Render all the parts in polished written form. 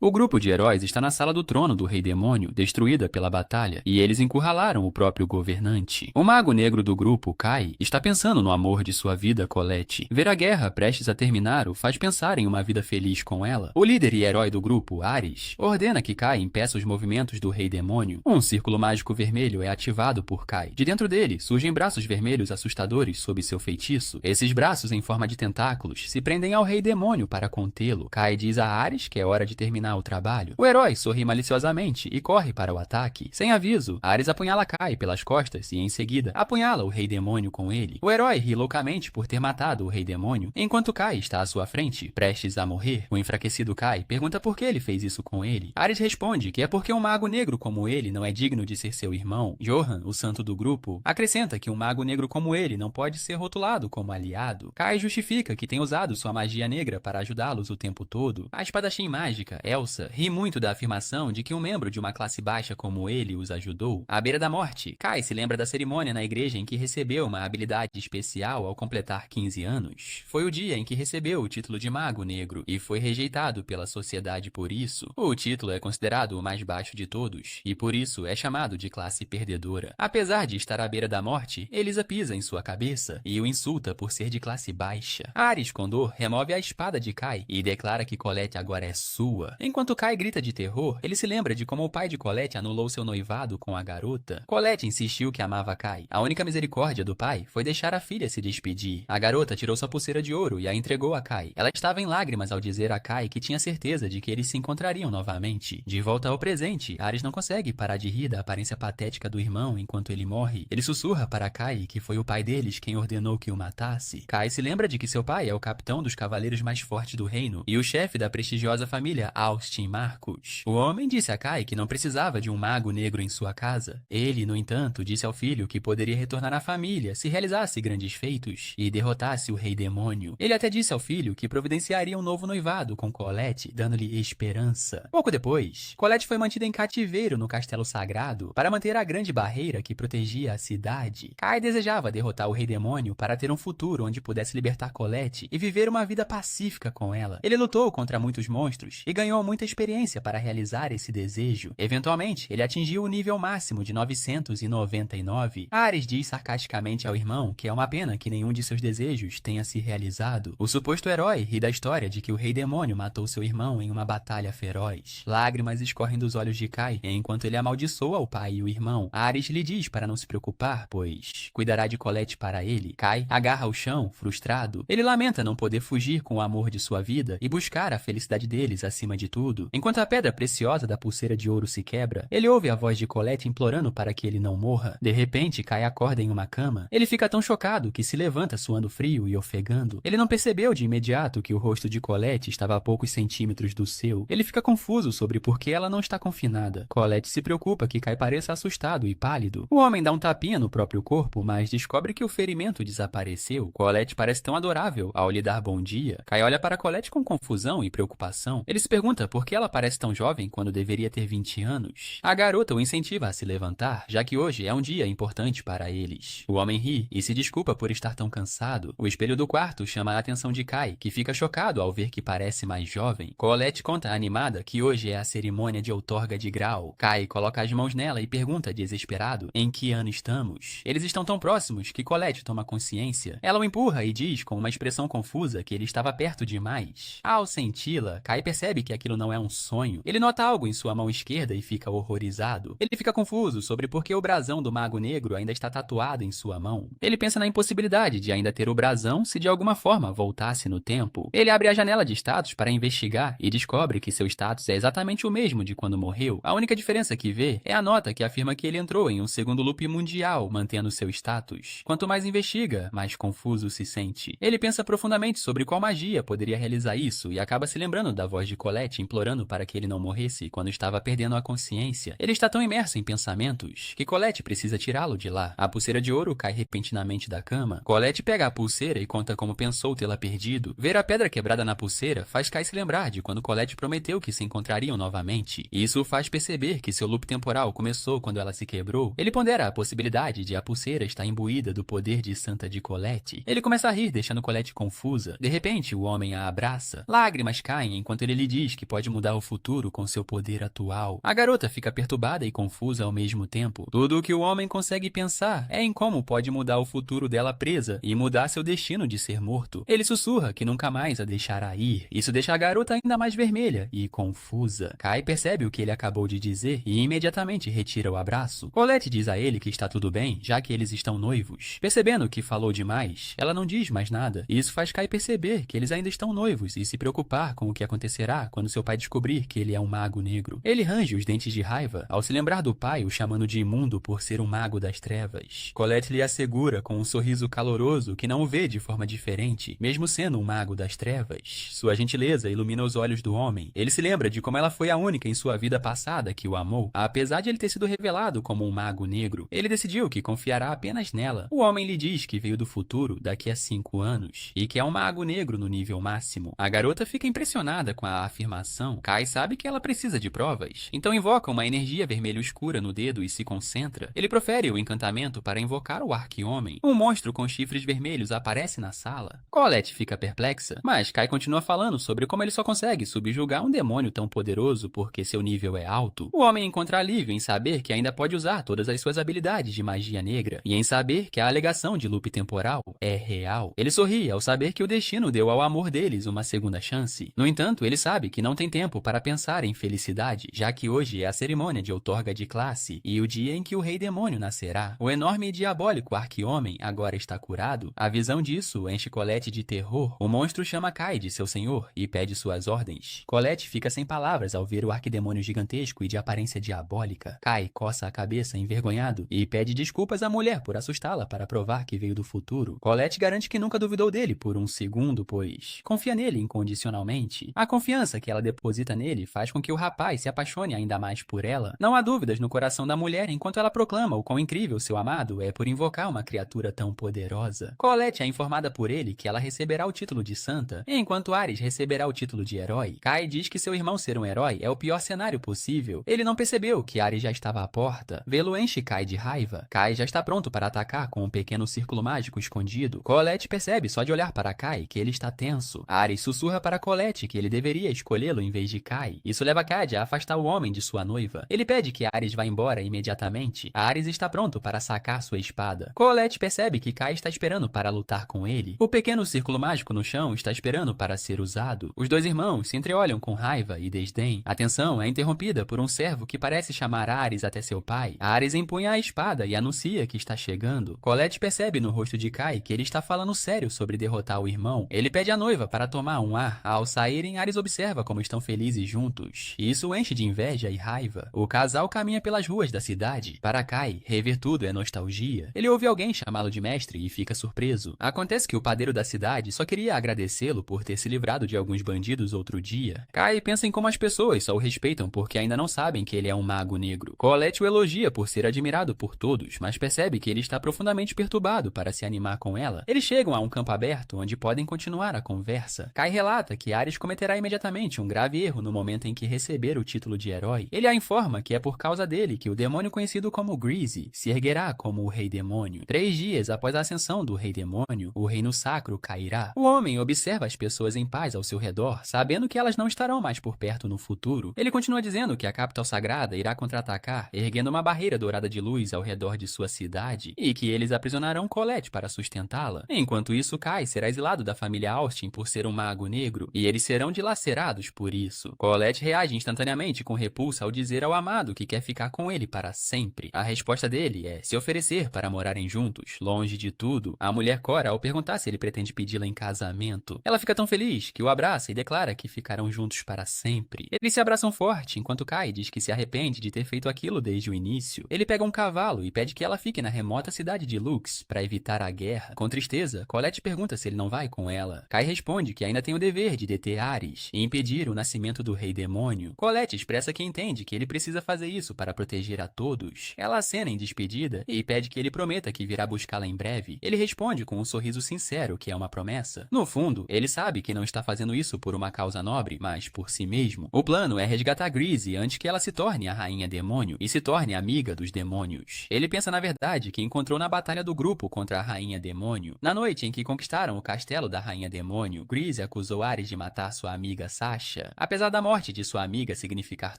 O grupo de heróis está na sala do trono do Rei Demônio, destruída pela batalha, e eles encurralaram o próprio governante. O mago negro do grupo, Kai, está pensando no amor de sua vida, Colette. Ver a guerra prestes a terminar o faz pensar em uma vida feliz com ela. O líder e herói do grupo, Ares, ordena que Kai impeça os movimentos do Rei Demônio. Um círculo mágico vermelho é ativado por Kai. De dentro dele, surgem braços vermelhos assustadores sob seu feitiço. Esses braços, em forma de tentáculos, se prendem ao Rei Demônio para contê-lo. Kai diz a Ares que é hora de terminar o trabalho. O herói sorri maliciosamente e corre para o ataque. Sem aviso, Ares apunhala Kai pelas costas e, em seguida, apunhala o Rei Demônio com ele. O herói ri loucamente por ter matado o Rei Demônio, enquanto Kai está à sua frente, prestes a morrer. O enfraquecido Kai pergunta por que ele fez isso com ele. Ares responde que é porque um mago negro como ele não é digno de ser seu irmão. Johan, o santo do grupo, acrescenta que um mago negro como ele não pode ser rotulado como aliado. Kai justifica que tem usado sua magia negra para ajudá-los o tempo todo. A espadachim mágica, Elsa, ri muito da afirmação de que um membro de uma classe baixa como ele os ajudou. À beira da morte, Kai se lembra da cerimônia na igreja em que recebeu uma habilidade especial ao completar 15 anos. Foi o dia em que recebeu o título de Mago Negro e foi rejeitado pela sociedade por isso. O título é considerado o mais baixo de todos e por isso é chamado de classe perdedora. Apesar de estar à beira da morte, Elisa pisa em sua cabeça e o insulta por ser de classe baixa. Ares Condor remove a espada de Kai e declara que Colette agora é sua. Enquanto Kai grita de terror, ele se lembra de como o pai de Colette anulou seu noivado com a garota. Colette insistiu que amava Kai. A única misericórdia do pai foi deixar a filha se despedir. A garota tirou sua pulseira de ouro e a entregou a Kai. Ela estava em lágrimas ao dizer a Kai que tinha certeza de que eles se encontrariam novamente. De volta ao presente, Ares não consegue parar de rir da aparência patética do irmão enquanto ele morre. Ele sussurra para Kai que foi o pai deles quem ordenou que o matasse. Kai se lembra de que seu pai é o capitão dos cavaleiros mais fortes do reino e o chefe da prestigiosa família Austin Marcus. O homem disse a Kai que não precisava de um mago negro em sua casa. Ele, no entanto, disse ao filho que poderia retornar à família se realizasse grandes feitos e derrotasse o Rei Demônio. Ele até disse ao filho que providenciaria um novo noivado com Colette, dando-lhe esperança. Pouco depois, Colette foi mantida em cativeiro no Castelo Sagrado para manter a grande barreira que protegia a cidade. Kai desejava derrotar o Rei Demônio para ter um futuro onde pudesse libertar Colette e viver uma vida pacífica com ela. Ele lutou contra muitos monstros e ganhou muita experiência para realizar esse desejo. Eventualmente, ele atingiu o nível máximo de 999. Ares diz sarcasticamente ao irmão que é uma pena que nenhum de seus desejos tenha se realizado. O suposto herói ri da história de que o Rei Demônio matou seu irmão em uma batalha feroz. Lágrimas escorrem dos olhos de Kai enquanto ele amaldiçoa o pai e o irmão. Ares lhe diz para não se preocupar, pois cuidará de Colette para ele. Kai agarra o chão, frustrado. Ele lamenta não poder fugir com o amor de sua vida e buscar a felicidade deles acima de tudo. Enquanto a pedra preciosa da pulseira de ouro se quebra, ele ouve a voz de Colette implorando para que ele não morra. De repente, Kai acorda em uma cama. Ele fica tão chocado que se levanta suando frio e ofegando. Ele não percebeu de imediato que o rosto de Colette estava a poucos centímetros do seu. Ele fica confuso sobre por que ela não está confinada. Colette se preocupa que Kai pareça assustado e pálido. O homem dá um tapinha no próprio corpo, mas descobre que o ferimento desapareceu. Colette parece tão adorável ao lhe dar bom dia. Kai olha para Colette com confusão e preocupação. Ele se pergunta por que ela parece tão jovem quando deveria ter 20 anos. A garota o incentiva a se levantar, já que hoje é um dia importante para eles. O homem ri e se desculpa por estar tão cansado. O espelho do quarto chama a atenção de Kai, que fica chocado ao ver que parece mais jovem. Colette conta animada que hoje é a cerimônia de outorga de grau. Kai coloca as mãos nela e pergunta desesperado em que ano estamos. Eles estão tão próximos que Colette toma consciência. Ela o empurra e diz com uma expressão confusa que ele estava perto demais. Ao senti-la, Kai percebe que aquilo não é um sonho. Ele nota algo em sua mão esquerda e fica horrorizado. Ele fica confuso sobre por que o brasão do Mago Negro ainda está tatuado em sua mão. Ele pensa na impossibilidade de ainda ter o brasão se de alguma forma voltasse no tempo. Ele abre a janela de status para investigar e descobre que seu status é exatamente o mesmo de quando morreu. A única diferença que vê é a nota que afirma que ele entrou em um segundo loop mundial, mantendo seu status. Quanto mais investiga, mais confuso se sente. Ele pensa profundamente sobre qual magia poderia realizar isso e acaba se lembrando da voz de Colette implorando para que ele não morresse quando estava perdendo a consciência. Ele está tão imerso em pensamentos que Colette precisa tirá-lo de lá. A pulseira de ouro cai repentinamente da cama. Colette pega a pulseira e conta como pensou tê-la perdido. Ver a pedra quebrada na pulseira faz Kai se lembrar de quando Colette prometeu que se encontrariam novamente. Isso o faz perceber que seu loop temporal começou quando ela se quebrou. Ele pondera a possibilidade de a pulseira estar imbuída do poder de Santa de Colette. Ele começa a rir, deixando Colette confusa. De repente, o homem a abraça. Lágrimas caem enquanto ele lhe diz que pode mudar o futuro com seu poder atual. A garota fica perturbada e confusa ao mesmo tempo. Tudo o que o homem consegue pensar é em como pode mudar o futuro dela presa e mudar seu destino de ser morto. Ele sussurra que nunca mais a deixará ir. Isso deixa a garota ainda mais vermelha e confusa. Kai percebe o que ele acabou de dizer e imediatamente retira o abraço. Colette diz a ele que está tudo bem, já que eles estão noivos. Percebendo que falou demais, ela não diz mais nada. Isso faz Kai perceber que eles ainda estão noivos e se preocupar com o que acontecerá quando seu pai descobrir que ele é um mago negro. Ele range os dentes de raiva ao se lembrar do pai o chamando de imundo por ser um mago das trevas. Colette lhe assegura com um sorriso caloroso que não o vê de forma diferente, mesmo sendo um mago das trevas. Sua gentileza ilumina os olhos do homem. Ele se lembra de como ela foi a única em sua vida passada que o amou, apesar de ele ter sido revelado como um mago negro. Ele decidiu que confiará apenas nela. O homem lhe diz que veio do futuro daqui a 5 anos e que é um mago negro no nível máximo. A garota fica impressionada com a afirmação. Kai sabe que ela precisa de provas, então invoca uma energia vermelho escura no dedo e se concentra. Ele profere o encantamento para invocar o Arque-Homem. Um monstro com chifres vermelhos aparece na sala. Colette fica perplexa, mas Kai continua falando sobre como ele só consegue subjugar um demônio tão poderoso porque seu nível é alto. O homem encontra alívio em saber que ainda pode usar todas as suas habilidades de magia negra e em saber que a alegação de loop temporal é real. Ele sorri ao saber que o destino deu ao amor deles uma segunda chance. No entanto, ele sabe que não tem tempo para pensar em felicidade, já que hoje é a cerimônia de outorga de classe e o dia em que o Rei Demônio nascerá. O enorme e diabólico Arque-Homem agora está curado. A visão disso enche Colette de terror. O monstro chama Kai de seu senhor e pede suas ordens. Colette fica sem palavras ao ver o arquidemônio gigantesco e de aparência diabólica. Kai coça a cabeça envergonhado e pede desculpas à mulher por assustá-la para provar que veio do futuro. Colette garante que nunca duvidou dele por um segundo, pois confia nele incondicionalmente. A confiança que ela deposita nele faz com que o rapaz se apaixone ainda mais por ela. Não há dúvidas no coração da mulher enquanto ela proclama o quão incrível seu amado é por invocar uma criatura tão poderosa. Colette é informada por ele que ela receberá o título de santa, enquanto Ares receberá o título de herói. Kai diz que seu irmão ser um herói é o pior cenário possível. Ele não percebeu que Ares já estava à porta. Vê-lo enche Kai de raiva. Kai já está pronto para atacar com um pequeno círculo mágico escondido. Colette percebe só de olhar para Kai que ele está tenso. Ares sussurra para Colette que ele deveria escolhê-lo em vez de Kai. Isso leva Cad a afastar o homem de sua noiva. Ele pede que Ares vá embora imediatamente. Ares está pronto para sacar sua espada. Colette percebe que Kai está esperando para lutar com ele. O pequeno círculo mágico no chão está esperando para ser usado. Os dois irmãos se entreolham com raiva e desdém. A tensão é interrompida por um servo que parece chamar Ares até seu pai. Ares empunha a espada e anuncia que está chegando. Colette percebe no rosto de Kai que ele está falando sério sobre derrotar o irmão. Ele pede à noiva para tomar um ar. Ao saírem, Ares observa como estão felizes juntos. Isso o enche de inveja e raiva. O casal caminha pelas ruas da cidade. Para Kai, rever tudo é nostalgia. Ele ouve alguém chamá-lo de mestre e fica surpreso. Acontece que o padeiro da cidade só queria agradecê-lo por ter se livrado de alguns bandidos outro dia. Kai pensa em como as pessoas só o respeitam porque ainda não sabem que ele é um mago negro. Colette o elogia por ser admirado por todos, mas percebe que ele está profundamente perturbado para se animar com ela. Eles chegam a um campo aberto onde podem continuar a conversa. Kai relata que Ares cometerá imediatamente um grave erro no momento em que receber o título de herói. Ele a informa que é por causa dele que o demônio conhecido como Greasy se erguerá como o Rei Demônio. 3 dias após a ascensão do Rei Demônio, o reino sacro cairá. O homem observa as pessoas em paz ao seu redor, sabendo que elas não estarão mais por perto no futuro. Ele continua dizendo que a capital sagrada irá contra-atacar, erguendo uma barreira dourada de luz ao redor de sua cidade, e que eles aprisionarão Colette para sustentá-la. Enquanto isso, Kai será exilado da família Austin por ser um mago negro, e eles serão dilacerados por isso. Colette reage instantaneamente com repulsa ao dizer ao amado que quer ficar com ele para sempre. A resposta dele é se oferecer para morarem juntos, longe de tudo. A mulher cora ao perguntar se ele pretende pedi-la em casamento. Ela fica tão feliz que o abraça e declara que ficarão juntos para sempre. Eles se abraçam forte, enquanto Kai diz que se arrepende de ter feito aquilo desde o início. Ele pega um cavalo e pede que ela fique na remota cidade de Lux para evitar a guerra. Com tristeza, Colette pergunta se ele não vai com ela. Kai responde que ainda tem o dever de deter Ares e impedir o nascimento do Rei Demônio. Colette expressa que entende que ele precisa fazer isso para proteger a todos. Ela acena em despedida e pede que ele prometa que virá buscá-la em breve. Ele responde com um sorriso sincero que é uma promessa. No fundo, ele sabe que não está fazendo isso por uma causa nobre, mas por si mesmo. O plano é resgatar Greasy antes que ela se torne a Rainha Demônio e se torne amiga dos demônios. Ele pensa na verdade que encontrou na batalha do grupo contra a Rainha Demônio. Na noite em que conquistaram o castelo da Rainha Demônio, Greasy acusou Ares de matar sua amiga Sasha. Sasha. Apesar da morte de sua amiga significar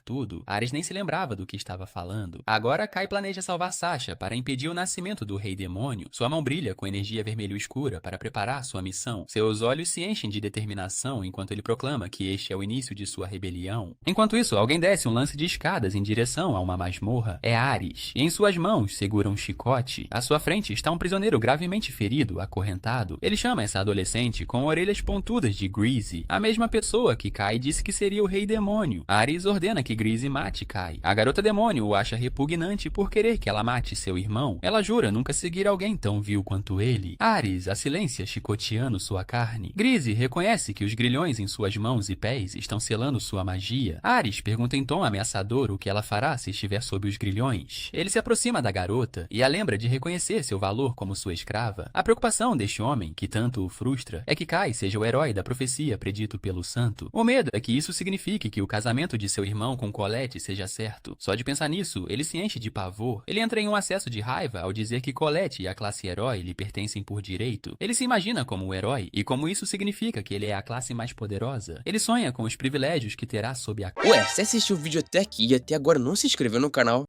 tudo, Ares nem se lembrava do que estava falando. Agora Kai planeja salvar Sasha para impedir o nascimento do Rei Demônio. Sua mão brilha com energia vermelho escura para preparar sua missão. Seus olhos se enchem de determinação enquanto ele proclama que este é o início de sua rebelião. Enquanto isso, alguém desce um lance de escadas em direção a uma masmorra. É Ares, e em suas mãos segura um chicote. À sua frente está um prisioneiro gravemente ferido, acorrentado. Ele chama essa adolescente com orelhas pontudas de Greasy, a mesma pessoa que Kai disse que seria o Rei Demônio. Ares ordena que Greasy mate Kai. A garota demônio o acha repugnante por querer que ela mate seu irmão. Ela jura nunca seguir alguém tão vil quanto ele. Ares a silencia chicoteando sua carne. Greasy reconhece que os grilhões em suas mãos e pés estão selando sua magia. Ares pergunta em tom ameaçador o que ela fará se estiver sob os grilhões. Ele se aproxima da garota e a lembra de reconhecer seu valor como sua escrava. A preocupação deste homem, que tanto o frustra, é que Kai seja o herói da profecia predito pelo santo. O medo é que isso signifique que o casamento de seu irmão com Colette seja certo. Só de pensar nisso, ele se enche de pavor. Ele entra em um acesso de raiva ao dizer que Colette e a classe herói lhe pertencem por direito. Ele se imagina como o herói, e como isso significa que ele é a classe mais poderosa. Ele sonha com os privilégios que terá sob a... Ué, você assistiu o vídeo até aqui e até agora não se inscreveu no canal?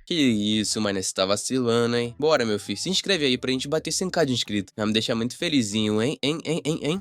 Que isso, mano, você tá vacilando, hein? Bora, meu filho, se inscreve aí pra gente bater 100k de inscrito. Vai me deixar muito felizinho, hein?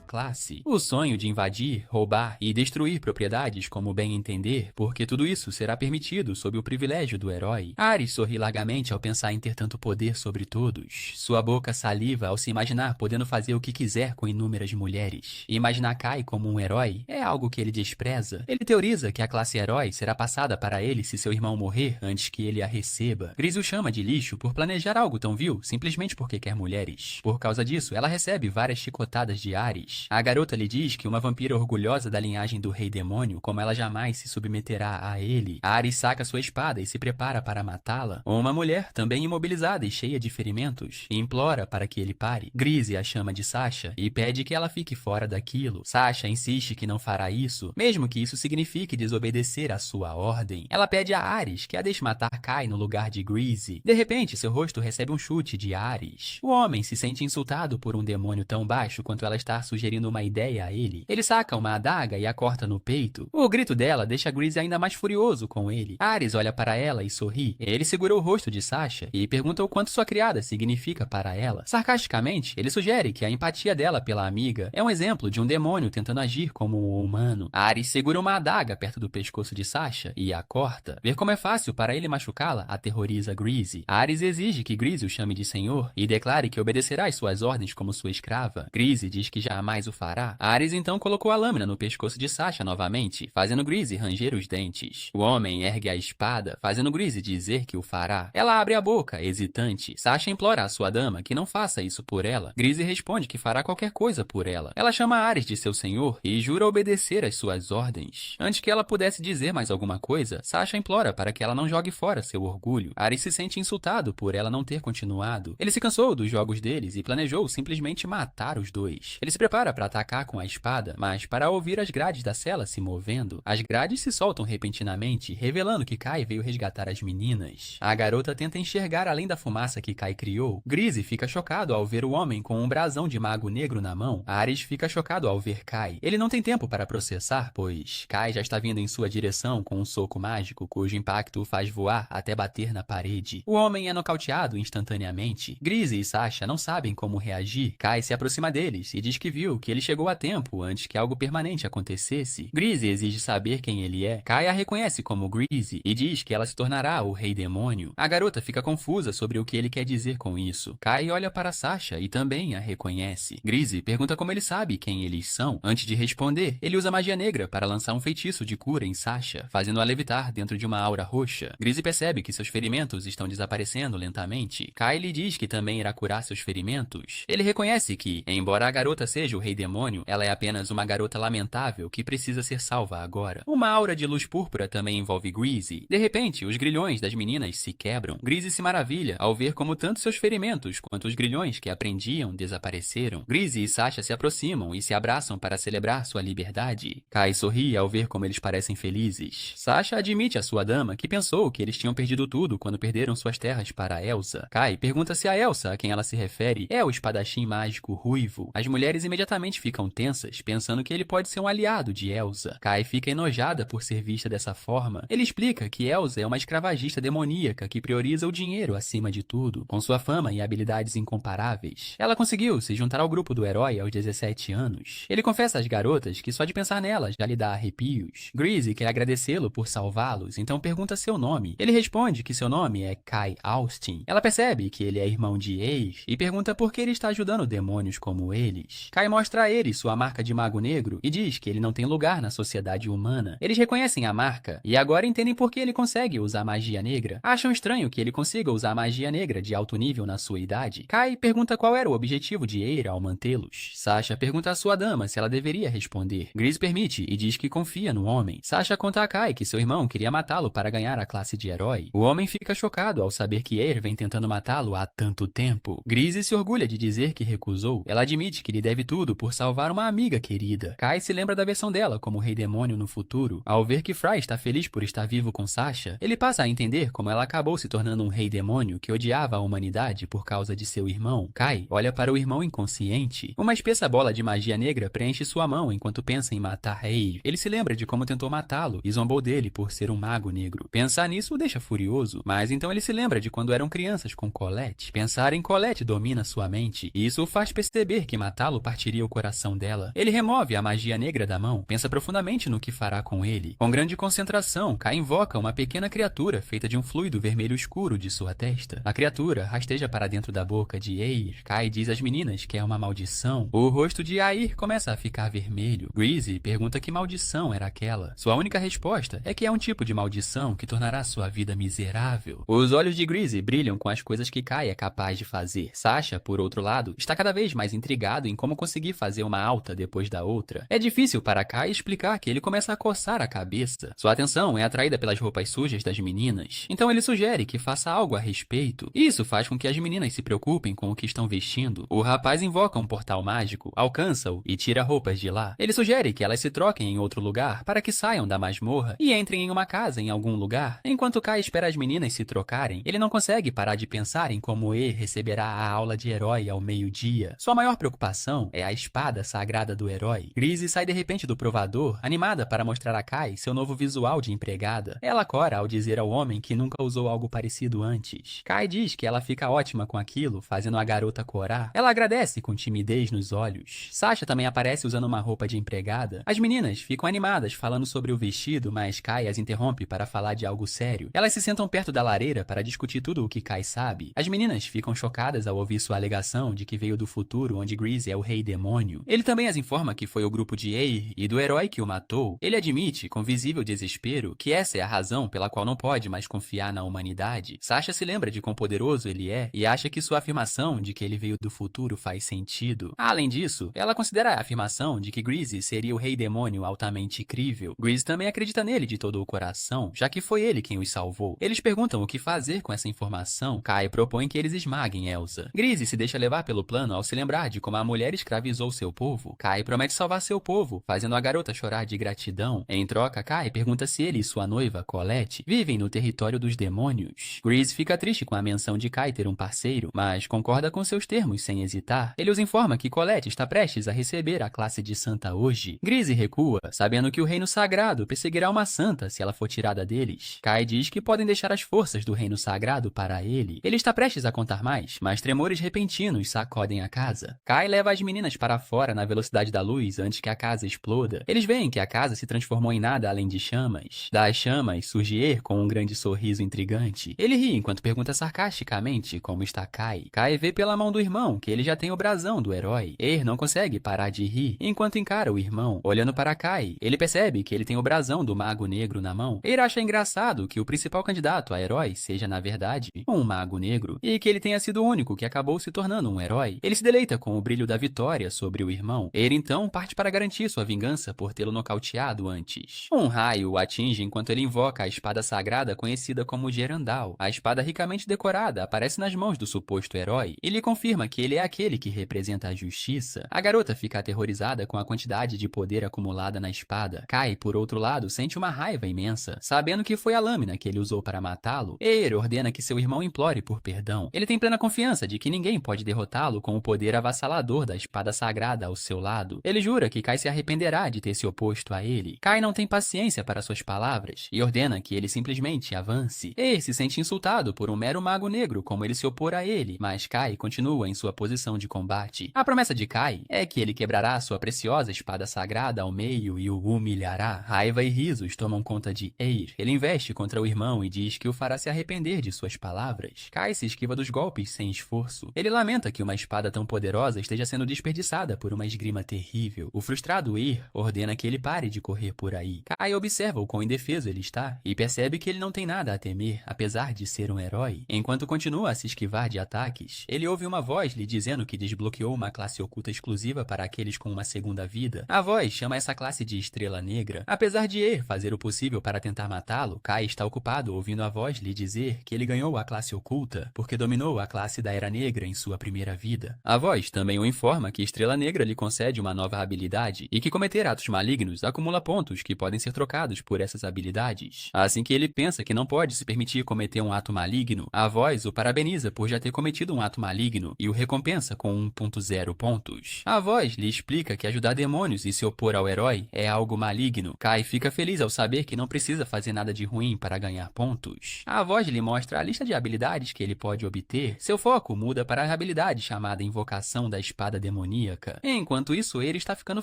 Classe. O sonho de invadir, roubar e destruir propriedades como bem entender, porque tudo isso será permitido sob o privilégio do herói. Ares sorri largamente ao pensar em ter tanto poder sobre todos. Sua boca saliva ao se imaginar podendo fazer o que quiser com inúmeras mulheres. E imaginar Kai como um herói é algo que ele despreza. Ele teoriza que a classe herói será passada para ele se seu irmão morrer antes que ele a receba. Greasy o chama de lixo por planejar algo tão vil, simplesmente porque quer mulheres. Por causa disso, ela recebe várias chicotadas de Ares. A garota lhe diz que uma vampira orgulhosa da linhagem do Rei Demônio, como ela jamais se submeterá a ele. Ares saca sua espada e se prepara para matá-la. Uma mulher, também imobilizada e cheia de ferimentos, implora para que ele pare. Greasy a chama de Sasha e pede que ela fique fora daquilo. Sasha insiste que não fará isso, mesmo que isso signifique desobedecer à sua ordem. Ela pede a Ares que a deixe matar Kai no lugar de Greasy. De repente, seu rosto recebe um chute de Ares. O homem se sente insultado por um demônio tão baixo quanto ela estar sugerindo uma ideia a ele. Ele saca uma adaga e a corta no peito. O grito dela deixa Greasy ainda mais furioso com ele. Ares olha para ela e sorri. Ele segura o rosto de Sasha e pergunta o quanto sua criada significa para ela. Sarcasticamente, ele sugere que a empatia dela pela amiga é um exemplo de um demônio tentando agir como um humano. Ares segura uma adaga perto do pescoço de Sasha e a corta. Ver como é fácil para ele machucá-la aterroriza Greasy. Ares exige que Greasy o chame de senhor e declare que obedecerá às suas ordens como sua escrava. Greasy diz que jamais o fará. Ares então colocou a lâmina no pescoço de Sasha novamente, fazendo Greasy ranger os dentes. O homem ergue a espada, fazendo Greasy dizer que o fará. Ela abre a boca, hesitante. Sasha implora à sua dama que não faça isso por ela. Greasy responde que fará qualquer coisa por ela. Ela chama Ares de seu senhor e jura obedecer às suas ordens. Antes que ela pudesse dizer mais alguma coisa, Sasha implora para que ela não jogue fora seu orgulho. Ares se sente insultado por ela não ter continuado. Ele se cansou dos jogos deles e planejou simplesmente matar os dois. Ele se prepara para atacar com a espada, mas para ouvir as grades da cela se movendo. As grades se soltam repentinamente, revelando que Kai veio resgatar as meninas. A garota tenta enxergar além da fumaça que Kai criou. Greasy fica chocado ao ver o homem com um brasão de mago negro na mão. Ares fica chocado ao ver Kai. Ele não tem tempo para processar, pois Kai já está vindo em sua direção com um soco mágico, cujo impacto o faz voar até bater na parede. O homem é nocauteado instantaneamente. Greasy e Sasha não sabem como reagir. Kai se aproxima deles e diz que viu que ele chegou a tempo antes que algo permanente acontecesse. Greasy exige saber quem ele é. Kai a reconhece como Greasy e diz que ela se tornará o Rei Demônio. A garota fica confusa sobre o que ele quer dizer com isso. Kai olha para Sasha e também a reconhece. Greasy pergunta como ele sabe quem eles são. Antes de responder, ele usa magia negra para lançar um feitiço de cura em Sasha, fazendo-a levitar dentro de uma aura roxa. Greasy percebe que seus ferimentos estão desaparecendo lentamente. Kai lhe diz que também irá curar seus ferimentos. Ele reconhece que, embora a garota seja o Rei Demônio, ela é apenas uma garota lamentável que precisa ser salva agora. Uma aura de luz púrpura também envolve Greasy. De repente, os grilhões das meninas se quebram. Greasy se maravilha ao ver como tanto seus ferimentos quanto os grilhões que a prendiam desapareceram. Greasy e Sasha se aproximam e se abraçam para celebrar sua liberdade. Kai sorri ao ver como eles parecem felizes. Sasha admite à sua dama que pensou que eles tinham perdido tudo quando perderam suas terras para Elsa. Kai pergunta se a Elsa, a quem ela se refere, é o espadachim mágico ruivo. As mulheres imediatamente ficam tensas, pensando que ele pode ser um aliado de Elsa. Kai fica enojada por ser vista dessa forma. Ele explica que Elsa é uma escravagista demoníaca que prioriza o dinheiro acima de tudo. Com sua fama e habilidades incomparáveis, ela conseguiu se juntar ao grupo do herói aos 17 anos. Ele confessa às garotas que só de pensar nelas já lhe dá arrepios. Greasy quer agradecê-lo por salvá-los, então pergunta seu nome. Ele responde que seu nome é Kai Austin. Ela percebe que ele é irmão de Eir e pergunta por que ele está ajudando demônios como eles. Kai mostra a eles sua marca de mago negro e diz que ele não tem lugar na sociedade humana. Eles reconhecem a marca e agora entendem por que ele consegue usar magia negra. Acham estranho que ele consiga usar magia negra de alto nível na sua idade. Kai pergunta qual era o objetivo de Eir ao mantê-los. Sasha pergunta à sua dama se ela deveria responder. Greasy permite e diz que confia no homem. Sasha conta a Kai que seu irmão queria matá-lo para ganhar a classe de herói. O homem fica chocado ao saber que Eir vem tentando matá-lo há tanto tempo. Greasy se orgulha de dizer que recusou. Ela admite que lhe deve tudo por salvar uma amiga querida. Kai se lembra da versão dela como Rei Demônio no futuro. Ao ver que Fry está feliz por estar vivo com Sasha, ele passa a entender como ela acabou se tornando um Rei Demônio que odiava a humanidade por causa de seu irmão. Kai olha para o irmão inconsciente. Uma espessa bola de magia negra preenche sua mão enquanto pensa em matar Eir. Ele se lembra de como tentou matá-lo e zombou dele por ser um mago negro. Pensar nisso o deixa furioso, mas então ele se lembra de quando eram crianças com Colette. Pensar em Colette domina sua mente e isso o faz perceber que matá-lo partiria o coração dela. Ele remove a magia negra da mão, pensa profundamente no que fará com ele. Com grande concentração, Kai invoca uma pequena criatura feita de um fluido vermelho escuro de sua testa. A criatura rasteja para dentro da boca de Eir. Kai diz às meninas que é uma maldição. O rosto de Eir começa a ficar vermelho. Greasy pergunta que maldição era aquela. Sua única resposta é que é um tipo de maldição que tornará sua vida miserável. Os olhos de Greasy brilham com as coisas que Kai é capaz de fazer. Sasha, por outro lado, está cada vez mais intrigado em como conseguir fazer uma alta depois da outra. É difícil para Kai explicar que ele começa a coçar a cabeça. Sua atenção é atraída pelas roupas sujas das meninas. Então ele sugere que faça algo a respeito. Isso faz com que as meninas se preocupem com o que estão vestindo. O rapaz invoca um portal mágico, alcança-o e tira roupas de lá. Ele sugere que elas se troquem em outro lugar para que saiam da masmorra e entrem em uma casa em algum lugar. Enquanto Kai espera as meninas se trocarem, ele não consegue parar de pensar em como Eir receberá a aula de herói ao meio-dia. Sua maior preocupação é a espada sagrada do herói. Greasy sai de repente do provador, animada para mostrar a Kai seu novo visual de empregada. Ela cora ao dizer ao homem que nunca usou algo parecido antes. Kai diz que ela fica ótima com aquilo, fazendo a garota corar. Ela agradece com timidez nos olhos. Sasha também aparece usando uma roupa de empregada. As meninas ficam animadas falando sobre o vestido, mas Kai as interrompe para falar de algo sério. Elas se sentam perto da lareira para discutir tudo o que Kai sabe. As meninas ficam chocadas ao ouvir sua alegação de que veio do futuro onde Greasy é o Rei Demônio. Ele também as informa que foi o grupo de Eir e do herói que o matou. Ele admite, com visível desespero, que essa é a razão pela qual não pode mais confiar na humanidade. Sasha se lembra de quão poderoso ele é e acha que sua afirmação de que ele veio do futuro faz sentido. Além disso, ela considera a afirmação de que Greasy seria o Rei Demônio altamente crível. Greasy também acredita nele de todo o coração, já que foi ele quem os salvou. Eles perguntam o que fazer com essa informação. Kai propõe que eles esmaguem Elsa. Greasy se deixa levar pelo plano ao se lembrar de como a mulher escravizou seu povo. Kai promete salvar seu povo, fazendo a garota chorar de gratidão. Em troca, Kai pergunta se ele e sua noiva, Colette, vivem no território dos demônios. Greasy fica triste com a menção de Kai ter um parceiro, mas concorda com seus termos sem hesitar. Ele os informa que Colette está prestes a receber a classe de santa hoje. Greasy recua, sabendo que o reino sagrado perseguirá uma santa se ela for tirada deles. Kai diz que podem deixar as forças do reino sagrado para ele. Ele está prestes a contar mais, mas tremores repentinos sacodem a casa. Kai leva as meninas para fora na velocidade da luz antes que a casa exploda. Eles veem que a casa se transformou em nada além de chamas. Das chamas surge Eir com um grande sorriso intrigante. Ele ri enquanto pergunta sarcasticamente como está Kai. Kai vê pela mão do irmão que ele já tem o brasão do herói. Eir não consegue parar de rir enquanto encara o irmão. Olhando para Kai, ele percebe que ele tem o brasão do mago negro na mão. Eir acha engraçado que o principal candidato a herói seja, na verdade, um mago negro e que ele tenha sido o único que acabou se tornando um herói. Ele se deleita com o brilho da vitória sobre o irmão. Eir então parte para garantir sua vingança por tê-lo nocauteado antes. Um raio o atinge enquanto ele invoca a espada sagrada conhecida como Gerandal. A espada ricamente decorada aparece nas mãos do suposto herói e lhe confirma que ele é aquele que representa a justiça. A garota fica aterrorizada com a quantidade de poder acumulada na espada. Kai, por outro lado, sente uma raiva imensa, sabendo que foi a lâmina que ele usou para para matá-lo, Eir ordena que seu irmão implore por perdão. Ele tem plena confiança de que ninguém pode derrotá-lo com o poder avassalador da espada sagrada ao seu lado. Ele jura que Kai se arrependerá de ter se oposto a ele. Kai não tem paciência para suas palavras e ordena que ele simplesmente avance. Eir se sente insultado por um mero mago negro como ele se opor a ele, mas Kai continua em sua posição de combate. A promessa de Kai é que ele quebrará sua preciosa espada sagrada ao meio e o humilhará. Raiva e risos tomam conta de Eir. Ele investe contra o irmão e diz que o fará se arrepender de suas palavras. Kai se esquiva dos golpes sem esforço. Ele lamenta que uma espada tão poderosa esteja sendo desperdiçada por uma esgrima terrível. O frustrado Eir ordena que ele pare de correr por aí. Kai observa o quão indefeso ele está e percebe que ele não tem nada a temer, apesar de ser um herói. Enquanto continua a se esquivar de ataques, ele ouve uma voz lhe dizendo que desbloqueou uma classe oculta exclusiva para aqueles com uma segunda vida. A voz chama essa classe de Estrela Negra. Apesar de Eir fazer o possível para tentar matá-lo, Kai está ocupado ouvindo a voz lhe dizer que ele ganhou a classe oculta porque dominou a classe da Era Negra em sua primeira vida. A voz também o informa que Estrela Negra lhe concede uma nova habilidade e que cometer atos malignos acumula pontos que podem ser trocados por essas habilidades. Assim que ele pensa que não pode se permitir cometer um ato maligno, a voz o parabeniza por já ter cometido um ato maligno e o recompensa com 1.0 pontos. A voz lhe explica que ajudar demônios e se opor ao herói é algo maligno. Kai fica feliz ao saber que não precisa fazer nada de ruim para ganhar pontos. A voz lhe mostra a lista de habilidades que ele pode obter. Seu foco muda para a habilidade chamada Invocação da Espada Demoníaca. Enquanto isso, ele está ficando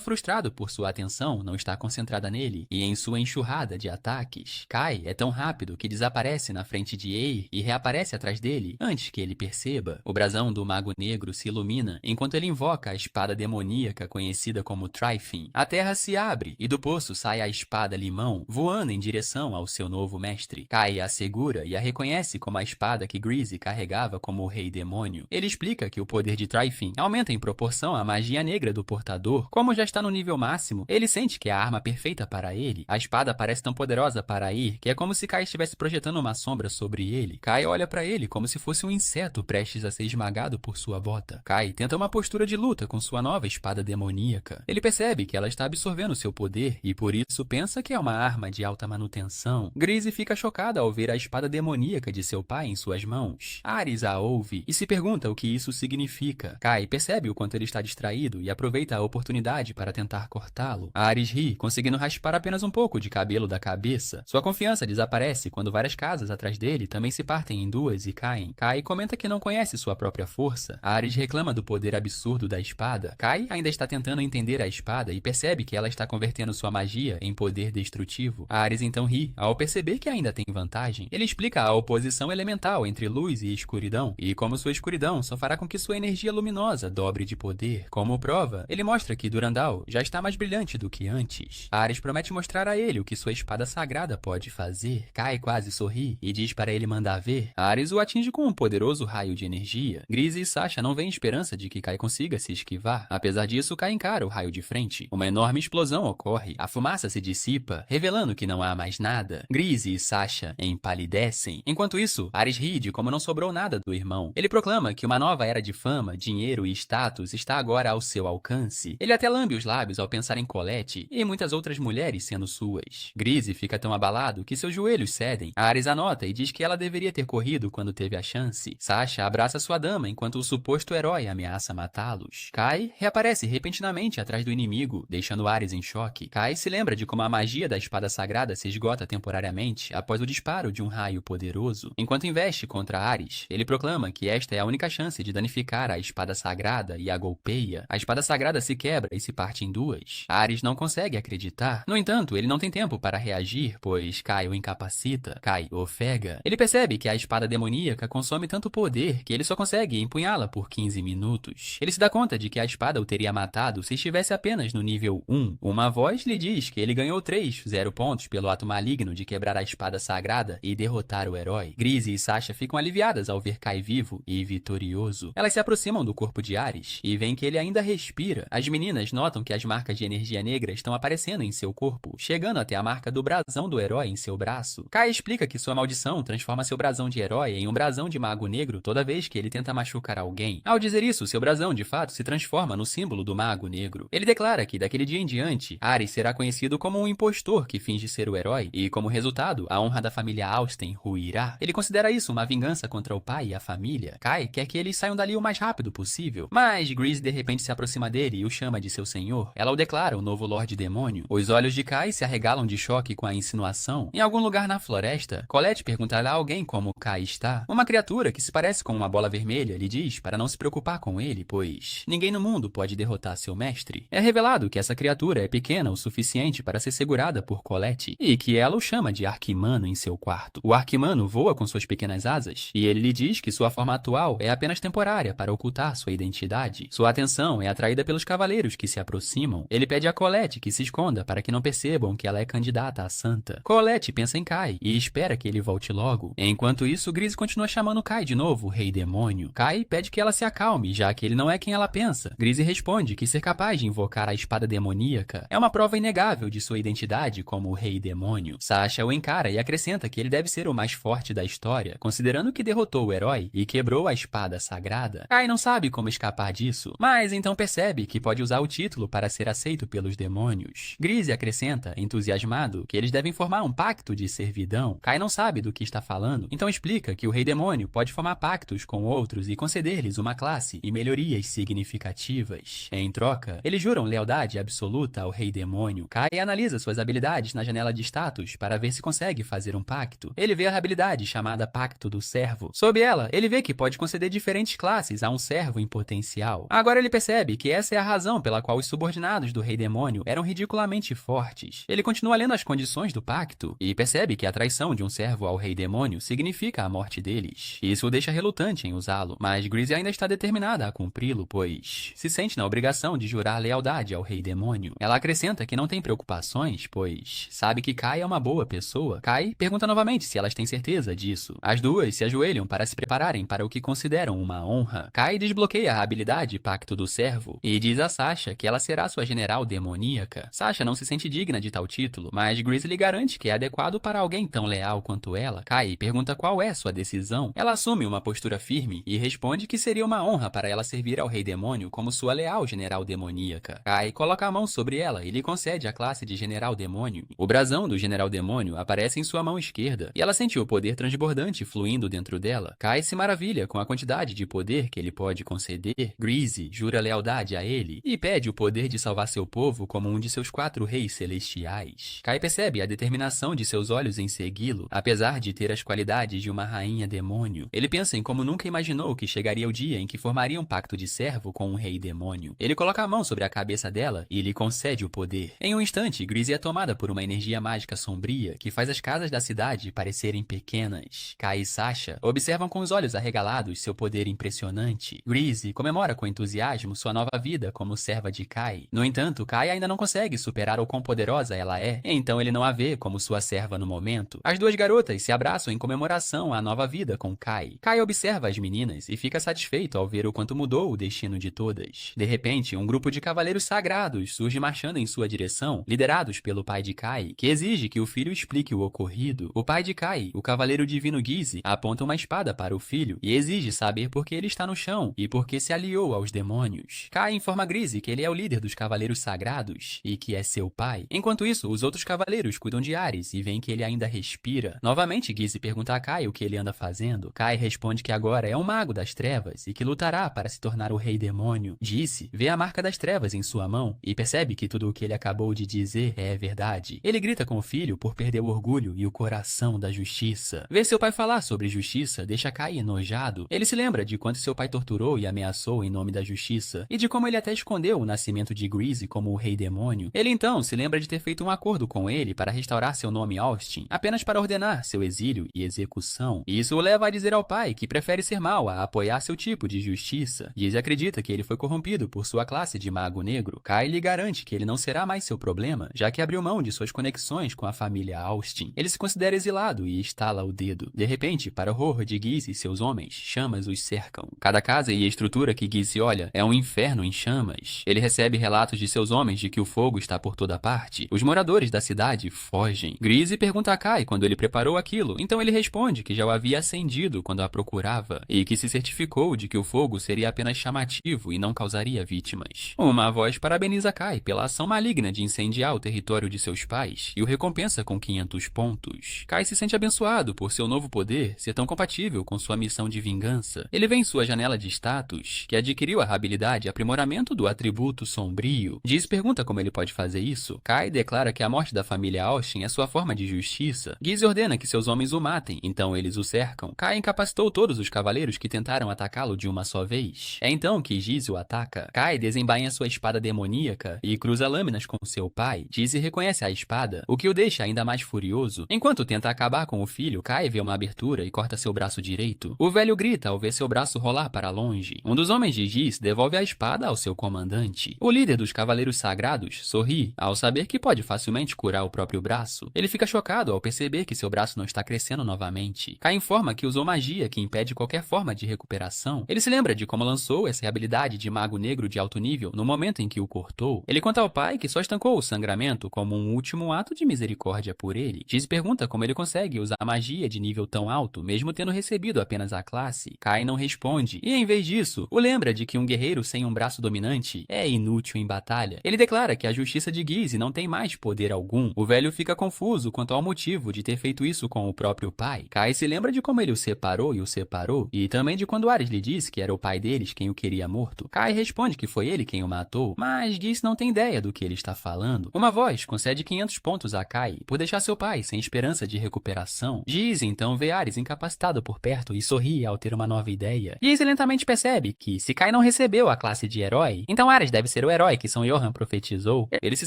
frustrado por sua atenção não estar concentrada nele e em sua enxurrada de ataques. Kai é tão rápido que desaparece na frente de Eir e reaparece atrás dele antes que ele perceba. O brasão do Mago Negro se ilumina enquanto ele invoca a espada demoníaca conhecida como Tryphon. A terra se abre e do poço sai a espada Limão, voando em direção ao seu novo mestre. Kai a segura e a reconhece como a espada que Greasy carregava como o Rei Demônio. Ele explica que o poder de Tryphon aumenta em proporção à magia negra do portador. Como já está no nível máximo, ele sente que é a arma perfeita para ele. A espada parece tão poderosa para Eir que é como se Kai estivesse projetando uma sombra sobre ele. Kai olha para ele como se fosse um inseto prestes a ser esmagado por sua bota. Kai tenta uma postura de luta com sua nova espada demoníaca. Ele percebe que ela está absorvendo seu poder e por isso pensa que é uma arma de alta manutenção. Greasy fica chocada ao ver a espada demoníaca de seu pai em suas mãos. Ares a ouve e se pergunta o que isso significa. Kai percebe o quanto ele está distraído e aproveita a oportunidade para tentar cortá-lo. Ares ri, conseguindo raspar apenas um pouco de cabelo da cabeça. Sua confiança desaparece quando várias casas atrás dele também se partem em duas e caem. Kai comenta que não conhece sua própria força. Ares reclama do poder absurdo da espada. Kai ainda está tentando entender a espada e percebe que ela está convertendo sua magia em poder destrutivo. Ares então ri, ao perceber que ainda tem vantagem. Ele explica a oposição elemental entre luz e escuridão, e como sua escuridão só fará com que sua energia luminosa dobre de poder. Como prova, ele mostra que Durandal já está mais brilhante do que antes. Ares promete mostrar a ele o que sua espada sagrada pode fazer. Kai quase sorri e diz para ele mandar ver. Ares o atinge com um poderoso raio de energia. Greasy e Sasha não veem esperança de que Kai consiga se esquivar. Apesar disso, Kai encara o raio de frente. Uma enorme explosão ocorre. A fumaça se dissipa, revelando que não há mais nada. Greasy e Sasha empalidecem. Enquanto isso, Ares ri de como não sobrou nada do irmão. Ele proclama que uma nova era de fama, dinheiro e status está agora ao seu alcance. Ele até lambe os lábios ao pensar em Colette e muitas outras mulheres sendo suas. Greasy fica tão abalado que seus joelhos cedem. Ares anota e diz que ela deveria ter corrido quando teve a chance. Sasha abraça sua dama enquanto o suposto herói ameaça matá-los. Kai reaparece repentinamente atrás do inimigo, deixando Ares em choque. Kai se lembra de como a magia da espada sagrada se esgota temporariamente após o disparo de um raio poderoso. Enquanto investe contra Ares, ele proclama que esta é a única chance de danificar a espada sagrada e a golpeia. A espada sagrada se quebra e se parte em duas. Ares não consegue acreditar. No entanto, ele não tem tempo para reagir, pois Kai o incapacita. Kai ofega. Ele percebe que a espada demoníaca consome tanto poder que ele só consegue empunhá-la por 15 minutos. Ele se dá conta de que a espada o teria matado se estivesse apenas no nível 1. Uma voz lhe diz que ele ganhou 0 pontos pelo ato maligno de quebrar a espada sagrada e derrotar o herói. Greasy e Sasha ficam aliviadas ao ver Kai vivo e vitorioso. Elas se aproximam do corpo de Ares e veem que ele ainda respira. As meninas notam que as marcas de energia negra estão aparecendo em seu corpo, chegando até a marca do brasão do herói em seu braço. Kai explica que sua maldição transforma seu brasão de herói em um brasão de mago negro toda vez que ele tenta machucar alguém. Ao dizer isso, seu brasão de fato se transforma no símbolo do mago negro. Ele declara que daquele dia em diante, Ares será conhecido como um impostor que finge ser o herói e, como resultado, a honra da família família Austen ruirá. Ele considera isso uma vingança contra o pai e a família. Kai quer que eles saiam dali o mais rápido possível, mas Grease de repente se aproxima dele e o chama de seu senhor. Ela o declara o novo Lorde Demônio. Os olhos de Kai se arregalam de choque com a insinuação. Em algum lugar na floresta, Colette perguntará a alguém como Kai está. Uma criatura que se parece com uma bola vermelha lhe diz para não se preocupar com ele, pois ninguém no mundo pode derrotar seu mestre. É revelado que essa criatura é pequena o suficiente para ser segurada por Colette e que ela o chama de Arquimano em seu quarto. O Arquimano voa com suas pequenas asas e ele lhe diz que sua forma atual é apenas temporária para ocultar sua identidade. Sua atenção é atraída pelos cavaleiros que se aproximam. Ele pede a Colette que se esconda para que não percebam que ela é candidata a santa. Colette pensa em Kai e espera que ele volte logo. Enquanto isso, Grease continua chamando Kai de novo Rei Demônio. Kai pede que ela se acalme, já que ele não é quem ela pensa. Grease responde que ser capaz de invocar a espada demoníaca é uma prova inegável de sua identidade como o Rei Demônio. Sasha o encara e acrescenta que ele deve ser o mais forte da história, considerando que derrotou o herói e quebrou a espada sagrada. Kai não sabe como escapar disso, mas então percebe que pode usar o título para ser aceito pelos demônios. Grease acrescenta, entusiasmado, que eles devem formar um pacto de servidão. Kai não sabe do que está falando, então explica que o Rei Demônio pode formar pactos com outros e conceder-lhes uma classe e melhorias significativas. Em troca, eles juram lealdade absoluta ao Rei Demônio. Kai analisa suas habilidades na janela de status para ver se consegue fazer um pacto. Ele vê a habilidade chamada Pacto do Servo. Sob ela, ele vê que pode conceder diferentes classes a um servo em potencial. Agora ele percebe que essa é a razão pela qual os subordinados do Rei Demônio eram ridiculamente fortes. Ele continua lendo as condições do pacto e percebe que a traição de um servo ao Rei Demônio significa a morte deles. Isso o deixa relutante em usá-lo, mas Grease ainda está determinada a cumpri-lo, pois se sente na obrigação de jurar lealdade ao Rei Demônio. Ela acrescenta que não tem preocupações, pois sabe que Kai é uma boa pessoa. Kai pergunta novamente se elas têm certeza disso. As duas se ajoelham para se prepararem para o que consideram uma honra. Kai desbloqueia a habilidade Pacto do Servo e diz a Sasha que ela será sua general demoníaca. Sasha não se sente digna de tal título, mas Grease lhe garante que é adequado para alguém tão leal quanto ela. Kai pergunta qual é sua decisão. Ela assume uma postura firme e responde que seria uma honra para ela servir ao Rei Demônio como sua leal general demoníaca. Kai coloca a mão sobre ela e lhe concede a classe de General Demônio. O brasão do General Demônio aparece em sua mão esquerda e ela sente o poder transbordante fluindo dentro dela. Kai se maravilha com a quantidade de poder que ele pode conceder. Grease jura lealdade a ele e pede o poder de salvar seu povo como um de seus 4 reis celestiais. Kai percebe a determinação de seus olhos em segui-lo, apesar de ter as qualidades de uma rainha demônio. Ele pensa em como nunca imaginou que chegaria o dia em que formaria um pacto de servo com um rei demônio. Ele coloca a mão sobre a cabeça dela e lhe concede o poder. Em um instante, Grease é tomada por uma energia mágica sombria que faz as casas da cidade parecerem pequenas. Kai e Sasha observam com os olhos arregalados seu poder impressionante. Grease comemora com entusiasmo sua nova vida como serva de Kai. No entanto, Kai ainda não consegue superar o quão poderosa ela é, então ele não a vê como sua serva no momento. As duas garotas se abraçam em comemoração à nova vida com Kai. Kai observa as meninas e fica satisfeito ao ver o quanto mudou o destino de todas. De repente, um grupo de cavaleiros sagrados surge marchando em sua direção, liderados pelo pai de Kai, que exige que o filho explique o ocorrido. O pai de Kai, o cavaleiro divino Gize, aponta uma espada para o filho e exige saber por que ele está no chão e por que se aliou aos demônios. Kai informa Grease que ele é o líder dos cavaleiros sagrados e que é seu pai. Enquanto isso, os outros cavaleiros cuidam de Ares e veem que ele ainda respira. Novamente, Gize pergunta a Kai o que ele anda fazendo. Kai responde que agora é um mago das trevas e que lutará para se tornar o rei demônio. Gize vê a marca das trevas em sua mão e percebe que tudo o que ele acabou de dizer é verdade. Ele grita com o filho por perder o orgulho e o coração da justiça. Ver seu pai falar sobre justiça deixa Kai enojado. Ele se lembra de quanto seu pai torturou e ameaçou em nome da justiça e de como ele até escondeu o nascimento de Grease como o rei demônio. Ele então se lembra de ter feito um acordo com ele para restaurar seu nome Austin, apenas para ordenar seu exílio e execução. Isso o leva a dizer ao pai que prefere ser mau a apoiar seu tipo de justiça. Gize acredita que ele foi corrompido por sua classe de mago negro. Kai lhe garante que ele não será mais seu problema, já que abriu mão de suas conexões com a família Austin. Ele se considera exilado e estala o dedo. De repente, para o horror de Gize e seus homens, chamas os cercam. Cada casa e estrutura que Gize olha é um inferno em chamas. Ele recebe relatos de seus homens de que o fogo está por toda parte. Os moradores da cidade fogem. Grease pergunta a Kai quando ele preparou aquilo, então ele responde que já o havia acendido quando a procurava e que se certificou de que o fogo seria apenas chamativo e não causaria vítimas. Uma voz parabeniza Kai pela ação maligna de incendiar o território de seus pais e o recompensa com 500 pontos. Kai Kai se sente abençoado por seu novo poder ser tão compatível com sua missão de vingança. Ele vê em sua janela de status que adquiriu a habilidade aprimoramento do atributo sombrio. Giz pergunta como ele pode fazer isso. Kai declara que a morte da família Austin é sua forma de justiça. Giz ordena que seus homens o matem, então eles o cercam. Kai incapacitou todos os cavaleiros que tentaram atacá-lo de uma só vez. É então que Giz o ataca. Kai desembainha sua espada demoníaca e cruza lâminas com seu pai. Giz reconhece a espada, o que o deixa ainda mais furioso. Enquanto tenta acabar com o filho, Kai vê uma abertura e corta seu braço direito. O velho grita ao ver seu braço rolar para longe. Um dos homens de Giz devolve a espada ao seu comandante. O líder dos Cavaleiros Sagrados sorri ao saber que pode facilmente curar o próprio braço. Ele fica chocado ao perceber que seu braço não está crescendo novamente. Kai informa que usou magia que impede qualquer forma de recuperação. Ele se lembra de como lançou essa habilidade de mago negro de alto nível no momento em que o cortou. Ele conta ao pai que só estancou o sangramento como um último ato de misericórdia por ele. Giz pergunta como ele consegue usar magia de nível tão alto, mesmo tendo recebido apenas a classe. Kai não responde, e em vez disso, o lembra de que um guerreiro sem um braço dominante é inútil em batalha. Ele declara que a justiça de Giz não tem mais poder algum. O velho fica confuso quanto ao motivo de ter feito isso com o próprio pai. Kai se lembra de como ele o separou, e também de quando Ares lhe disse que era o pai deles quem o queria morto. Kai responde que foi ele quem o matou, mas Giz não tem ideia do que ele está falando. Uma voz concede 500 pontos a Kai por deixar seu pai sem esperança de recuperação. Giz então vê Ares incapacitado por perto e sorri ao ter uma nova ideia. Giz lentamente percebe que, se Kai não recebeu a classe de herói, então Ares deve ser o herói que São Johan profetizou. Ele se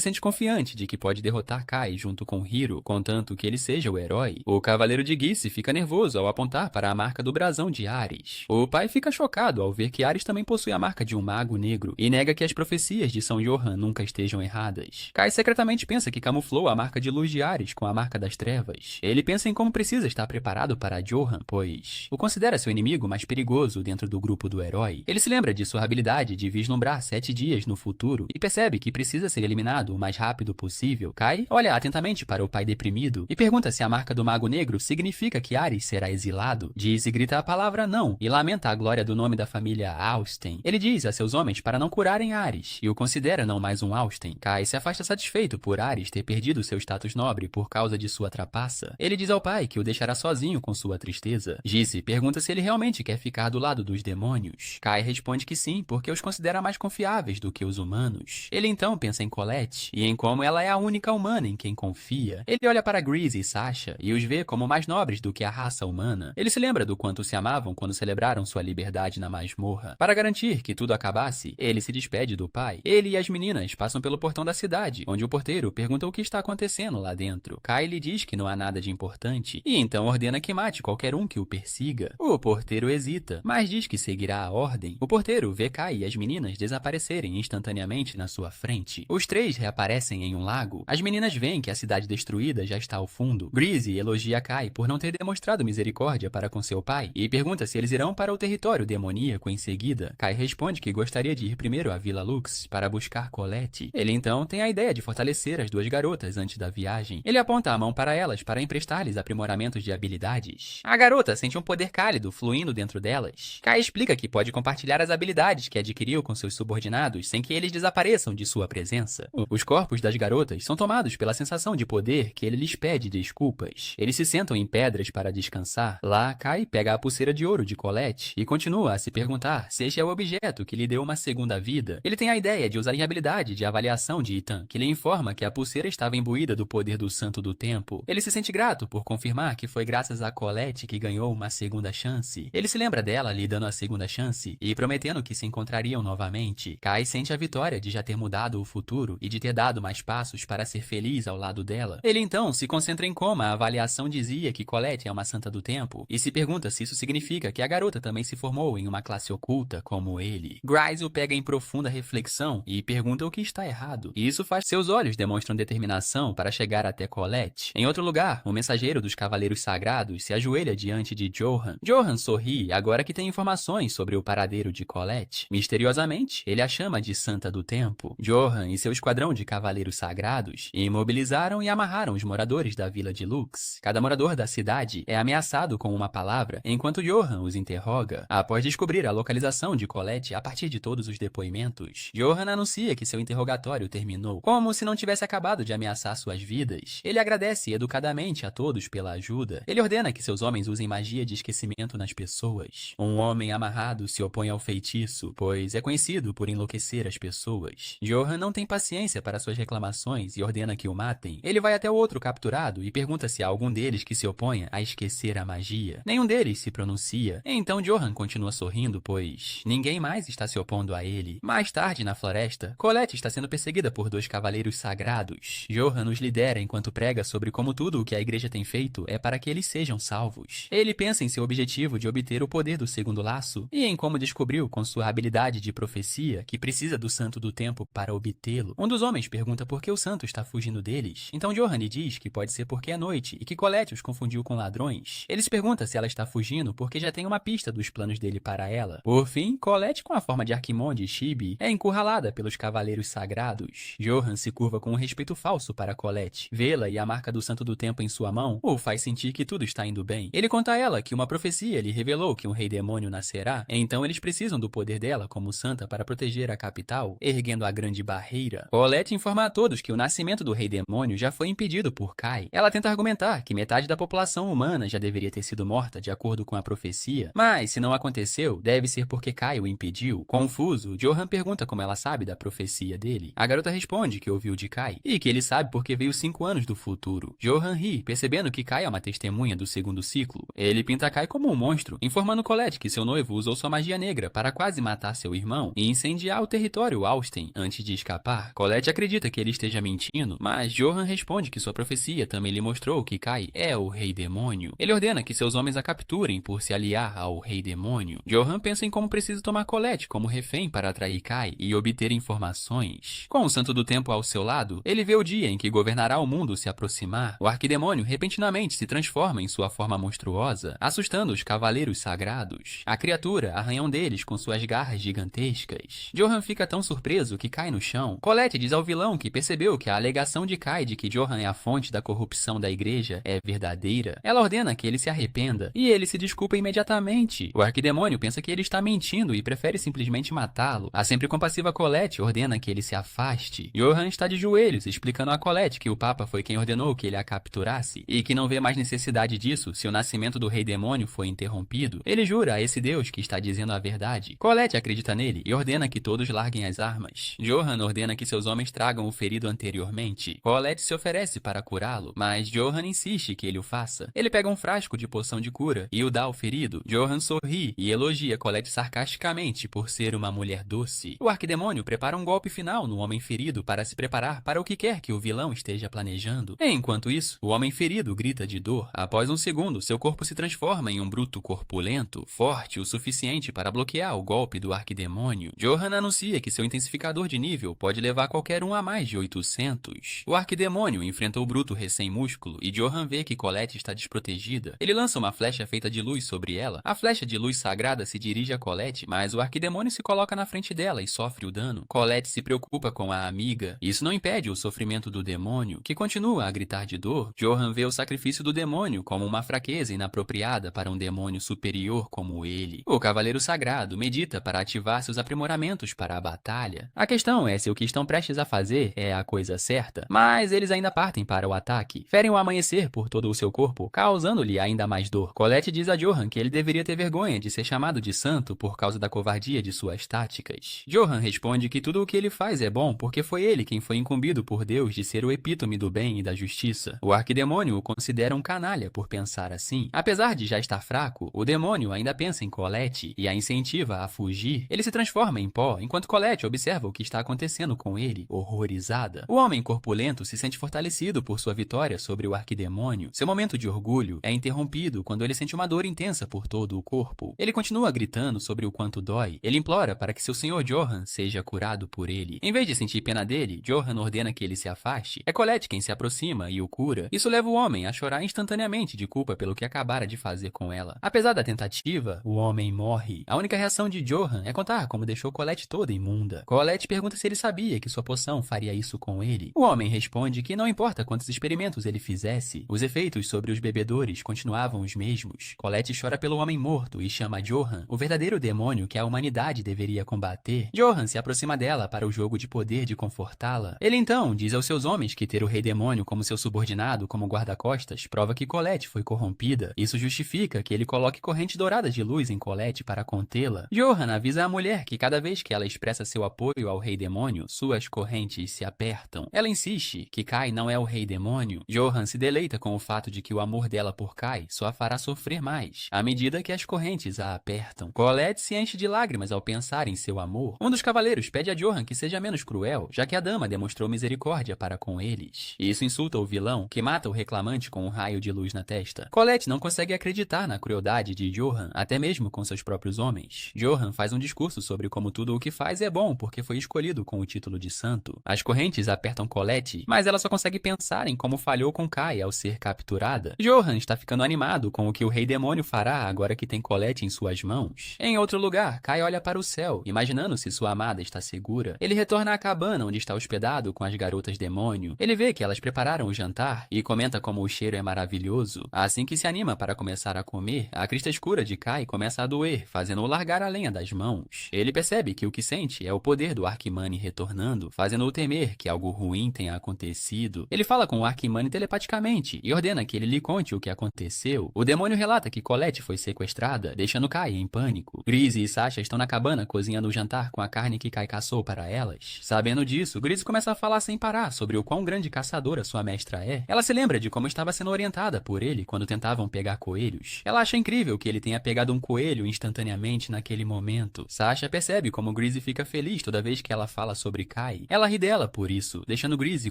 sente confiante de que pode derrotar Kai junto com Hiro, contanto que ele seja o herói. O cavaleiro de Giz fica nervoso ao apontar para a marca do brasão de Ares. O pai fica chocado ao ver que Ares também possui a marca de um mago negro e nega que as profecias de São Johan nunca estejam erradas. Kai secretamente pensa que camuflou a marca de luz de Ares com a marca das trevas. Ele pensa em como precisa estar preparado para Johan, pois o considera seu inimigo mais perigoso dentro do grupo do herói. Ele se lembra de sua habilidade de vislumbrar 7 dias no futuro e percebe que precisa ser eliminado o mais rápido possível. Kai olha atentamente para o pai deprimido e pergunta se a marca do mago negro significa que Ares será exilado. Diz e grita a palavra não e lamenta a glória do nome da família Austen. Ele diz a seus homens para não curarem Ares e o considera não mais um Austen. Kai se afasta satisfeito por Ares ter perdido seu status nobre por causa de sua trapaça. Ele diz ao pai que o deixará sozinho com sua tristeza. Giz pergunta se ele realmente quer ficar do lado dos demônios. Kai responde que sim, porque os considera mais confiáveis do que os humanos. Ele então pensa em Colette e em como ela é a única humana em quem confia. Ele olha para Grease e Sasha e os vê como mais nobres do que a raça humana. Ele se lembra do quanto se amavam quando celebraram sua liberdade na masmorra. Para garantir que tudo acabasse, ele se despede do pai. Ele e as meninas passam pelo portão da cidade, onde o porteiro pergunta o que está acontecendo lá dentro. Kai lhe diz que não há nada de importante e então ordena que mate qualquer um que o persiga. O porteiro hesita, mas diz que seguirá a ordem. O porteiro vê Kai e as meninas desaparecerem instantaneamente na sua frente. Os três reaparecem em um lago. As meninas veem que a cidade destruída já está ao fundo. Grease elogia Kai por não ter demonstrado misericórdia para com seu pai e pergunta se eles irão para o território demoníaco em seguida. Kai responde que gostaria de ir primeiro à Vila Lux para buscar Colette. Ele então tem a ideia de fortalecer as duas garotas antes da viagem. Ele aponta a mão para elas para emprestar-lhes aprimoramentos de habilidades. A garota sente um poder cálido fluindo dentro delas. Kai explica que pode compartilhar as habilidades que adquiriu com seus subordinados sem que eles desapareçam de sua presença. Os corpos das garotas são tomados pela sensação de poder que ele lhes pede desculpas. Eles se sentam em pedras para descansar. Lá, Kai pega a pulseira de ouro de Colette e continua a se perguntar se este é o objeto que lhe deu uma segunda vida. Ele tem a ideia de usar a habilidade de avaliação de Ethan, que lhe informa que a pulseira estava imbuída do poder do Santo do Tempo. Ele se sente grato por confirmar que foi graças a Colette que ganhou uma segunda chance. Ele se lembra dela lhe dando a segunda chance e prometendo que se encontrariam novamente. Kai sente a vitória de já ter mudado o futuro e de ter dado mais passos para ser feliz ao lado dela. Ele então se concentra em como a avaliação dizia que Colette é uma santa do tempo e se pergunta se isso significa que a garota também se formou em uma classe oculta como ele. Grease o pega em profunda reflexão e pergunta o que está errado. E isso faz seus olhos demonstram determinação para chegar até Colette. Em outro lugar, o mensageiro dos Cavaleiros Sagrados se ajoelha diante de Johan. Johan sorri agora que tem informações sobre o paradeiro de Colette. Misteriosamente, ele a chama de Santa do Tempo. Johan e seu esquadrão de Cavaleiros Sagrados imobilizaram e amarraram os moradores da Vila de Lux. Cada morador da cidade é ameaçado com uma palavra, enquanto Johan os interroga. Após descobrir a localização de Colette a partir de todos os depoimentos, Johan anuncia que seu interrogatório terminou. Como se não tivesse acabado de ameaçar suas vidas, ele agradece educadamente novamente a todos pela ajuda. Ele ordena que seus homens usem magia de esquecimento nas pessoas. Um homem amarrado se opõe ao feitiço, pois é conhecido por enlouquecer as pessoas. Johan não tem paciência para suas reclamações e ordena que o matem. Ele vai até o outro capturado e pergunta se há algum deles que se oponha a esquecer a magia. Nenhum deles se pronuncia. Então Johan continua sorrindo, pois ninguém mais está se opondo a ele. Mais tarde, na floresta, Colette está sendo perseguida por 2 cavaleiros sagrados. Johan os lidera enquanto prega sobre como tudo o que a igreja tem feito é para que eles sejam salvos. Ele pensa em seu objetivo de obter o poder do segundo laço e em como descobriu com sua habilidade de profecia que precisa do Santo do Tempo para obtê-lo. Um dos homens pergunta por que o santo está fugindo deles. Então Johan lhe diz que pode ser porque é noite e que Colette os confundiu com ladrões. Ele se pergunta se ela está fugindo porque já tem uma pista dos planos dele para ela. Por fim, Colette, com a forma de Arquimonde e Chibi, é encurralada pelos cavaleiros sagrados. Johan se curva com um respeito falso para Colette. Vê-la e a marca do Santo do Tempo em sua mão o faz sentir que tudo está indo bem. Ele conta a ela que uma profecia lhe revelou que um rei demônio nascerá, então eles precisam do poder dela como santa para proteger a capital, erguendo a grande barreira. Colette informa a todos que o nascimento do rei demônio já foi impedido por Kai. Ela tenta argumentar que metade da população humana já deveria ter sido morta de acordo com a profecia, mas se não aconteceu, deve ser porque Kai o impediu. Confuso, Johan pergunta como ela sabe da profecia dele. A garota responde que ouviu de Kai e que ele sabe porque veio 5 anos do futuro. Johan ri, percebendo que Kai é uma testemunha do segundo ciclo. Ele pinta Kai como um monstro, informando Colette que seu noivo usou sua magia negra para quase matar seu irmão e incendiar o território Austen antes de escapar. Colette acredita que ele esteja mentindo, mas Johan responde que sua profecia também lhe mostrou que Kai é o rei demônio. Ele ordena que seus homens a capturem por se aliar ao rei demônio. Johan pensa em como precisa tomar Colette como refém para atrair Kai e obter informações. Com o Santo do Tempo ao seu lado, ele vê o dia em que governará o mundo se aproximar. O arquidemônio repentinamente se transforma em sua forma monstruosa, assustando os cavaleiros sagrados. A criatura arranha um deles com suas garras gigantescas. Johan fica tão surpreso que cai no chão. Colette diz ao vilão que percebeu que a alegação de Kai de que Johan é a fonte da corrupção da igreja é verdadeira. Ela ordena que ele se arrependa e ele se desculpa imediatamente. O arquidemônio pensa que ele está mentindo e prefere simplesmente matá-lo. A sempre compassiva Colette ordena que ele se afaste. Johan está de joelhos, explicando a Colette que o Papa foi quem ordenou que ele a capturasse e que não vê mais necessidade disso se o nascimento do rei demônio foi interrompido. Ele jura a esse Deus que está dizendo a verdade. Colette acredita nele e ordena que todos larguem as armas. Johan ordena que seus homens tragam o ferido anteriormente. Colette se oferece para curá-lo, mas Johan insiste que ele o faça. Ele pega um frasco de poção de cura e o dá ao ferido. Johan sorri e elogia Colette sarcasticamente por ser uma mulher doce. O arquidemônio prepara um golpe final no homem ferido para se preparar para o que quer que o vilão esteja planejando. Enquanto isso, o homem ferido grita de dor. Após um segundo, seu corpo se transforma em um bruto corpulento, forte o suficiente para bloquear o golpe do arquidemônio. Johan anuncia que seu intensificador de nível pode levar qualquer um a mais de 800. O arquidemônio enfrenta o bruto recém-músculo e Johan vê que Colette está desprotegida. Ele lança uma flecha feita de luz sobre ela. A flecha de luz sagrada se dirige a Colette, mas o arquidemônio se coloca na frente dela e sofre o dano. Colette se preocupa com a amiga. Isso não impede o sofrimento do demônio, que continua a gritar de dor. Johan vê o sacrifício do demônio como uma fraqueza inapropriada para um demônio superior como ele. O Cavaleiro Sagrado medita para ativar seus aprimoramentos para a batalha. A questão é se o que estão prestes a fazer é a coisa certa, mas eles ainda partem para o ataque. Ferem o amanhecer por todo o seu corpo, causando-lhe ainda mais dor. Colette diz a Johan que ele deveria ter vergonha de ser chamado de santo por causa da covardia de suas táticas. Johan responde que tudo o que ele faz é bom porque foi ele quem foi incumbido por Deus de ser o epítome do bem e da justiça. O arquidemônio o considera um canalha por pensar assim. Apesar de já estar fraco, o demônio ainda pensa em Colette e a incentiva a fugir. Ele se transforma em pó, enquanto Colette observa o que está acontecendo com ele, horrorizada. O homem corpulento se sente fortalecido por sua vitória sobre o arquidemônio. Seu momento de orgulho é interrompido quando ele sente uma dor intensa por todo o corpo. Ele continua gritando sobre o quanto dói. Ele implora para que seu senhor Johan seja curado por ele. Em vez de sentir pena dele, Johan ordena que ele se afaste. É Colette quem se aproxima e o cura. Isso leva o homem a chorar instantaneamente de culpa pelo que acabara de fazer com ela. Apesar da tentativa, o homem morre. A única reação de Johan é contar como deixou Colette toda imunda. Colette pergunta se ele sabia que sua poção faria isso com ele. O homem responde que não importa quantos experimentos ele fizesse, os efeitos sobre os bebedores continuavam os mesmos. Colette chora pelo homem morto e chama Johan, o verdadeiro demônio que a humanidade deveria combater. Johan se aproxima dela para o jogo de poder de confortá-la. Ele então diz aos seus homens que ter o rei demônio como seu subordinado como guarda-costas prova que Colette foi corrompida. Isso justifica que ele coloque correntes douradas de luz em Colette para contê-la. Johan avisa a mulher que cada vez que ela expressa seu apoio ao Rei Demônio, suas correntes se apertam. Ela insiste que Kai não é o Rei Demônio. Johan se deleita com o fato de que o amor dela por Kai só a fará sofrer mais, à medida que as correntes a apertam. Colette se enche de lágrimas ao pensar em seu amor. Um dos cavaleiros pede a Johan que seja menos cruel, já que a dama demonstrou misericórdia para com eles. Isso insulta o vilão, que mata o reclamante com um raio de luz na testa. Colette não consegue acreditar na crueldade de Johan, até mesmo com seus próprios homens. Johan faz um discurso sobre como tudo o que faz é bom porque foi escolhido com o título de santo. As correntes apertam Colette, mas ela só consegue pensar em como falhou com Kai ao ser capturada. Johan está ficando animado com o que o Rei Demônio fará agora que tem Colette em suas mãos. Em outro lugar, Kai olha para o céu, imaginando se sua amada está segura. Ele retorna à cabana onde está hospedado com as garotas demônio. Ele vê que elas prepararam o jantar e comenta como o cheiro é maravilhoso. Assim que se anima para começar a comer, a crista escura de Kai começa a doer, fazendo-o largar a lenha das mãos. Ele percebe que o que sente é o poder do Arquimani retornando, fazendo-o temer que algo ruim tenha acontecido. Ele fala com o Arquimani telepaticamente e ordena que ele lhe conte o que aconteceu. O demônio relata que Colette foi sequestrada, deixando Kai em pânico. Grise e Sasha estão na cabana cozinhando o jantar com a carne que Kai caçou para elas. Sabendo disso, Grise começa a falar sem parar sobre o quão grande caçadora sua mestra é. Ela se lembra de como estava sendo orientada por ele quando tentavam pegar coelhos. Ela acha incrível que ele tenha pegado um coelho instantaneamente naquele momento. Sasha percebe como Grise fica feliz toda vez que ela fala sobre Kai. Ela ri dela por isso, deixando Grise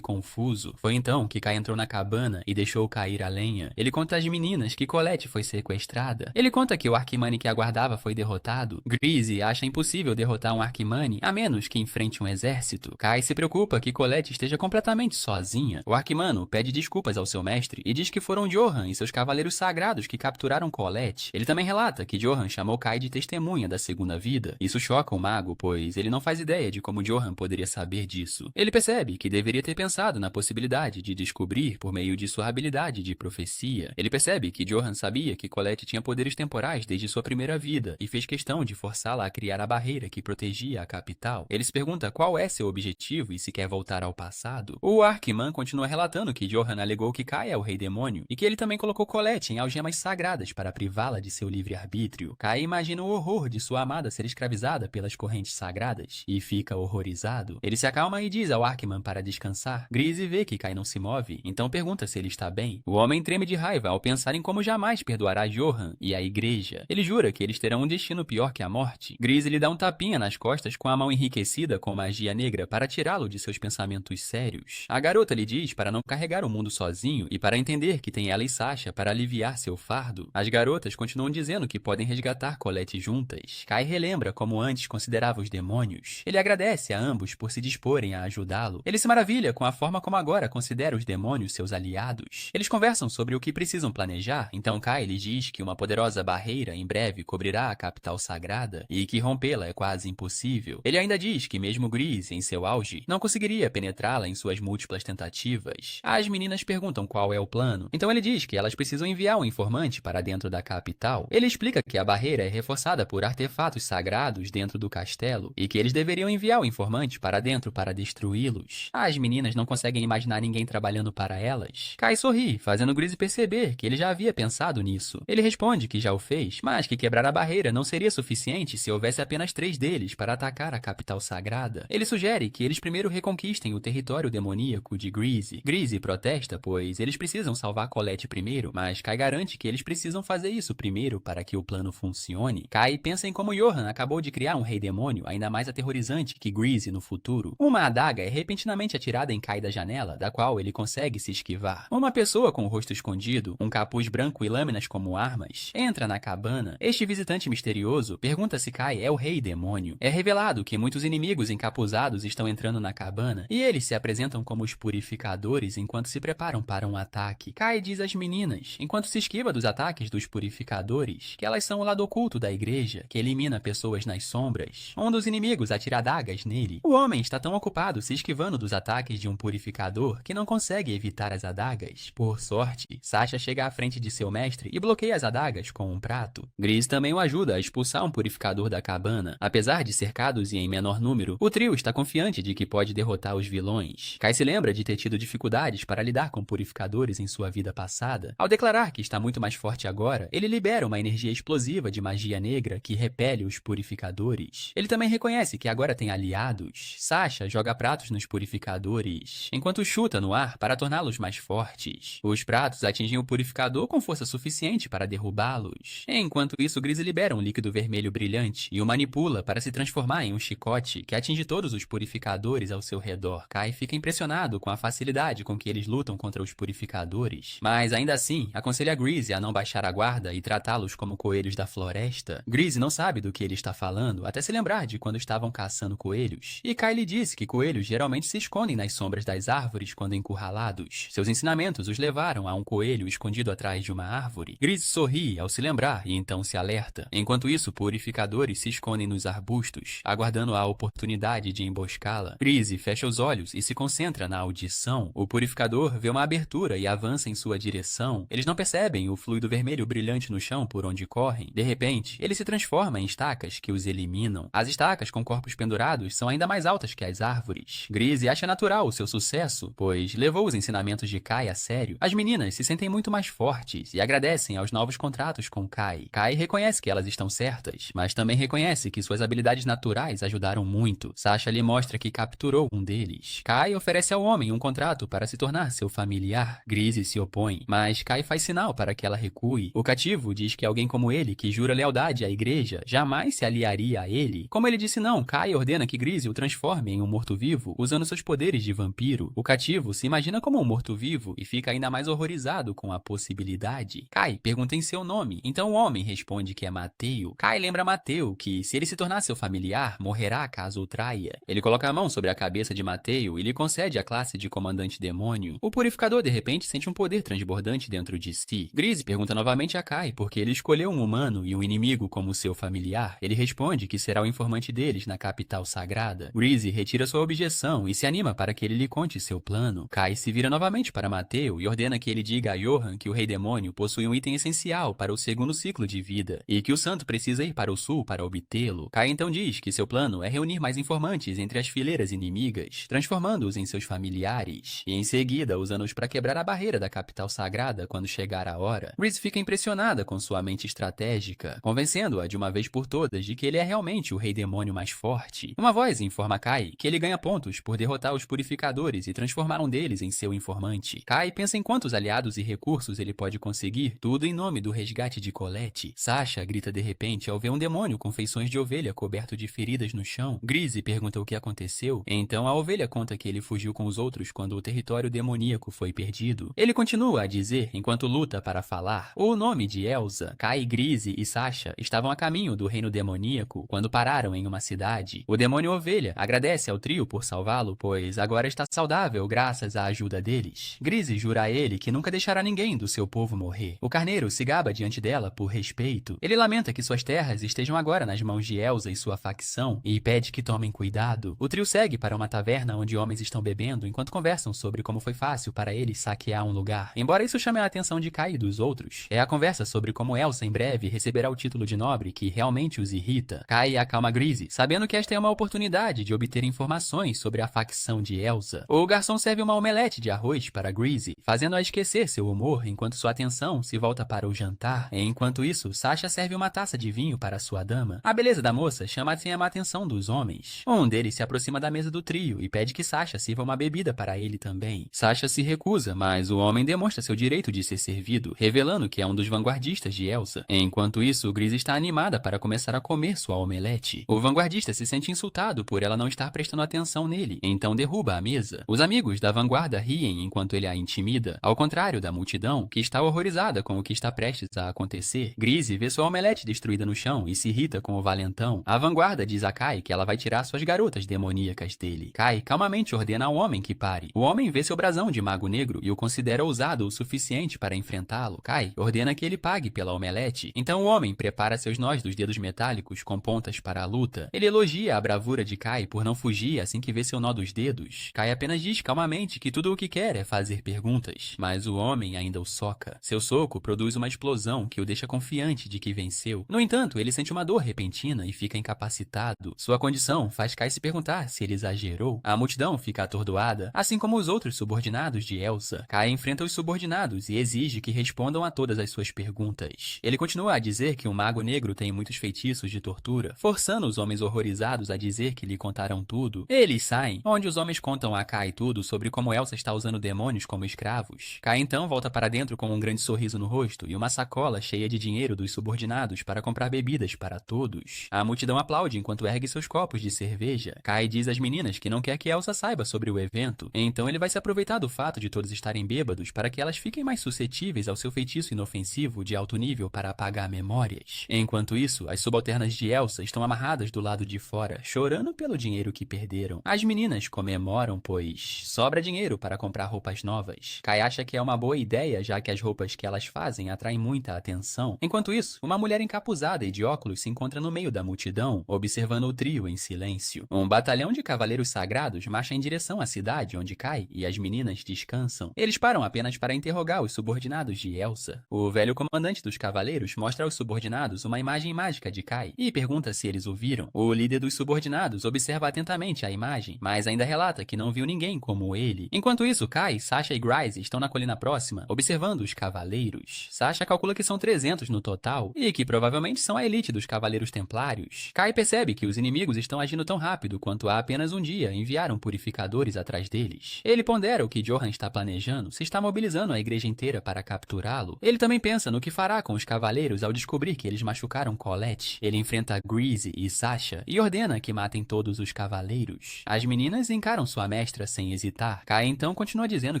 confuso. Foi então que Kai entrou na cabana e deixou cair a lenha. Ele conta às meninas que Colette foi sequestrada. Ele conta que o Arquimani que aguardava foi derrotado. Grise acha impossível derrotar um Arquimani a menos que enfrente um exército. Kai se preocupa que Colette esteja completamente sozinha. O Arquimano pede desculpas ao seu mestre e diz que foram Johan e seus cavaleiros sagrados que capturaram Colette. Ele também relata que Johan chamou Kai de testemunha da segunda vida. Isso choca o mago, pois ele não faz ideia de como Johan poderia saber disso. Ele percebe que deveria ter pensado na possibilidade de descobrir por meio de sua habilidade de profecia. Ele percebe que Johan sabia que Colette tinha poderes temporais desde sua primeira vida e fez questão de forçá-la a criar a barreira que protegia a capital. Ele se pergunta qual é seu objetivo e se quer voltar ao passado. O Arquiman continua relatando que Johan alegou que Kai é o Rei Demônio e que ele também colocou Colette em algemas sagradas para privá-la de seu livre-arbítrio. Kai imagina o horror de sua amada ser escravizada pelas correntes sagradas e fica horrorizado. Ele se acalma e diz ao Arquiman para descansar. Grise vê que Kai não se move, então pergunta se ele está bem. O homem treme de raiva ao pensar em como jamais perdoará Johan e a igreja. Ele jura que eles terão um destino pior que a morte. Grise lhe dá um tapinha nas costas com a mão enriquecida com magia negra para tirá-lo de seus pensamentos sérios. A garota lhe diz para não carregar o mundo sozinho e para entender que tem ela e Sasha para aliviar seu fardo. As garotas continuam dizendo que podem resgatar Colette juntas. Kai relembra como antes considerava os demônios. Ele agradece a ambos por se disporem a ajudá-lo. Ele se maravilha com a forma como agora considera os demônios seus aliados. Eles conversam sobre o que precisam planejar, então Kai lhe diz que uma poderosa barreira em breve cobrirá a capital sagrada e que rompê-la é quase impossível. Ele ainda diz que mesmo Grise, em seu auge, não conseguiria penetrá-la em suas múltiplas tentativas. As meninas perguntam qual é o plano, então ele diz que elas precisam enviar um informante para dentro da capital. Ele explica que a barreira é reforçada por artefatos sagrados dentro do castelo e que eles deveriam enviar o informante para dentro para destruí-los. As meninas não conseguem imaginar ninguém trabalhando para elas. Kai sorri, fazendo Grise perceber que ele já havia pensado nisso. Ele responde que já o fez, mas que quebrar a barreira não seria suficiente se houvesse apenas 3 deles para atacar a capital sagrada. Ele sugere que eles primeiro reconquistem o território demoníaco de Grise. Grise protesta, pois eles precisam salvar Colette primeiro, mas Kai garante que eles precisam fazer isso primeiro para que o plano funcione. Kai pensa em como Johan acabou de criar um rei demônio ainda mais aterrorizante que Grise no futuro. Uma adaga é repentinamente atirada em Kai da janela, da qual ele consegue se esquivar. Uma pessoa com o rosto escondido, um capuz branco e lâminas como armas, entra na cabana. Este visitante misterioso pergunta se Kai é o rei demônio. É revelado que muitos inimigos encapuzados estão entrando na cabana e eles se apresentam como os purificadores enquanto se preparam para um ataque. Kai diz às meninas, enquanto se esquiva dos ataques dos purificadores, que elas são o lado oculto da igreja, que elimina pessoas nas sombras. Um dos inimigos atira adagas nele. O homem está tão ocupado se esquivando dos ataques de um purificador que não consegue evitar as adagas. Por sorte, Sasha chega à frente de seu mestre e bloqueia as adagas com um prato. Grise também o ajuda a expulsar um purificador da cabana. Apesar de cercados e em menor número, o trio está confiante de que pode derrotar os vilões. Kai se lembra de ter tido dificuldades para lidar com purificadores purificadores em sua vida passada. Ao declarar que está muito mais forte agora, ele libera uma energia explosiva de magia negra que repele os purificadores. Ele também reconhece que agora tem aliados. Sasha joga pratos nos purificadores, enquanto chuta no ar para torná-los mais fortes. Os pratos atingem o purificador com força suficiente para derrubá-los. Enquanto isso, Grease libera um líquido vermelho brilhante e o manipula para se transformar em um chicote que atinge todos os purificadores ao seu redor. Kai fica impressionado com a facilidade com que eles lutam contra os purificadores, mas ainda assim aconselha Grease a não baixar a guarda e tratá-los como coelhos da floresta. Grease não sabe do que ele está falando até se lembrar de quando estavam caçando coelhos, e Kai lhe disse que coelhos geralmente se escondem nas sombras das árvores quando encurralados. Seus ensinamentos os levaram a um coelho escondido atrás de uma árvore. Grease sorri ao se lembrar e então se alerta. Enquanto isso, purificadores se escondem nos arbustos, aguardando a oportunidade de emboscá-la. Grease fecha os olhos e se concentra na audição. O purificador vê uma abertura e avança em sua direção. Eles não percebem o fluido vermelho brilhante no chão por onde correm. De repente, ele se transforma em estacas que os eliminam. As estacas com corpos pendurados são ainda mais altas que as árvores. Grease acha natural o seu sucesso, pois levou os ensinamentos de Kai a sério. As meninas se sentem muito mais fortes e agradecem aos novos contratos com Kai. Kai reconhece que elas estão certas, mas também reconhece que suas habilidades naturais ajudaram muito. Sasha lhe mostra que capturou um deles. Kai oferece ao homem um contrato para se tornar seu familiar. Grease se opõe, mas Kai faz sinal para que ela recue. O cativo diz que alguém como ele, que jura lealdade à igreja, jamais se aliaria a ele. Como ele disse não, Kai ordena que Grease o transforme em um morto-vivo, usando seus poderes de vampiro. O cativo se imagina como um morto-vivo e fica ainda mais horrorizado com a possibilidade. Kai pergunta em seu nome, então o homem responde que é Mateo. Kai lembra Mateo que, se ele se tornar seu familiar, morrerá caso o traia. Ele coloca a mão sobre a cabeça de Mateo e lhe concede a classe de comandante demônio. O purificador, de repente, sente um poder transbordante dentro de si. Grease pergunta novamente a Kai por que ele escolheu um humano e um inimigo como seu familiar. Ele responde que será o informante deles na capital sagrada. Grease retira sua objeção e se anima para que ele lhe conte seu plano. Kai se vira novamente para Mateo e ordena que ele diga a Johan que o Rei Demônio possui um item essencial para o segundo ciclo de vida e que o santo precisa ir para o sul para obtê-lo. Kai então diz que seu plano é reunir mais informantes entre as fileiras inimigas, transformando-os em seus familiares, e em seguida usando-os para quebrar a barreira da capital sagrada quando chegar a hora. Grease fica impressionada com sua mente estratégica, convencendo-a de uma vez por todas de que ele é realmente o Rei Demônio mais forte. Uma voz informa Kai que ele ganha pontos por derrotar os purificadores e transformar um deles em seu informante. Kai pensa em quantos aliados e recursos ele pode conseguir, tudo em nome do resgate de Colette. Sasha grita de repente ao ver um demônio com feições de ovelha coberto de feridas no chão. Grease pergunta o que aconteceu, então a ovelha conta que ele fugiu com os outros quando o território demoníaco foi perdido. Ele continua a dizer, enquanto luta para falar, o nome de Elsa. Kai, Grease e Sasha estavam a caminho do reino demoníaco quando pararam em uma cidade. O demônio ovelha agradece ao trio por salvá-lo, pois agora está saudável graças à ajuda deles. Grease jura a ele que nunca deixará ninguém do seu povo morrer. O carneiro se gaba diante dela por respeito. Ele lamenta que suas terras estejam agora nas mãos de Elsa e sua facção e pede que tomem cuidado. O trio segue para uma taverna onde homens estão bebendo enquanto conversam sobre como foi fácil para eles saquear um lugar. Embora isso chame a atenção de Kai e dos outros, é a conversa sobre como Elsa em breve receberá o título de nobre que realmente os irrita. Kai acalma Grease, sabendo que esta é uma oportunidade de obter informações sobre a facção de Elsa. O garçom serve uma omelete de arroz para Grease, fazendo-a esquecer seu humor enquanto sua atenção se volta para o jantar. Enquanto isso, Sasha serve uma taça de vinho para sua dama. A beleza da moça chama a atenção dos homens. Um deles se aproxima da mesa do trio e pede que Sasha sirva uma bebida para ele também. Sasha se recusa, mas o homem demonstra seu direito de ser servido, revelando que é um dos vanguardistas de Elsa. Enquanto isso, Grease está animada para começar a comer sua omelete. O vanguardista se sente insultado por ela não estar prestando atenção nele, então derruba a mesa. Os amigos da vanguarda riem enquanto ele a intimida, ao contrário da multidão, que está horrorizada com o que está prestes a acontecer. Grease vê sua omelete destruída no chão e se irrita com o valentão. A vanguarda diz a Kai que ela vai tirar suas garotas demoníacas dele. Kai calmamente ordena ao homem que pare. O homem vê seu brasão de mago negro e o considera ousado o suficiente para enfrentá-lo. Kai ordena que ele pague pela omelete. Então o homem prepara seus nós dos dedos metálicos com pontas para a luta. Ele elogia a bravura de Kai por não fugir assim que vê seu nó dos dedos. Kai apenas diz calmamente que tudo o que quer é fazer perguntas, mas o homem ainda o soca. Seu soco produz uma explosão que o deixa confiante de que venceu. No entanto, ele sente uma dor repentina e fica incapacitado. Sua condição faz Kai se perguntar se ele exagerou. A multidão fica atordoada, assim como os outros subordinados de Elsa. Kai enfrenta os subordinados e exige que respondam a todas as suas perguntas. Ele continua a dizer que o Mago Negro tem muitos feitiços de tortura, forçando os homens horrorizados a dizer que lhe contarão tudo. Eles saem, onde os homens contam a Kai tudo sobre como Elsa está usando demônios como escravos. Kai então volta para dentro com um grande sorriso no rosto e uma sacola cheia de dinheiro dos subordinados para comprar bebidas para todos. A multidão aplaude enquanto ergue seus copos de cerveja. Kai diz às meninas que não quer que Elsa saiba sobre o evento, então ele vai se aproveitar do fato de todos estarem bêbados para que elas fiquem mais suscetíveis ao seu feitiço inofensivo de alto nível para apagar memórias. Enquanto isso, as subalternas de Elsa estão amarradas do lado de fora, chorando pelo dinheiro que perderam. As meninas comemoram, pois sobra dinheiro para comprar roupas novas. Kai acha que é uma boa ideia, já que as roupas que elas fazem atraem muita atenção. Enquanto isso, uma mulher encapuzada e de óculos se encontra no meio da multidão, observando o trio em silêncio. Um batalhão de cavaleiros sagrados marcha em direção à cidade onde Kai e as meninas descansam. Eles param apenas para interrogar os subordinados de Elsa. O velho comandante dos cavaleiros mostra aos subordinados uma imagem mágica de Kai e pergunta se eles o viram. O líder dos subordinados observa atentamente a imagem, mas ainda relata que não viu ninguém como ele. Enquanto isso, Kai, Sasha e Grise estão na colina próxima, observando os cavaleiros. Sasha calcula que são 300 no total e que provavelmente são a elite dos cavaleiros templários. Kai percebe que os inimigos estão agindo tão rápido quanto há apenas um dia enviaram purificadores atrás deles. Ele pondera o que Johan está planejando, se está mobilizando a igreja inteira para capturá-lo. Ele também pensa no que fará com os cavaleiros ao descobrir que eles machucaram Colette. Ele enfrenta Grise e Sasha e ordena que matem todos os cavaleiros. As meninas encaram sua mestra sem hesitar. Kai então continua dizendo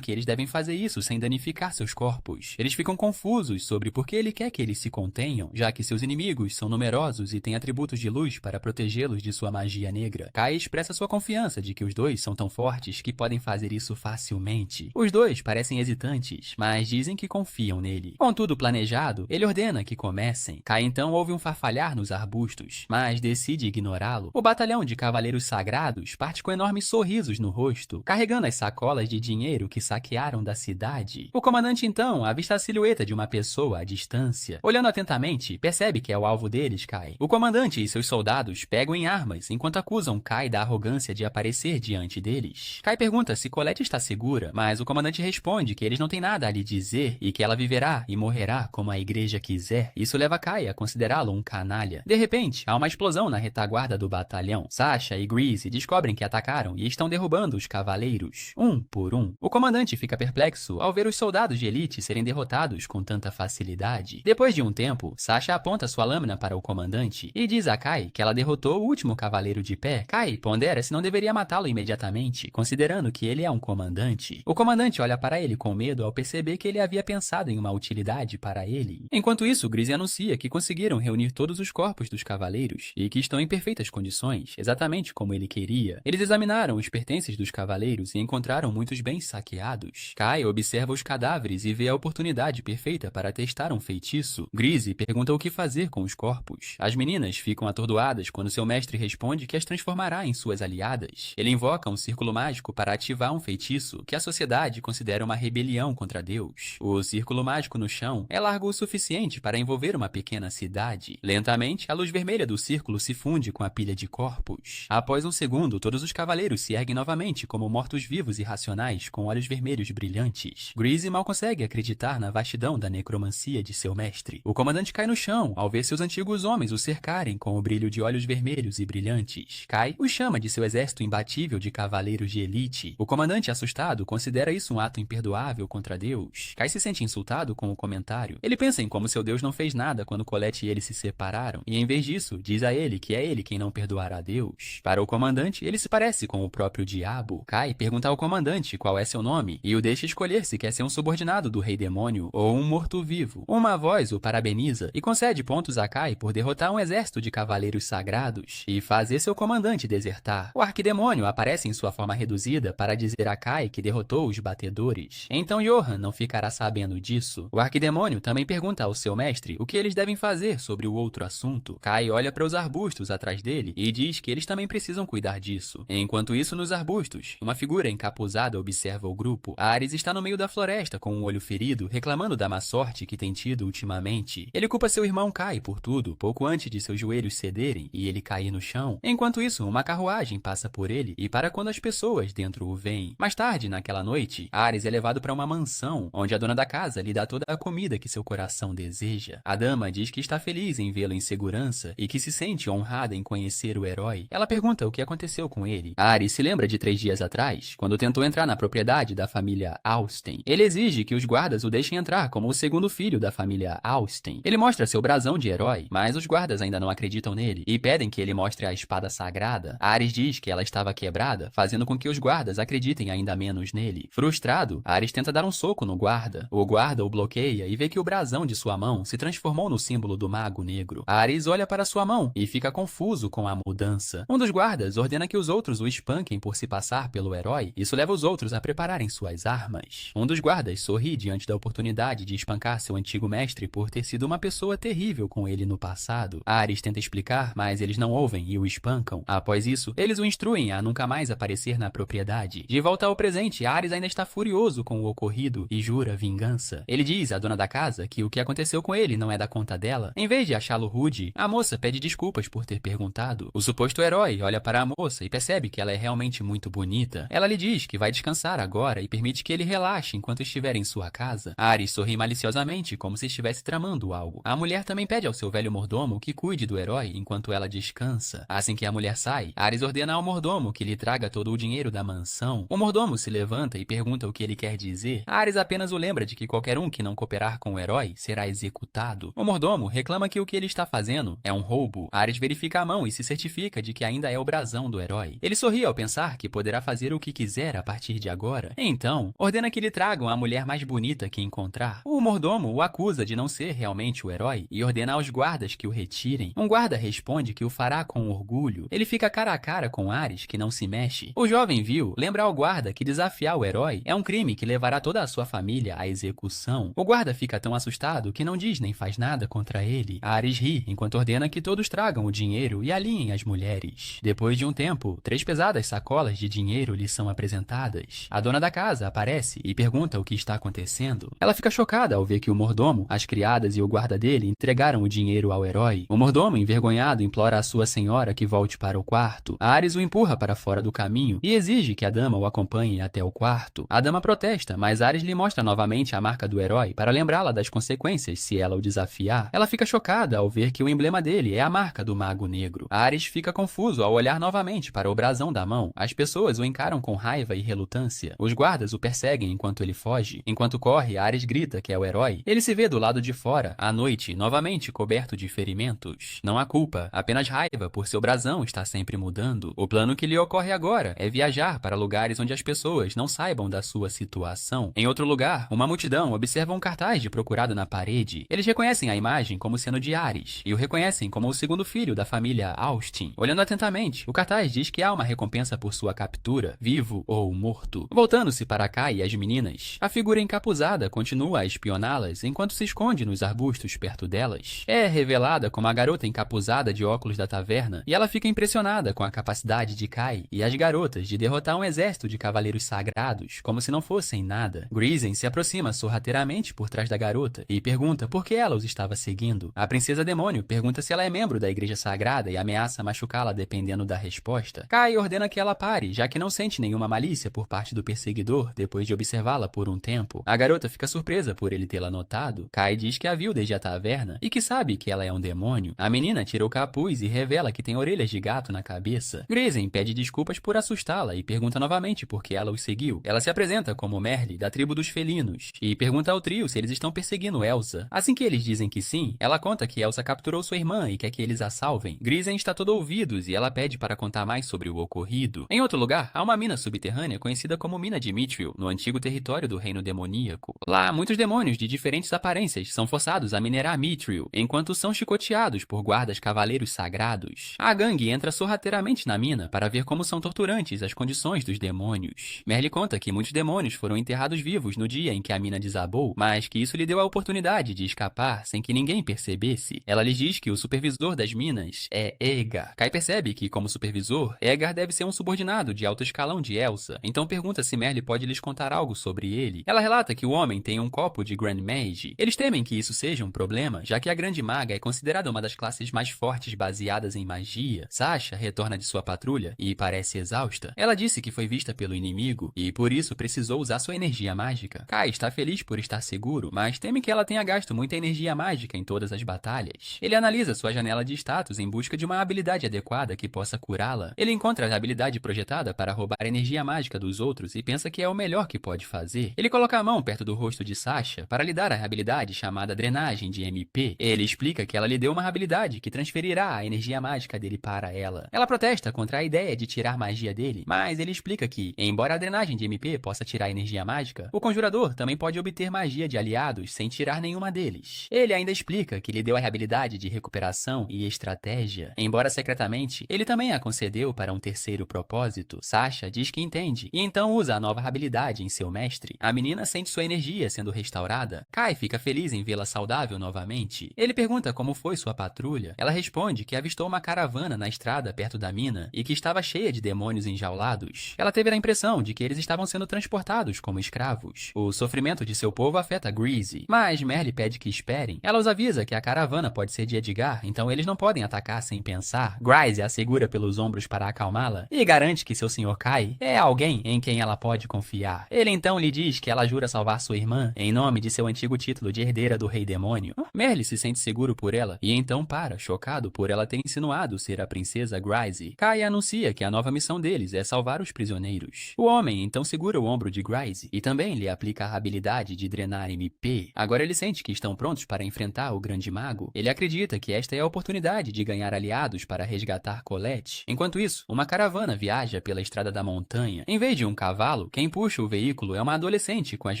que eles devem fazer isso sem danificar seus corpos. Eles ficam confusos sobre por que ele quer que eles se contenham, já que seus inimigos são numerosos e têm atributos de luz para protegê-los de sua magia negra. Kai expressa sua confiança de que os dois são tão fortes que podem fazer isso facilmente. Os dois parecem hesitantes, mas dizem que confiam nele. Com tudo planejado, ele ordena que comecem. Kai então ouve um farfalhar nos arbustos, mas decide ignorá-lo. O batalhão de cavaleiros sagrados parte com enormes sorrisos no rosto, carregando as sacolas de dinheiro que saquearam da cidade. O comandante então avista a silhueta de uma pessoa à distância. Olhando atentamente, percebe que é o alvo deles, Kai. O comandante e seus soldados pegam em armas enquanto acusam Kai da arrogância de aparecer diante deles. Kai pergunta se Colette está segura, mas o comandante responde que eles não têm nada a lhe dizer e que ela viverá e morrerá como a igreja quiser. Isso leva Kai a considerá-lo um canalha. De repente, há uma explosão na retaguarda do batalhão. Sasha e Grise descobrem que atacaram e estão derrubando os cavaleiros, um por um. O comandante fica perplexo ao ver os soldados de elite serem derrotados com tanta facilidade. Depois de um tempo, Sasha aponta sua lâmina para o comandante e diz a Kai que ela derrotou o último cavaleiro de pé. Kai pondera se não deveria matá-lo imediatamente, considerando que ele é um comandante. O comandante olha para ele com medo ao perceber que ele havia pensado em uma utilidade para ele. Enquanto isso, Grise anuncia que conseguiram reunir todos os corpos dos cavaleiros e que estão em perfeitas condições, exatamente como ele queria. Eles examinaram os pertences dos cavaleiros e encontraram muitos bens saqueados. Kai observa os cadáveres e vê a oportunidade perfeita para testar um feitiço. Grise pergunta o que fazer com os corpos. As meninas ficam atordoadas quando seu mestre responde que as transformará em suas aliadas. Ele invoca um círculo mágico para ativar um feitiço que a sociedade considera uma rebelião contra Deus. O círculo mágico no chão é largo o suficiente para envolver uma pequena cidade. Lentamente, a luz vermelha do círculo se funde com a pilha de corpos. Após um segundo, todos os cavaleiros se erguem novamente como mortos-vivos irracionais com olhos vermelhos brilhantes. Grise mal consegue acreditar na vastidão da necromancia de seu mestre. O comandante cai no chão ao ver seus antigos homens o cercarem com o brilho de olhos vermelhos e brilhantes. Kai os chama de seu exército imbatível de cavaleiros de elite. O comandante, assustado, considera isso um ato imperdoável contra Deus. Kai se sente insultado com o comentário. Ele pensa em como seu Deus não fez nada quando Colette e ele se separaram, e em vez disso, diz a ele que é ele quem não perdoará Deus. Para o comandante, ele se parece com o próprio diabo. Kai pergunta ao comandante qual é seu nome e o deixa escolher se quer ser um subordinado do Rei Demônio ou um morto-vivo. Uma voz o parabeniza e concede pontos a Kai por derrotar um exército de cavaleiros sagrados e fazer seu comandante desertar. O arquidemônio aparece em sua forma reduzida para dizer a Kai que derrotou os batedores. Então Johan não ficará sabendo disso. O arquidemônio também pergunta ao seu mestre o que eles devem fazer sobre o outro assunto. Kai olha para os arbustos atrás dele e diz que eles também precisam cuidar disso. Enquanto isso, nos arbustos, uma figura encapuzada observa o grupo. Ares está no meio da floresta com um olho ferido, reclamando da má sorte que tem tido ultimamente. Ele culpa seu irmão Kai por tudo, pouco antes de seus joelhos cederem e ele cair no chão. Enquanto isso, uma carruagem passa por ele e para quando as pessoas dentro o veem. Mais tarde, naquela noite, noite, Ares é levado para uma mansão, onde a dona da casa lhe dá toda a comida que seu coração deseja. A dama diz que está feliz em vê-lo em segurança e que se sente honrada em conhecer o herói. Ela pergunta o que aconteceu com ele. Ares se lembra de 3 dias atrás, quando tentou entrar na propriedade da família Austen. Ele exige que os guardas o deixem entrar como o segundo filho da família Austen. Ele mostra seu brasão de herói, mas os guardas ainda não acreditam nele e pedem que ele mostre a espada sagrada. Ares diz que ela estava quebrada, fazendo com que os guardas acreditem ainda menos nele. Frustrado, Ares tenta dar um soco no guarda. O guarda o bloqueia e vê que o brasão de sua mão se transformou no símbolo do Mago Negro. Ares olha para sua mão e fica confuso com a mudança. Um dos guardas ordena que os outros o espanquem por se passar pelo herói. Isso leva os outros a prepararem suas armas. Um dos guardas sorri diante da oportunidade de espancar seu antigo mestre por ter sido uma pessoa terrível com ele no passado. Ares tenta explicar, mas eles não ouvem e o espancam. Após isso, eles o instruem a nunca mais aparecer na propriedade. De volta ao presente, Ares ainda está furioso com o ocorrido e jura vingança. Ele diz à dona da casa que o que aconteceu com ele não é da conta dela. Em vez de achá-lo rude, a moça pede desculpas por ter perguntado. O suposto herói olha para a moça e percebe que ela é realmente muito bonita. Ela lhe diz que vai descansar agora e permite que ele relaxe enquanto estiver em sua casa. Ares sorri maliciosamente, como se estivesse tramando algo. A mulher também pede ao seu velho mordomo que cuide do herói enquanto ela descansa. Assim que a mulher sai, Ares ordena ao mordomo que lhe traga todo o dinheiro da mansão. O mordomo se levanta e pergunta o que ele quer dizer. Ares apenas o lembra de que qualquer um que não cooperar com o herói será executado. O mordomo reclama que o que ele está fazendo é um roubo. Ares verifica a mão e se certifica de que ainda é o brasão do herói. Ele sorri ao pensar que poderá fazer o que quiser a partir de agora. Então, ordena que lhe tragam a mulher mais bonita que encontrar. O mordomo o acusa de não ser realmente o herói e ordena aos guardas que o retirem. Um guarda responde que o fará com orgulho. Ele fica cara a cara com Ares, que não se mexe. O jovem vil lembra ao guarda que desafiar o herói é um crime que levará toda a sua família à execução. O guarda fica tão assustado que não diz nem faz nada contra ele. Ares ri enquanto ordena que todos tragam o dinheiro e alinhem as mulheres. Depois de um tempo, 3 pesadas sacolas de dinheiro lhe são apresentadas. A dona da casa aparece e pergunta o que está acontecendo. Ela fica chocada ao ver que o mordomo, as criadas e o guarda dele entregaram o dinheiro ao herói. O mordomo, envergonhado, implora à sua senhora que volte para o quarto. Ares o empurra para fora do caminho e exige que a dama o acompanhe até o quarto. A dama protesta, mas Ares lhe mostra novamente a marca do herói para lembrá-la das consequências se ela o desafiar. Ela fica chocada ao ver que o emblema dele é a marca do Mago Negro. Ares fica confuso ao olhar novamente para o brasão da mão. As pessoas o encaram com raiva e relutância. Os guardas o perseguem enquanto ele foge. Enquanto corre, Ares grita que é o herói. Ele se vê do lado de fora, à noite, novamente coberto de ferimentos. Não há culpa, apenas raiva por seu brasão estar sempre mudando. O plano que lhe ocorre agora é viajar para lugares onde as pessoas não saibam da sua situação. Em outro lugar, uma multidão observa um cartaz de procurado na parede. Eles reconhecem a imagem como sendo de Ares e o reconhecem como o segundo filho da família Austen. Olhando atentamente, o cartaz diz que há uma recompensa por sua captura, vivo ou morto. Voltando-se para Kai e as meninas, a figura encapuzada continua a espioná-las enquanto se esconde nos arbustos perto delas. É revelada como a garota encapuzada de óculos da taverna e ela fica impressionada com a capacidade de Kai e as garotas de derrotar um exército de cavaleiros sagrados como se não fossem nada. Grisen se aproxima sorrateiramente por trás da garota e pergunta por que ela os estava seguindo. A princesa demônio pergunta se ela é membro da igreja sagrada e ameaça machucá-la dependendo da resposta. Kai ordena que ela pare, já que não sente nenhuma malícia por parte do perseguidor depois de observá-la por um tempo. A garota fica surpresa por ele tê-la notado. Kai diz que a viu desde a taverna e que sabe que ela é um demônio. A menina tira o capuz e revela que tem orelhas de gato na cabeça. Grisen pede desculpas por assustá-la e pergunta novamente por que ela os seguiu. Ela se apresenta como Merle, da tribo dos felinos, e pergunta ao trio se eles estão perseguindo Elsa. Assim que eles dizem que sim, ela conta que Elsa capturou sua irmã e quer que eles a salvem. Grisen está todo ouvidos e ela pede para contar mais sobre o ocorrido. Em outro lugar, há uma mina subterrânea conhecida como Mina de Mithril, no antigo território do reino demoníaco. Lá, muitos demônios de diferentes aparências são forçados a minerar Mithril, enquanto são chicoteados por guardas cavaleiros sagrados. A gangue entra sorrateiramente na mina para ver como são torturantes as condições dos demônios. Merle conta que muitos demônios foram enterrados vivos no dia em que a mina desabou, mas que isso lhe deu a oportunidade de escapar sem que ninguém percebesse. Ela lhes diz que o supervisor das minas é Egar. Kai percebe que, como supervisor, Egar deve ser um subordinado de alto escalão de Elsa, então pergunta se Merle pode lhes contar algo sobre ele. Ela relata que o homem tem um copo de Grand Mage. Eles temem que isso seja um problema, já que a Grande Maga é considerada uma das classes mais fortes baseadas em magia. Sasha retorna de sua patrulha e parece exausta. Ela disse que foi vista pelo inimigo e por isso precisou usar sua energia mágica. Kai está feliz por estar seguro, mas teme que ela tenha gasto muita energia mágica em todas as batalhas. Ele analisa sua janela de status em busca de uma habilidade adequada que possa curá-la. Ele encontra a habilidade projetada para roubar a energia mágica dos outros e pensa que é o melhor que pode fazer. Ele coloca a mão perto do rosto de Sasha para lhe dar a habilidade chamada Drenagem de MP. Ele explica que ela lhe deu uma habilidade que transferirá a energia mágica dele para ela. Ela protesta contra a ideia de tirar magia dele, mas ele explica que, embora a Drenagem de MP possa tirar a energia mágica, o Conjurador também pode obter magia de aliados sem tirar nenhuma deles. Ele ainda explica que lhe deu a habilidade de recuperação e estratégia. Embora secretamente, ele também a concedeu para um terceiro propósito. Sasha diz que entende e então usa a nova habilidade em seu mestre. A menina sente sua energia sendo restaurada. Kai fica feliz em vê-la saudável novamente. Ele pergunta como foi sua patrulha. Ela responde que avistou uma caravana na estrada perto da mina e que estava cheia de demônios enjaulados. Ela teve a impressão de que eles estavam sendo transportados como escravos. O sofrimento de seu povo afeta Greasy, mas Merle pede que esperem. Ela os avisa que a caravana pode ser de Edgar, então eles não podem atacar sem pensar. Greasy a segura pelos ombros para acalmá-la e garante que seu Sr. Kai é alguém em quem ela pode confiar. Ele então lhe diz que ela jura salvar sua irmã em nome de seu antigo título de herdeira do Rei Demônio. Merle se sente seguro por ela e então para, chocado por ela ter insinuado ser a princesa Greasy. Kai anuncia que a nova missão deles é salvar os prisioneiros. O homem então segura o ombro de Greasy e também lhe aplica a habilidade de drenar MP. Agora ele sente que estão prontos para enfrentar o grande mago. Ele acredita que esta é a oportunidade de ganhar aliados para resgatar Colette. Enquanto isso, uma caravana viaja pela estrada da montanha. Em vez de um cavalo, quem puxa o veículo é uma adolescente com as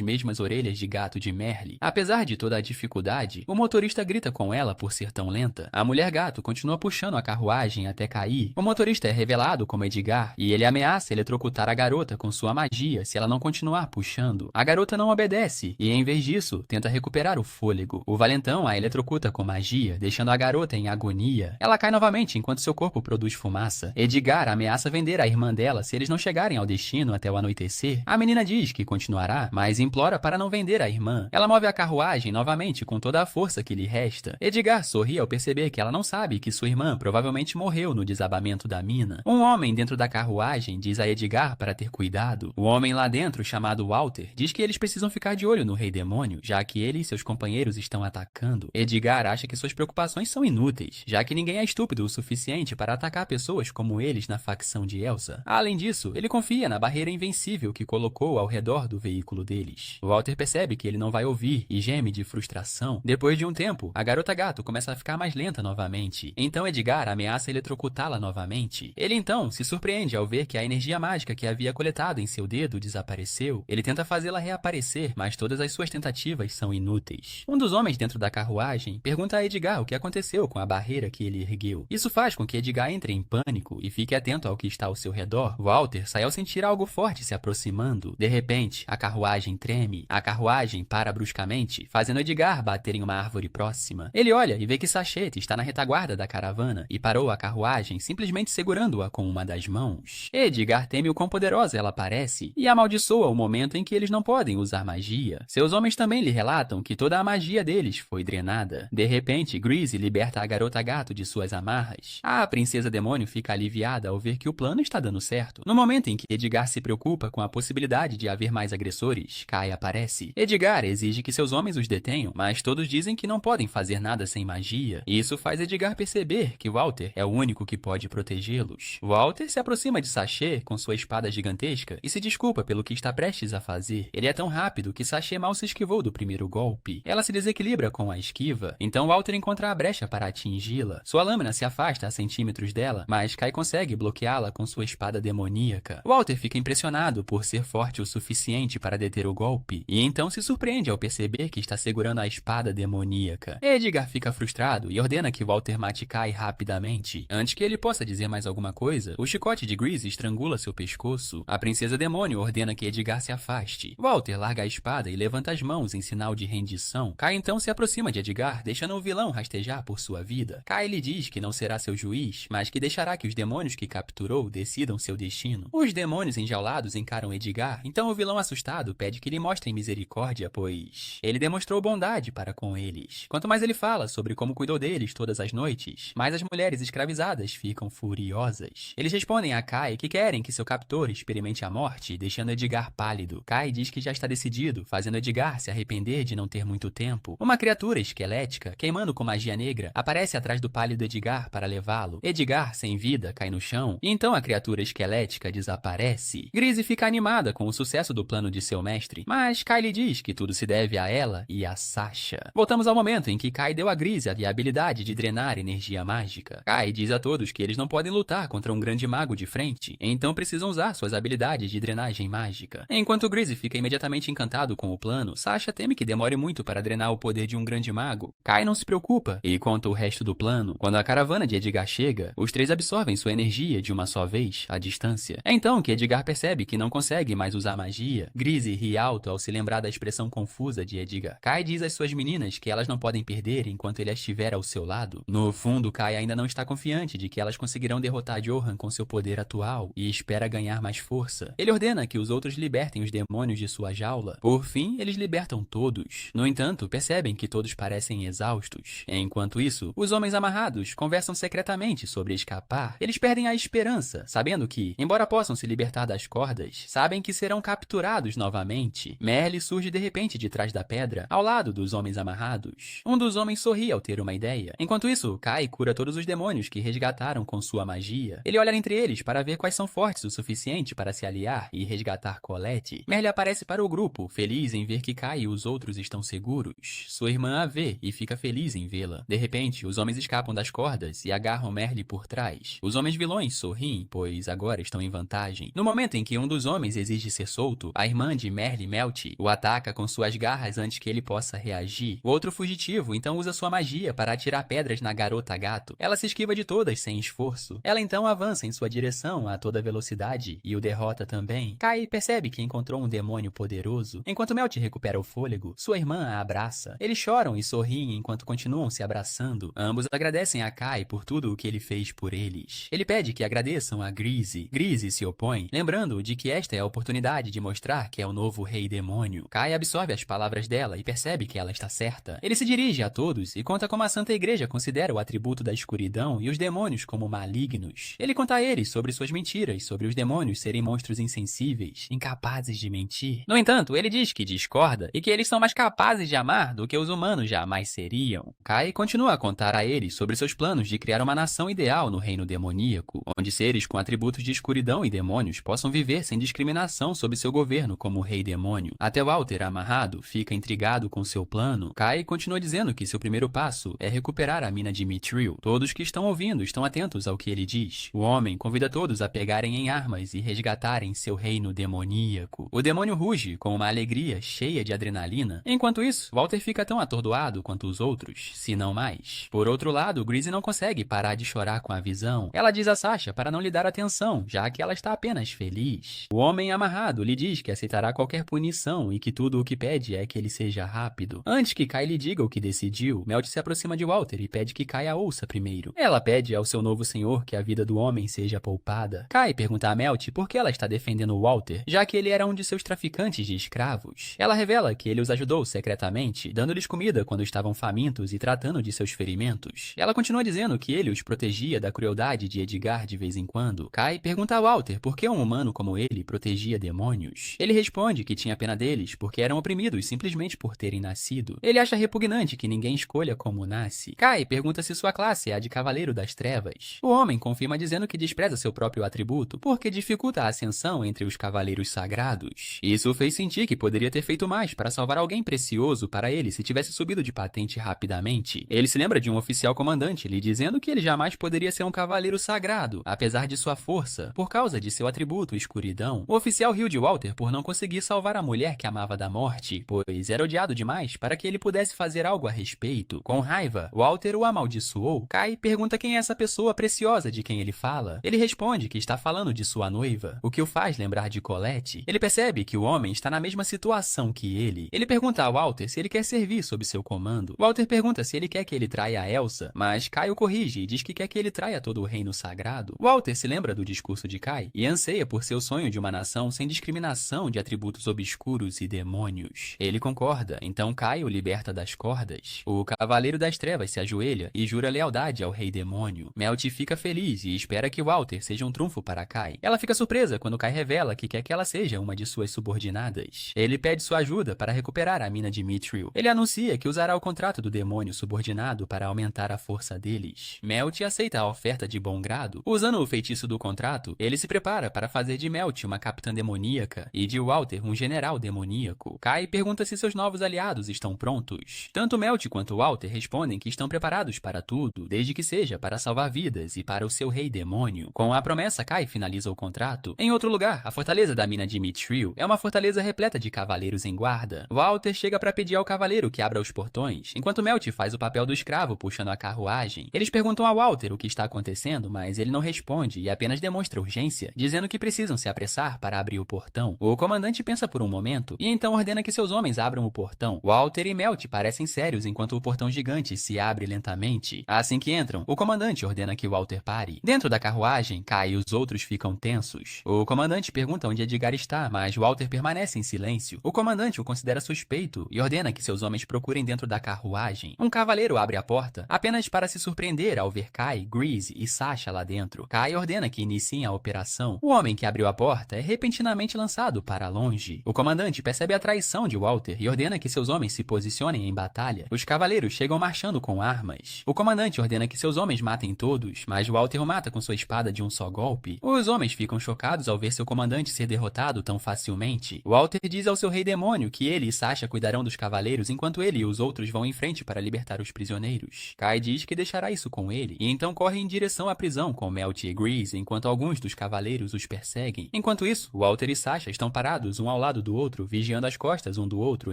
mesmas orelhas de gato de Merle. Apesar de toda a dificuldade, o motorista grita com ela por ser tão lenta. A mulher gato continua puxando a carruagem até cair. O motorista é revelado como Edgar e ele ameaça eletrocutar a garota com sua magia se ela não continuar puxando. A garota não obedece e, em vez disso, tenta recuperar o fôlego. O valentão a eletrocuta com magia, deixando a garota em agonia. Ela cai novamente enquanto seu corpo produz fumaça. Edgar ameaça vender a irmã dela se eles não chegarem ao destino até o anoitecer. A menina diz que continuará, mas implora para não vender a irmã. Ela move a carruagem novamente com toda a força que lhe resta. Edgar sorri ao perceber que ela não sabe que sua irmã provavelmente morreu no desabamento da mina. Um homem dentro da carruagem diz a Edgar para ter cuidado. O homem lá dentro, chamado Walter, diz que eles precisam ficar de olho no Rei Demônio, já que ele e seus companheiros estão atacando. Edgar acha que suas preocupações são inúteis, já que ninguém é estúpido o suficiente para atacar pessoas como eles na facção de Elsa. Além disso, ele confia na barreira invencível que colocou ao redor do veículo deles. Walter percebe que ele não vai ouvir e geme de frustração. Depois de um tempo, a garota gato começa a ficar mais lenta novamente. Então Edgar ameaça eletrocutá-la novamente. Ele então se surpreende ao ver que a energia mágica que havia coletado em seu dedo desapareceu. Ele tenta fazê-la reaparecer, mas todas as suas tentativas são inúteis. Um dos homens dentro da carruagem pergunta a Edgar o que aconteceu com a barreira que ele ergueu. Isso faz com que Edgar entre em pânico e fique atento ao que está ao seu redor. Walter sai ao sentir algo forte se aproximando. De repente, a carruagem treme. A carruagem para bruscamente, fazendo Edgar bater em uma árvore próxima. Ele olha e vê que Sachete está na retaguarda da caravana e parou a carruagem simplesmente segurando-a com uma das mãos. Edgar teme o quão poderosa ela parece e amaldiçoa o momento em que eles não podem usar magia. Seus homens também lhe relatam que toda a magia deles foi drenada. De repente, Greasy liberta a garota gato de suas amarras. A princesa demônio fica aliviada ao ver que o plano está dando certo. No momento em que Edgar se preocupa com a possibilidade de haver mais agressores, Kai aparece. Edgar exige que seus homens os detenham, mas todos dizem que não podem fazer nada sem magia. Isso faz Edgar perceber que Walter é o único que pode protegê-los. Walter se aproxima de Sachê com sua espada gigantesca e se desculpa pelo que está prestes a fazer. Ele é tão rápido que Sachê mal se esquivou do primeiro golpe. Ela se desequilibra com a esquiva, então Walter encontra a brecha para atingi-la. Sua lâmina se afasta a centímetros dela, mas Kai consegue bloqueá-la com sua espada demoníaca. Walter fica impressionado por ser forte o suficiente para deter o golpe, e então se surpreende ao perceber que está segurando a espada demoníaca. Edgar fica frustrado e ordena que Walter mate Kai rapidamente. Antes que ele possa dizer mais alguma coisa, o chicote de Greasy estrangula seu pescoço. A princesa demônio ordena que Edgar se afaste. Walter larga a espada e levanta as mãos em sinal de rendição. Kai então se aproxima de Edgar, deixando o vilão rastejar por sua vida. Kai lhe diz que não será seu juiz, mas que deixará que os demônios que capturou decidam seu destino. Os demônios enjaulados encaram Edgar, então o vilão assustado pede que lhe mostrem misericórdia, pois ele demonstrou bondade para com eles. Quanto mais ele fala sobre como cuidou deles todas as noites, mais as mulheres escravizadas ficam furiosas. Eles respondem a Kai que querem que seu captor experimente a morte, deixando Edgar pálido. Kai diz que já está decidido, fazendo Edgar se arrepender de não ter muito tempo. Uma criatura esquelética, queimando com magia negra, aparece atrás do pálido Edgar para levá-lo. Edgar, sem vida, cai no chão, e então a criatura esquelética desaparece. Grise fica animada com o sucesso do plano de seu mestre, mas Kai lhe diz que tudo se deve a ela e a Sasha. Voltamos ao momento em que Kai deu a Grise a habilidade de drenar energia mágica. Kai diz a todos que eles não podem lutar contra um grande mago de frente, então precisam usar suas habilidades de drenagem mágica. Enquanto Grise fica imediatamente encantado com o plano, Sasha teme que demore muito para drenar o poder de um grande mago. Kai não se preocupa e conta o resto do plano. Quando a caravana de Edgar chega, os três absorvem sua energia de uma só vez, à distância. É então que Edgar percebe que não consegue mais usar magia. Grise ri alto ao se lembrar da expressão confusa de Edgar. Kai diz às suas meninas que elas não podem perder enquanto ele estiver ao seu lado. No fundo, Kai ainda não está confiante de que elas conseguirão derrotar Johan com seu poder atual e espera ganhar mais força. Ele ordena que os outros libertem os demônios de sua jaula. Por fim, eles libertam todos. No entanto, percebem que todos parecem exaustos. Enquanto isso, os homens amarrados conversam secretamente sobre escapar. Eles perdem a esperança, sabendo que, embora possam se libertar das cordas, sabem que serão capturados novamente. Merle surge de repente de trás da pedra, ao lado dos homens amarrados. Um dos homens sorri ao ter uma ideia. Enquanto isso, Kai cura todos os demônios que resgataram com sua magia. Ele olha entre eles para ver quais são fortes o suficiente para se aliar e resgatar Colette. Merle aparece para o grupo, feliz em ver que Kai e os outros estão seguros. Sua irmã a vê e fica feliz em vê-la. De repente, os homens escapam das cordas e agarram Merle por trás. Os homens vilões sorriem, pois agora estão em vantagem. No momento em que um dos homens exige ser solto, a irmã de Merle, Melty, o ataca com suas garras antes que ele possa reagir. O outro fugitivo então usa sua magia para atirar pedras na garota gato. Ela se esquiva de todas sem esforço. Ela então avança em sua direção a toda velocidade e o derrota também. Kai percebe que encontrou um demônio poderoso. Enquanto Melty recupera o fôlego, sua irmã a abraça. Eles choram e sorriem enquanto continuam se abraçando. Ambos agradecem a Kai por tudo o que ele fez por eles. Ele pede que agradeçam a Grise. Grise se opõe, lembrando de que esta é a oportunidade de mostrar que é o novo rei demônio. Kai absorve as palavras dela e percebe que ela está certa. Ele se dirige a todos e conta como a Santa Igreja considera o atributo da escuridão e os demônios como malignos. Ele conta a eles sobre suas mentiras, sobre os demônios serem monstros insensíveis, incapazes de mentir. No entanto, ele diz que discorda e que eles são mais capazes de amar do que os humanos jamais seriam. Kai continua a contar a eles sobre seus planos de criar uma nação ideal no reino demoníaco, onde seres com atributos de escuridão e demônios possam viver sem discriminação sob seu governo como rei demônio. Até Walter, amarrado, fica intrigado com seu plano. Kai continua dizendo que seu primeiro passo é recuperar a mina de Mithril. Todos que estão ouvindo estão atentos ao que ele diz. O homem convida todos a pegarem em armas e resgatarem seu reino demoníaco. O demônio ruge com uma alegria cheia de adrenalina. Enquanto isso, Walter fica tão atordoado quanto os outros, se não mais. Por outro lado, Grise não consegue parar de chorar com a visão. Ela diz a Sasha para não lhe dar atenção, já que ela está apenas feliz. O homem amarrado lhe diz que aceitará qualquer punição e que tudo o que pede é que ele seja rápido. Antes que Kai lhe diga o que decidiu, Melty se aproxima de Walter e pede que Kai a ouça primeiro. Ela pede ao seu novo senhor que a vida do homem seja poupada. Kai pergunta a Melty por que ela está defendendo Walter, já que ele era um de seus traficantes de escravos. Ela revela que ele os ajudou secretamente, dando-lhes comida quando estavam famintos e tratando de seus ferimentos. Ela continua dizendo que ele os protegia da crueldade de Edgar de vez em quando. Kai pergunta a Walter por que um humano como ele protegia demônios. Ele responde que tinha pena deles porque eram oprimidos simplesmente por terem nascido. Ele acha repugnante que ninguém escolha como nasce. Kai pergunta se sua classe é a de Cavaleiro das Trevas. O homem confirma dizendo que despreza seu próprio atributo porque dificulta a ascensão entre os Cavaleiros Sagrados. Isso fez sentir que poderia ter feito mais para salvar alguém precioso para ele se tivesse subido de patente rapidamente. Ele se lembra de um oficial comandante lhe dizendo que ele jamais poderia ser um Cavaleiro Sagrado, apesar de sua força, por causa de seu atributo escuridão. O oficial riu de Walter por não conseguir salvar a mulher que amava da morte, pois era odiado demais para que ele pudesse fazer algo a respeito. Com raiva, Walter o amaldiçoou. Kai pergunta quem é essa pessoa preciosa de quem ele fala. Ele responde que está falando de sua noiva, o que o faz lembrar de Colette. Ele percebe que o homem está na mesma situação que ele. Ele pergunta a Walter se ele quer servir sob seu comando. Walter pergunta se ele quer que ele traia a Elsa, mas Kai o corrige e diz que quer que ele traia todo o reino sagrado. Walter se lembra do discurso de Kai e anseia por seu sonho de uma nação sem discriminação de atributos obscuros e demônios. Ele concorda, então Kai o liberta das cordas. O Cavaleiro das Trevas se ajoelha e jura lealdade ao Rei Demônio. Melty fica feliz e espera que Walter seja um trunfo para Kai. Ela fica surpresa quando Kai revela que quer que ela seja uma de suas subordinadas. Ele pede sua ajuda para recuperar a mina de Mithril. Ele anuncia que usará o contrato do demônio subordinado para aumentar a força deles. Melt aceita a oferta de bom grado. Usando o feitiço do contrato, ele se prepara para fazer de Melt uma capitã demoníaca e de Walter um general demoníaco. Kai pergunta se seus novos aliados estão prontos. Tanto Melt quanto Walter respondem que estão preparados para tudo, desde que seja para salvar vidas e para o seu rei demônio. Com a promessa, Kai finaliza o contrato. Em outro lugar, a fortaleza da mina de Mithril é uma fortaleza repleta de cavaleiros em guarda. Walter chega para pedir ao cavaleiro que abra os portões, enquanto Melt faz o papel do escravo puxando a carruagem. Eles perguntam a Walter o que está acontecendo, mas ele não responde e apenas demonstra urgência, dizendo que precisam se apressar para abrir o portão. O comandante pensa por um momento e então ordena que seus homens abram o portão. Walter e Melt parecem sérios enquanto o portão gigante se abre lentamente. Assim que entram, o comandante ordena que Walter pare. Dentro da carruagem, Kai e os outros ficam tensos. O comandante pergunta onde Edgar está, mas Walter permanece em silêncio. O comandante o considera suspeito e ordena que seus homens procurem dentro da carruagem. Um cavaleiro abre a porta apenas para se surpreender ao ver Kai, Grease e Sasha lá dentro. Kai ordena que iniciem a operação. O homem que abriu a porta é repentinamente lançado para longe. O comandante percebe a traição de Walter e ordena que seus homens se posicionem em batalha. Os cavaleiros chegam marchando com armas. O comandante ordena que seus homens matem todos, mas Walter o mata com sua espada de um só golpe. Os homens ficam chocados ao ver seu comandante ser derrotado tão facilmente. Walter diz ao seu rei demônio que ele e Sasha cuidarão dos cavaleiros enquanto ele e os outros vão em frente para libertar os prisioneiros. Kai diz que deixará isso com ele e então corre em direção à prisão com Melt e Grease enquanto alguns dos cavaleiros os perseguem. Enquanto isso, Walter e Sasha estão parados um ao lado do outro, vigiando as costas um do outro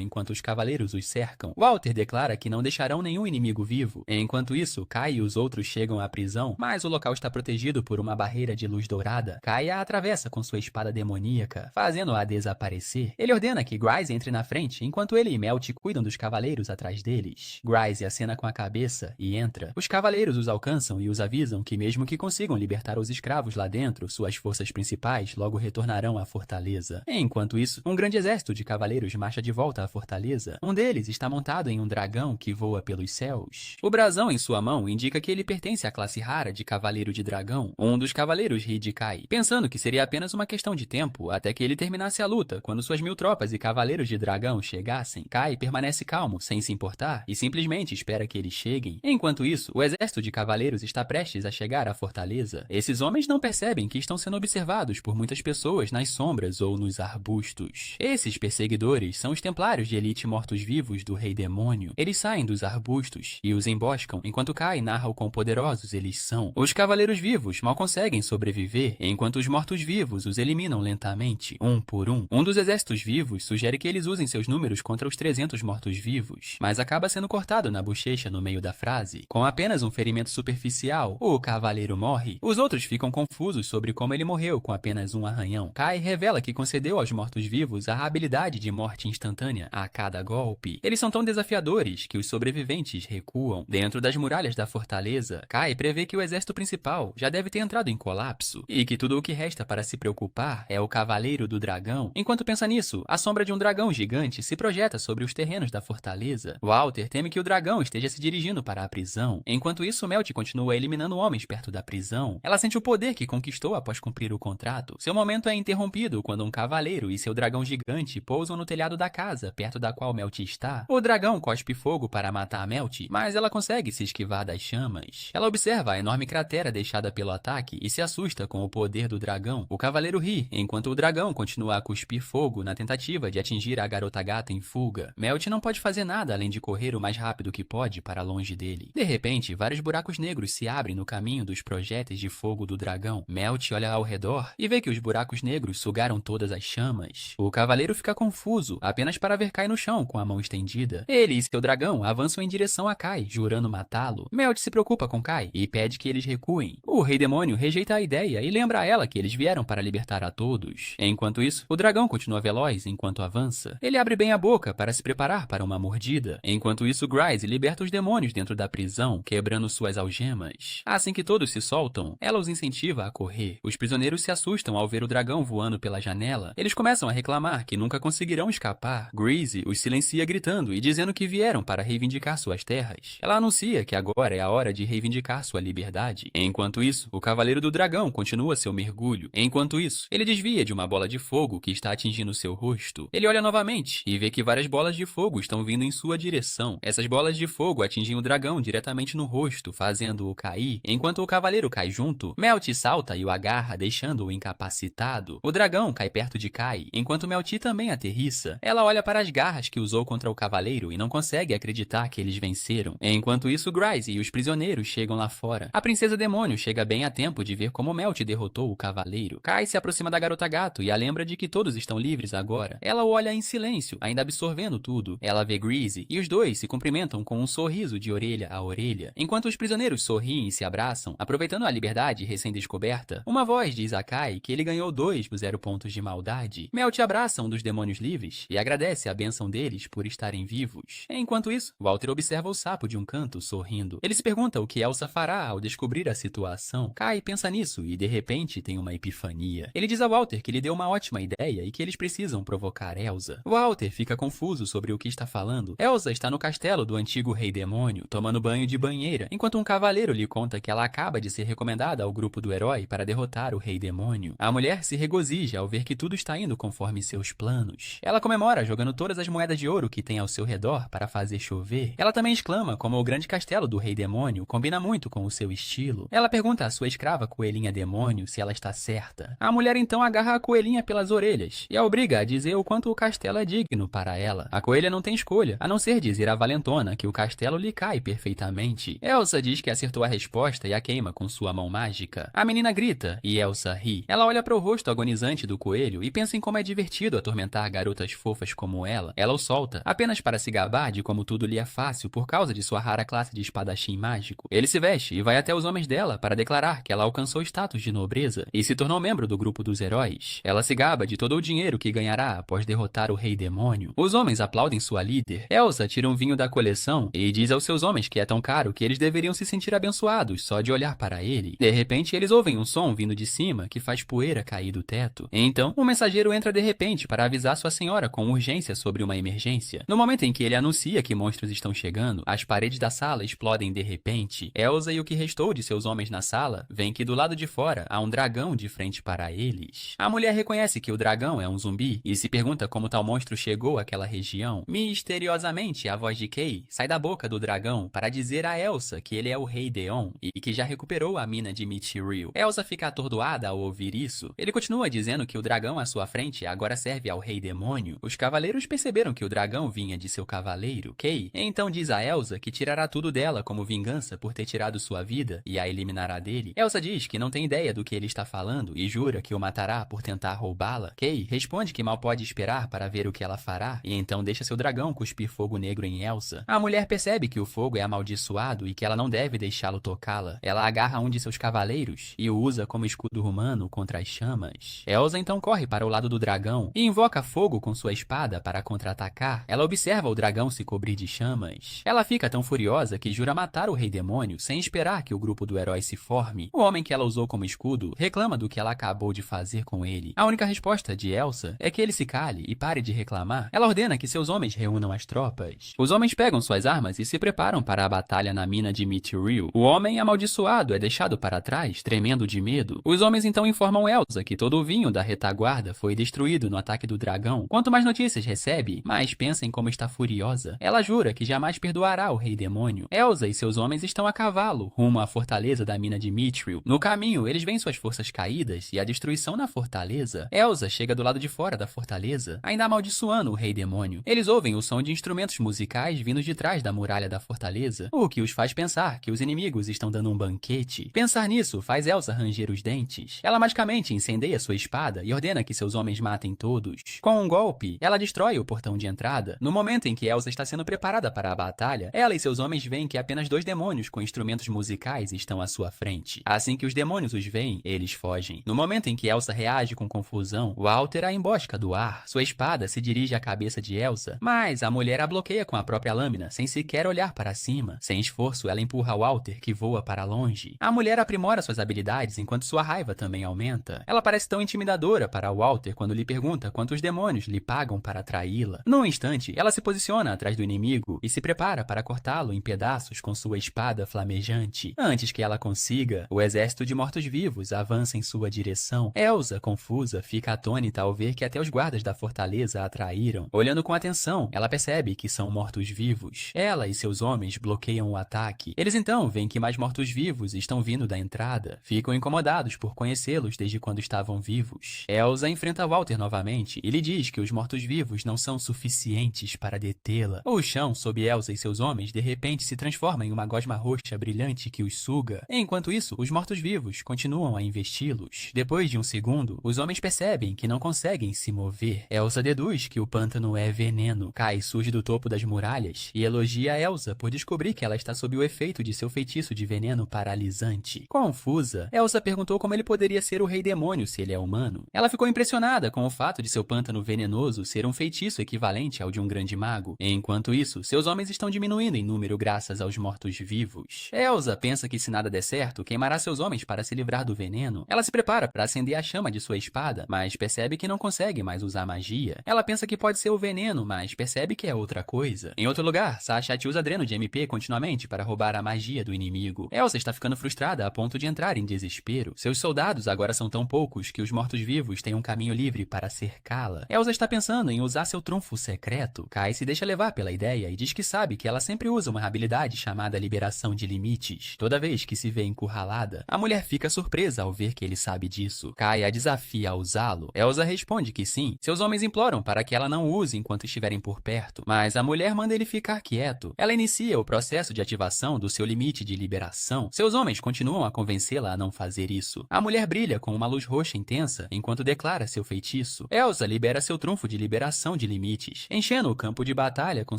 enquanto os cavaleiros os cercam. Walter declara que não deixarão nenhum inimigo vivo. Enquanto isso, Kai e os outros chegam à prisão, mas o local está protegido por uma barreira de luz dourada. Kai a atravessa com sua espada demoníaca, fazendo-a desaparecer. Ele ordena que Grease entre na frente, enquanto ele e Melt cuidam dos cavaleiros atrás deles. Grease acena com a cabeça e entra. Os cavaleiros os alcançam e os avisam que mesmo que consigam libertar os escravos lá dentro, suas forças principais logo retornarão à fortaleza. Enquanto isso, um grande exército de cavaleiros marcha de volta à fortaleza. Um deles está montado em um dragão que voa pelos céus. O brasão em sua mão indica que ele pertence à classe rara de cavaleiro de dragão. Um dos cavaleiros ri de Kai, pensando que seria apenas uma questão de tempo até que ele terminasse a luta quando suas 1000 tropas e cavaleiros de dragão chegassem. Kai permanece calmo, sem se importar, e simplesmente espera que eles cheguem. Enquanto isso, o exército de cavaleiros está prestes a chegar à fortaleza. Esses homens não percebem que estão sendo observados por muitas pessoas nas sombras ou nos arbustos. Esses perseguidores são os templários de elite mortos-vivos do Rei Demônio. Eles saem dos arbustos e os emboscam, enquanto Kai narra o quão poderosos eles são. Os cavaleiros vivos mal conseguem sobreviver, enquanto os mortos-vivos os eliminam lentamente, um por um. Um dos exércitos vivos sugere que eles usem seus números contra os 300 mortos-vivos, mas acaba sendo cortado na bochecha no meio da frase. Com apenas um ferimento superficial, o cavaleiro morre. Os outros ficam confusos sobre como ele morreu com apenas um arranhão. Kai revela que concedeu aos mortos-vivos a habilidade de morte instantânea a cada golpe. Eles são tão desafiadores que os sobreviventes recuam. Dentro das muralhas da fortaleza, Kai prevê que o exército principal já deve ter entrado em colapso e que tudo o que resta para se preocupar é o cavaleiro do dragão. Enquanto pensa nisso, a sombra de um dragão gigante se projeta sobre os terrenos da fortaleza. Walter teme que o dragão esteja se dirigindo para a prisão. Enquanto isso, Melt continua eliminando homens perto da prisão. Ela sente o poder que conquistou após cumprir o contrato. Seu momento é interrompido quando um cavaleiro e seu dragão gigante pousam no telhado da casa, perto da qual Melt está. O dragão cospe fogo para matar Melt, mas ela consegue se esquivar das chamas. Ela observa a enorme cratera deixada pelo ataque e se assusta com o poder do dragão. O cavaleiro ri, enquanto o dragão continua a cuspir fogo na tentativa de atingir a garota gata em fuga. Melt não pode fazer nada além de correr o mais rápido que pode para longe dele. De repente, vários buracos negros se abrem no caminho dos projéteis de fogo do dragão. Melt olha ao redor e vê que os buracos negros sugaram todas as chamas. O cavaleiro fica confuso, apenas para ver Kai no chão com a mão estendida. Ele e seu dragão avançam em direção a Kai, jurando matá-lo. Melt se preocupa com Kai e pede que eles recuem. O Rei Demônio rejeita a ideia e lembra a ela que eles vieram para libertar a todos. Enquanto isso, o dragão continua veloz enquanto avança. Ele abre bem a boca para se preparar para uma mordida. Enquanto isso, Grease liberta os demônios dentro da prisão, quebrando suas algemas. Assim que todos se soltam, ela os incentiva a correr. Os prisioneiros se assustam ao ver o dragão voando pela janela. Eles começam a reclamar que nunca conseguirão escapar. Grease os silencia gritando e dizendo que vieram para reivindicar suas terras. Ela anuncia que agora é a hora de reivindicar sua liberdade. Enquanto isso, o Cavaleiro do Dragão continua seu mergulho. Enquanto isso, ele desvia de uma bola de fogo que está atingindo seu rosto. Ele olha novamente e vê que várias bolas de fogo estão vindo em sua direção. Essas bolas de fogo atingem o dragão diretamente no rosto, fazendo-o cair. Enquanto o cavaleiro cai junto, Melty salta e o agarra, deixando-o incapacitado. O dragão cai perto de Kai, enquanto Melty também aterrissa. Ela olha para as garras que usou contra o cavaleiro e não consegue acreditar que eles venceram. Enquanto isso, Gryce e os prisioneiros chegam lá fora. A princesa demônio chega bem a tempo de ver como Melty derrotou o cavaleiro. Kai se aproxima da garota gato e a lembra de que todos estão livres agora. Ela o olha em silêncio, ainda absorvendo tudo. Ela vê Greasy e os dois se cumprimentam com um sorriso de orelha a orelha. Enquanto os prisioneiros sorriem e se abraçam, aproveitando a liberdade recém-descoberta, uma voz diz a Kai que ele ganhou 2 dos 0 pontos de maldade. Melty abraça um dos demônios livres e agradece a bênção deles por estarem vivos. Enquanto isso, Walter observa o sapo de um canto sorrindo. Ele se pergunta o que Elsa fará ao descobrir a situação. Kai pensa nisso e de repente tem uma epifania. Ele diz a Walter que lhe deu uma ótima ideia e que eles precisam provocar Elsa. Walter fica confuso sobre o que está falando. Elsa está no castelo do antigo rei demônio, tomando banho de banheira, enquanto um cavaleiro lhe conta que ela acaba de ser recomendada ao grupo do herói para derrotar o rei demônio. A mulher se regozija ao ver que tudo está indo conforme seus planos. Ela comemora jogando todas as moedas de ouro que tem ao seu redor para fazer chover. Ela também exclama como o grande castelo do rei demônio combina muito com o seu estilo. Ela pergunta à sua escrava coelhinha demônio se ela está certa. A mulher então agarra a coelhinha pelas orelhas e a obriga a dizer o quanto o castelo é digno para ela. A coelha não tem escolha, a não ser dizer à valentona que o castelo lhe cai perfeitamente. Elsa diz que acertou a resposta e a queima com sua mão mágica. A menina grita e Elsa ri. Ela olha para o rosto agonizante do coelho e pensa em como é divertido atormentar garotas fofas como ela. Ela o solta, apenas para se gabar de como tudo lhe é fácil por causa de sua rara classe de espadachim mágico. Ele se veste e vai até os homens dela para declarar que ela alcançou status de nobreza e se tornou membro do grupo dos heróis. Ela se gaba de todo o dinheiro que ganhará após derrotar o rei demônio. Os homens aplaudem sua líder. Elsa tira um vinho da coleção e diz aos seus homens que é tão caro que eles deveriam se sentir abençoados só de olhar para ele. De repente, eles ouvem um som vindo de cima que faz poeira cair do teto. Então, um mensageiro entra de repente para avisar sua senhora com urgência sobre uma emergência. No momento em que ele anuncia que monstros estão chegando, as paredes da sala explodem de repente. Elsa e o que restou de seus homens na sala veem que do lado de fora há um dragão de frente para eles. A mulher reconhece que o dragão é um zumbi e se pergunta como tal monstro chegou àquela região. Misteriosamente, a voz de Kay sai da boca do dragão para dizer a Elsa que ele é o rei Deon e que já recuperou a mina de Mithril. Elsa fica atordoada ao ouvir isso. Ele continua dizendo que o dragão à sua frente agora serve ao rei demônio. Os cavaleiros perceberam que o dragão vinha de seu cavaleiro, Kay, então diz a Elsa que tirará tudo dela como vingança por ter tirado sua vida e a eliminará dele. Elsa diz que não tem ideia do que ele está falando e jura que o matará por tentar roubá-la. Kay responde que mal pode esperar para ver o que ela fará e então deixa seu dragão cuspir fogo negro em Elsa. A mulher percebe que o fogo é amaldiçoado e que ela não deve deixá-lo tocá-la. Ela agarra um de seus cavaleiros e o usa como escudo romano contra as chamas. Elsa então corre para o lado do dragão e invoca fogo com sua espada para contra-atacar. Ela observa o dragão se cobrir de chamas. Ela fica tão furiosa que jura matar o rei demônio sem esperar que o grupo do herói se forme. O homem que ela usou como escudo reclama do que ela acabou de fazer com ele. A única resposta de Elsa é que ele se cale e pare de reclamar. Ela ordena que seus homens reúnam as tropas. Os homens pegam suas armas e se preparam para a batalha na mina de Mithril. O homem amaldiçoado é deixado para trás, tremendo de medo. Os homens então informam Elsa que todo o vinho da retaguarda foi destruído no ataque do dragão. Quanto mais notícias recebe, mais pensa em como está furiosa. Ela jura que jamais perdoará o rei demônio. Elsa e seus homens estão a cavalo, rumo à fortaleza da mina de Mithril. No caminho, eles veem suas forças caídas e a destruição na fortaleza. Elsa chega do lado de fora da fortaleza, ainda amaldiçoando o rei demônio. Eles ouvem o som de instrumentos musicais vindos de trás da muralha da fortaleza, o que os faz pensar que os inimigos estão dando um banquete. Pensar nisso faz Elsa ranger os dentes. Ela magicamente incendeia sua espada e ordena que seus homens matem todos. Com um golpe, ela destrói o portão de entrada. No momento em que Elsa está sendo preparada para a batalha, ela e seus homens veem que apenas 2 demônios com instrumentos musicais estão à sua frente. Assim que os demônios os veem, eles fogem. No momento em que Elsa reage com confusão, Walter a embosca do ar. Sua espada se dirige à cabeça de Elsa, mas a mulher a bloqueia com a própria lâmina, sem sequer olhar para cima. Sem esforço, ela empurra Walter, que voa para longe. A mulher aprimora suas habilidades enquanto sua raiva também aumenta. Ela parece tão intimidadora para Walter quando lhe pergunta quantos demônios lhe pagam para traí-la. Num instante, ela se posiciona atrás do inimigo e se prepara para cortá-lo em pedaços com sua espada flamejante. Antes que ela consiga, o exército de mortos-vivos avança em sua direção. Elsa Elsa, confusa, fica atônita ao ver que até os guardas da fortaleza a atraíram. Olhando com atenção, ela percebe que são mortos-vivos. Ela e seus homens bloqueiam o ataque. Eles então veem que mais mortos-vivos estão vindo da entrada. Ficam incomodados por conhecê-los desde quando estavam vivos. Elsa enfrenta Walter novamente e lhe diz que os mortos-vivos não são suficientes para detê-la. O chão sob Elsa e seus homens de repente se transforma em uma gosma roxa brilhante que os suga. Enquanto isso, os mortos-vivos continuam a investi-los. Depois de um segundo, os homens percebem que não conseguem se mover. Elsa deduz que o pântano é veneno. Kai surge do topo das muralhas e elogia Elsa por descobrir que ela está sob o efeito de seu feitiço de veneno paralisante. Confusa, Elsa perguntou como ele poderia ser o Rei Demônio se ele é humano. Ela ficou impressionada com o fato de seu pântano venenoso ser um feitiço equivalente ao de um grande mago. Enquanto isso, seus homens estão diminuindo em número graças aos mortos-vivos. Elsa pensa que se nada der certo, queimará seus homens para se livrar do veneno. Ela se prepara para acender a chama de sua espada, mas percebe que não consegue mais usar magia. Ela pensa que pode ser o veneno, mas percebe que é outra coisa. Em outro lugar, Sashat usa dreno de MP continuamente para roubar a magia do inimigo. Elsa está ficando frustrada a ponto de entrar em desespero. Seus soldados agora são tão poucos que os mortos-vivos têm um caminho livre para cercá-la. Elsa está pensando em usar seu trunfo secreto. Kai se deixa levar pela ideia e diz que sabe que ela sempre usa uma habilidade chamada Liberação de Limites. Toda vez que se vê encurralada, a mulher fica surpresa ao ver que ele sabe disso. Kai a desafia a usá-lo. Elsa responde que sim. Seus homens imploram para que ela não use enquanto estiverem por perto, mas a mulher manda ele ficar quieto. Ela inicia o processo de ativação do seu limite de liberação. Seus homens continuam a convencê-la a não fazer isso. A mulher brilha com uma luz roxa intensa enquanto declara seu feitiço. Elsa libera seu trunfo de liberação de limites, enchendo o campo de batalha com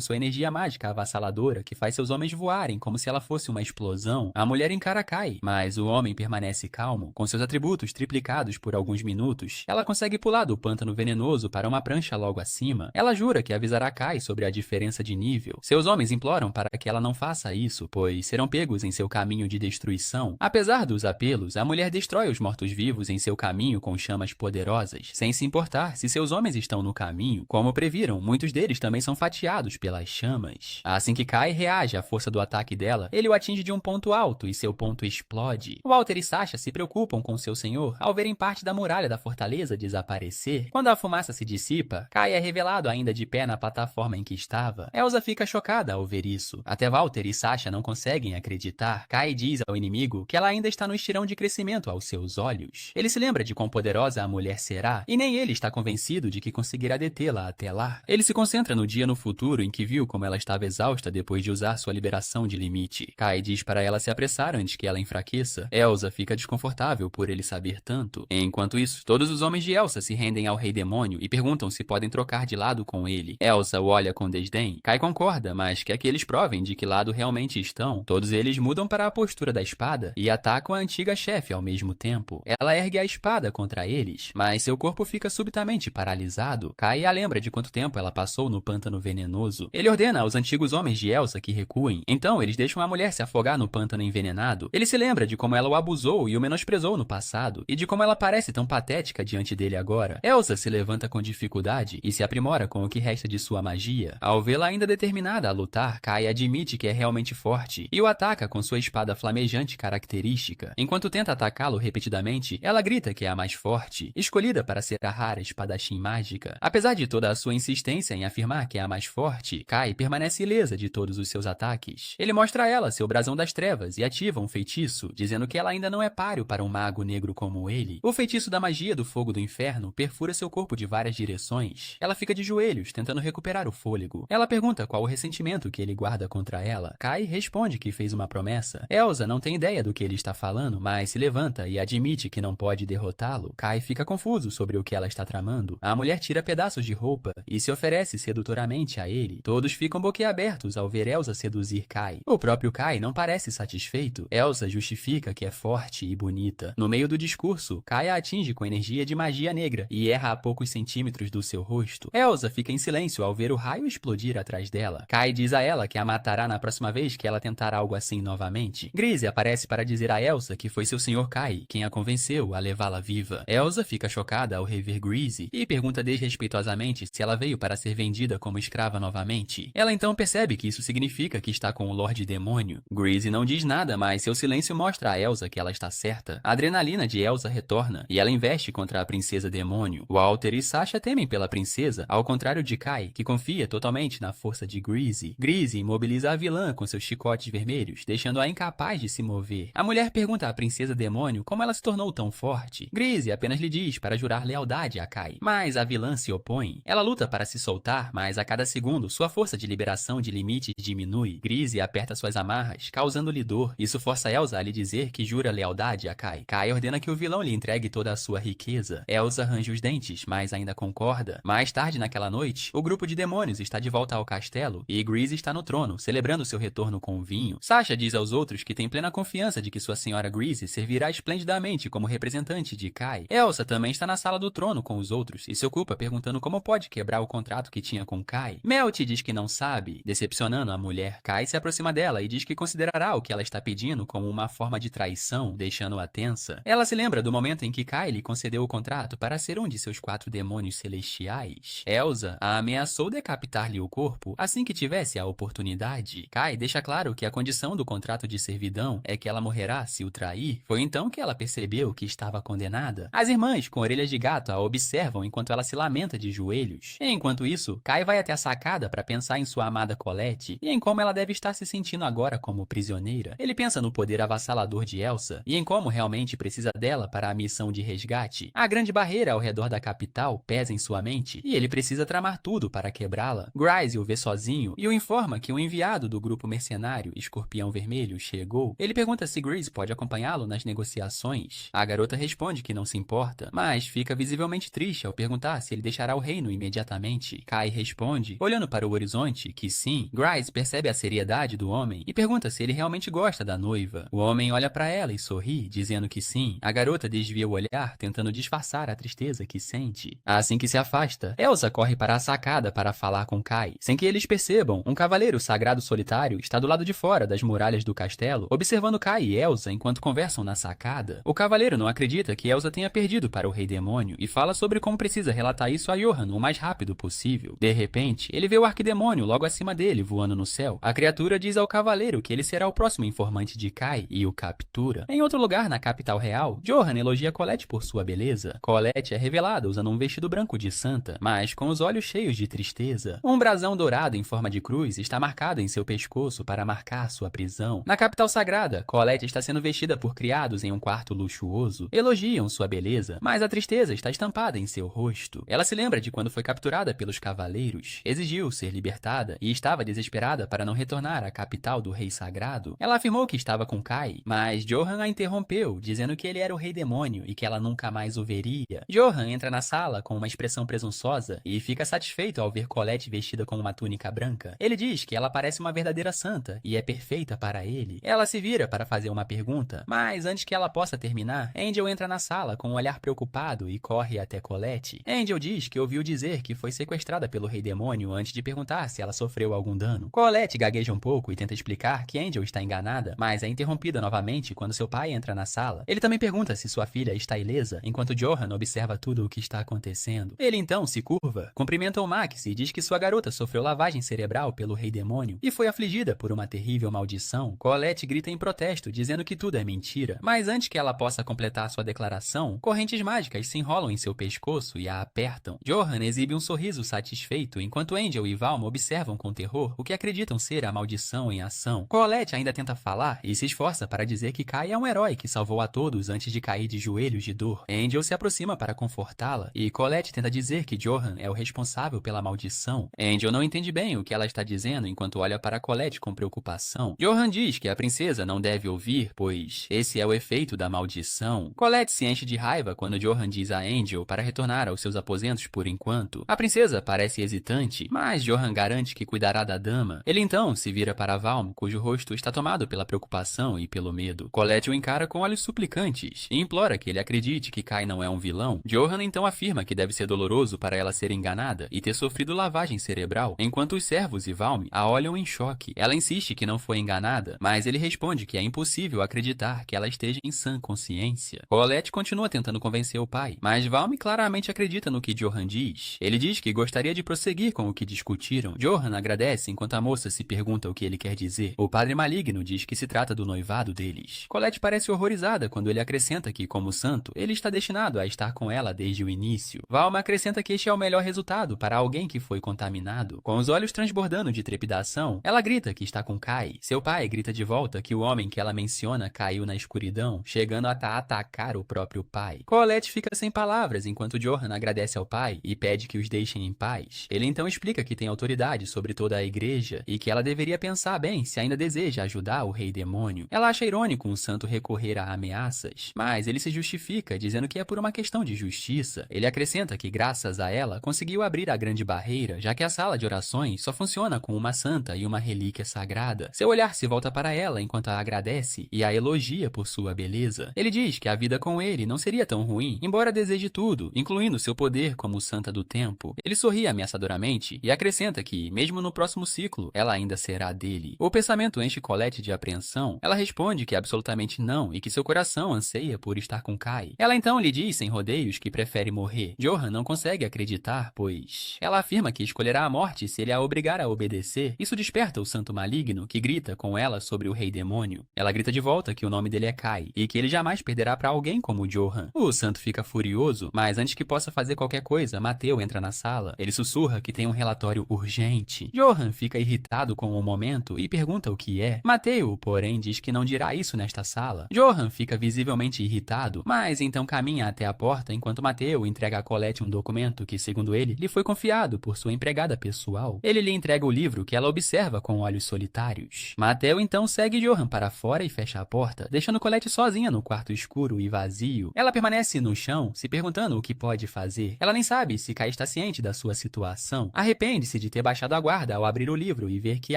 sua energia mágica avassaladora que faz seus homens voarem como se ela fosse uma explosão. A mulher encara Kai, mas o homem permanece calmo. Com seus atributos triplicados por alguns minutos, ela consegue pular do pântano venenoso para uma prancha logo acima. Ela jura que avisará Kai sobre a diferença de nível. Seus homens imploram para que ela não faça isso, pois serão pegos em seu caminho de destruição. Apesar dos apelos, a mulher destrói os mortos-vivos em seu caminho com chamas poderosas, sem se importar se seus homens estão no caminho. Como previram, muitos deles também são fatiados pelas chamas. Assim que Kai reage à força do ataque dela, ele o atinge de um ponto alto e seu ponto explode. Walter e Sasha se preocupam com seu senhor ao verem parte da muralha da fortaleza desaparecer. Quando a fumaça se dissipa, Kai é revelado ainda de pé na plataforma em que estava. Elsa fica chocada ao ver isso. Até Walter e Sasha não conseguem acreditar. Kai diz ao inimigo que ela ainda está no estirão de crescimento aos seus olhos. Ele se lembra de quão poderosa a mulher será, e nem ele está convencido de que conseguirá detê-la até lá. Ele se concentra no dia no futuro em que viu como ela estava exausta depois de usar sua liberação de limite. Kai diz para ela se apressar antes que ela enfraqueça. Elsa fica desconfortável por ele saber tanto. Enquanto isso, todos os homens de Elsa se rendem ao Rei Demônio e perguntam se podem trocar de lado com ele. Elsa o olha com desdém. Kai concorda, mas quer que eles provem de que lado realmente estão. Todos eles mudam para a postura da espada e atacam a antiga chefe ao mesmo tempo. Ela ergue a espada contra eles, mas seu corpo fica subitamente paralisado. Kai a lembra de quanto tempo ela passou no pântano venenoso. Ele ordena aos antigos homens de Elsa que recuem. Então eles deixam a mulher se afogar no pântano envenenado. Ele se lembra de como ela o abusou e o menosprezou no passado, e de como ela parece tão patética diante dele agora. Elsa se levanta com dificuldade e se aprimora com o que resta de sua magia. Ao vê-la ainda determinada a lutar, Kai admite que é realmente forte e o ataca com sua espada flamejante característica. Enquanto tenta atacá-lo repetidamente, ela grita que é a mais forte, escolhida para ser a rara espadachim mágica. Apesar de toda a sua insistência em afirmar que é a mais forte, Kai permanece ilesa de todos os seus ataques. Ele mostra a ela seu brasão das trevas e ativa um feitiço, dizendo que ela ainda não é páreo para um mago negro como ele. O feitiço da magia do fogo do inferno perfura seu corpo de várias direções. Ela fica de joelhos, tentando recuperar o fôlego. Ela pergunta qual o ressentimento que ele guarda contra ela. Kai responde que fez uma promessa. Elsa não tem ideia do que ele está falando, mas se levanta e admite que não pode derrotá-lo. Kai fica confuso sobre o que ela está tramando. A mulher tira pedaços de roupa e se oferece sedutoramente a ele. Todos ficam boquiabertos ao ver Elsa seduzir Kai. O próprio Kai não parece satisfeito. Elsa justifica que é forte e bonita. No meio do discurso, Kai a atinge com energia de magia negra e erra a poucos centímetros do seu rosto. Elsa fica em silêncio ao ver o raio explodir atrás dela. Kai diz a ela que a matará na próxima vez que ela tentar algo assim novamente. Grease aparece para dizer a Elsa que foi seu senhor Kai quem a convenceu a levá-la viva. Elsa fica chocada ao rever Grease e pergunta desrespeitosamente se ela veio para ser vendida como escrava novamente. Ela então percebe que isso significa que está com o Lorde Demônio. Grease não diz nada, mas seu silêncio mostra a Elsa que ela está certa. A adrenalina de Elsa retorna e ela investe contra a princesa demônio. Walter e Sasha temem pela princesa, ao contrário de Kai, que confia totalmente na força de Greasy. Greasy imobiliza a vilã com seus chicotes vermelhos, deixando-a incapaz de se mover. A mulher pergunta à princesa demônio como ela se tornou tão forte. Greasy apenas lhe diz para jurar lealdade a Kai, mas a vilã se opõe. Ela luta para se soltar, mas a cada segundo sua força de liberação de limites diminui. Greasy aperta suas amarras, causando-lhe dor. Isso força Elsa a lhe dizer que jura lealdade a Kai. Kai ordena que o vilão lhe entregue toda a sua riqueza. Elsa arranja os dentes, mas ainda concorda. Mais tarde naquela noite, o grupo de demônios está de volta ao castelo e Greasy está no trono, celebrando seu retorno com vinho. Sasha diz aos outros que tem plena confiança de que sua senhora Greasy servirá esplendidamente como representante de Kai. Elsa também está na sala do trono com os outros e se ocupa perguntando como pode quebrar o contrato que tinha com Kai. Melt diz que não sabe, decepcionando a mulher. Kai se aproxima dela e diz que considerará o que ela está pedindo como uma forma de traição, deixando-a tensa. Ela se lembra do momento em que Kai lhe concedeu o contrato para ser um de seus 4 demônios celestiais. Elsa a ameaçou decapitar-lhe o corpo assim que tivesse a oportunidade. Kai deixa claro que a condição do contrato de servidão é que ela morrerá se o trair. Foi então que ela percebeu que estava condenada. As irmãs, com orelhas de gato, a observam enquanto ela se lamenta de joelhos. Enquanto isso, Kai vai até a sacada para pensar em sua amada Colette e em como ela deve estar se sentindo agora como prisioneira. Ele pensa no poder avassalador de Elsa e em como realmente precisa dela para a missão de resgate. A grande barreira ao redor da capital pesa em sua mente e ele precisa tramar tudo para quebrá-la. Greasy o vê sozinho e o informa que um enviado do grupo mercenário Escorpião Vermelho chegou. Ele pergunta se Greasy pode acompanhá-lo nas negociações. A garota responde que não se importa, mas fica visivelmente triste ao perguntar se ele deixará o reino imediatamente. Kai responde, olhando para o horizonte, que sim. Greasy percebe a seriedade do homem e pergunta se ele realmente gosta da noiva. O homem olha para ela e sorri, dizendo que sim. A garota desvia o olhar, tentando disfarçar a tristeza que sente. Assim que se afasta, Elsa corre para a sacada para falar com Kai. Sem que eles percebam, um cavaleiro sagrado solitário está do lado de fora das muralhas do castelo, observando Kai e Elsa enquanto conversam na sacada. O cavaleiro não acredita que Elsa tenha perdido para o Rei Demônio e fala sobre como precisa relatar isso a Johan o mais rápido possível. De repente, ele vê o arquidemônio logo acima dele, voando no céu. A criatura diz ao cavaleiro que ele será o próximo informante de Kai e o captura. Em outro lugar, na capital real, Johan elogia Colette por sua beleza. Colette é revelada usando um vestido branco de santa, mas com os olhos cheios de tristeza. Um brasão dourado em forma de cruz está marcado em seu pescoço para marcar sua prisão. Na capital sagrada, Colette está sendo vestida por criados em um quarto luxuoso. Elogiam sua beleza, mas a tristeza está estampada em seu rosto. Ela se lembra de quando foi capturada pelos cavaleiros, exigiu ser libertada e estava desesperada para não retornar à capital do rei sagrado. Ela afirmou que estava com Kai, mas Johan a interrompeu, dizendo que ele era o rei demônio e que ela nunca mais o veria. Johan entra na sala com uma expressão presunçosa e fica satisfeito ao ver Colette vestida com uma túnica branca. Ele diz que ela parece uma verdadeira santa e é perfeita para ele. Ela se vira para fazer uma pergunta, mas antes que ela possa terminar, Angel entra na sala com um olhar preocupado e corre até Colette. Angel diz que ouviu dizer que foi sequestrada pelo Rei Demônio antes de perguntar se ela sofreu algum dano. Colette gagueja um pouco e tenta explicar que Angel está enganada, mas é interrompida novamente quando seu pai entra na sala. Ele também pergunta se sua filha está ilesa, enquanto Johan observa tudo o que está acontecendo. Ele então se curva, cumprimenta o Max e diz que sua garota sofreu lavagem cerebral pelo Rei Demônio e foi afligida por uma terrível maldição. Colette grita em protesto, dizendo que tudo é mentira, mas antes que ela possa completar sua declaração, correntes mágicas se enrolam em seu pescoço e a apertam. Johan exibe um sorriso satisfeito, enquanto Angel e Valma observam com terror o que acreditam ser a maldição em ação. Colette ainda tenta falar e se esforça para dizer que Kai é um herói que salvou a todos antes de cair de joelhos de dor. Angel se aproxima para confortá-la e Colette tenta dizer que Johan é o responsável pela maldição. Angel não entende bem o que ela está dizendo enquanto olha para Colette com preocupação. Johan diz que a princesa não deve ouvir, pois esse é o efeito da maldição. Colette se enche de raiva quando Johan diz a Angel para retornar aos seus aposentos por enquanto. A princesa parece hesitante, mas Johan garante que cuidará da dama. Ele então se vira para Valm, cujo rosto está tomado pela preocupação e pelo medo. Colette o encara com olhos suplicantes e implora que ele acredite que Kai não é um vilão. Johan então afirma que deve ser doloroso para ela ser enganada e ter sofrido lavagem cerebral, enquanto os servos e Valm a olham em choque. Ela insiste que não foi enganada, mas ele responde que é impossível acreditar que ela esteja em sã consciência. Colette continua tentando convencer o pai, mas Valm claramente acredita no que Johan diz. Ele diz que gostaria de prosseguir com o que discutiram. Johan agradece enquanto a moça se pergunta o que ele quer dizer. O padre maligno diz que se trata do noivado deles. Colette parece horrorizada quando ele acrescenta que, como santa, entanto, ele está destinado a estar com ela desde o início. Valma acrescenta que este é o melhor resultado para alguém que foi contaminado. Com os olhos transbordando de trepidação, ela grita que está com Kai. Seu pai grita de volta que o homem que ela menciona caiu na escuridão, chegando a atacar o próprio pai. Colette fica sem palavras enquanto Johan agradece ao pai e pede que os deixem em paz. Ele então explica que tem autoridade sobre toda a igreja e que ela deveria pensar bem se ainda deseja ajudar o rei demônio. Ela acha irônico um santo recorrer a ameaças, mas ele se justifica dizendo que é por uma questão de justiça. Ele acrescenta que graças a ela conseguiu abrir a grande barreira, já que a sala de orações só funciona com uma santa e uma relíquia sagrada. Seu olhar se volta para ela enquanto a agradece e a elogia por sua beleza. Ele diz que a vida com ele não seria tão ruim, embora deseje tudo, incluindo seu poder como santa do tempo. Ele sorri ameaçadoramente e acrescenta que, mesmo no próximo ciclo, ela ainda será dele. O pensamento enche Colette de apreensão. Ela responde que absolutamente não e que seu coração anseia por estar com Kai. Ela então lhe diz sem rodeios que prefere morrer. Johan não consegue acreditar, pois ela afirma que escolherá a morte se ele a obrigar a obedecer. Isso desperta o santo maligno, que grita com ela sobre o rei demônio. Ela grita de volta que o nome dele é Kai e que ele jamais perderá para alguém como Johan. O santo fica furioso, mas antes que possa fazer qualquer coisa, Mateu entra na sala. Ele sussurra que tem um relatório urgente. Johan fica irritado com o momento e pergunta o que é. Mateu, porém, diz que não dirá isso nesta sala. Johan fica visivelmente irritado, mas então caminha até a porta enquanto Mateu entrega a Colette um documento que, segundo ele, lhe foi confiado por sua empregada pessoal. Ele lhe entrega o livro que ela observa com olhos solitários. Mateu então segue Johan para fora e fecha a porta, deixando Colette sozinha no quarto escuro e vazio. Ela permanece no chão, se perguntando o que pode fazer. Ela nem sabe se Kai está ciente da sua situação. Arrepende-se de ter baixado a guarda ao abrir o livro e ver que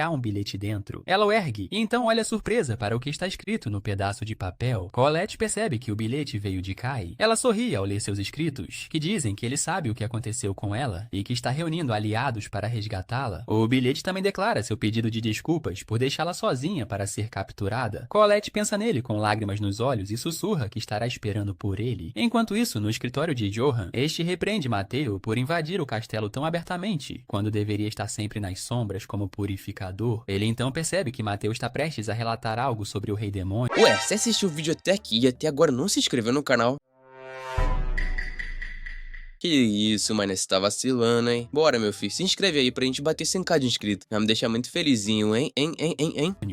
há um bilhete dentro. Ela o ergue e então olha surpresa para o que está escrito no pedaço de papel. Colette percebe que o bilhete veio de Kai. Ela sorri ao ler seus escritos, que dizem que ele sabe o que aconteceu com ela e que está reunindo aliados para resgatá-la. O bilhete também declara seu pedido de desculpas por deixá-la sozinha para ser capturada. Colette pensa nele com lágrimas nos olhos e sussurra que estará esperando por ele. Enquanto isso, no escritório de Johan, este repreende Mateu por invadir o castelo tão abertamente, quando deveria estar sempre nas sombras como purificador. Ele então percebe que Mateu está prestes a relatar algo sobre o rei demônio. Ué, você assistiu o vídeo até aqui e até agora não se inscreveu no canal? Que isso, mano, você tá vacilando, hein? Bora, meu filho, se inscreve aí pra gente bater 100k de inscrito. Vai me deixar muito felizinho, hein?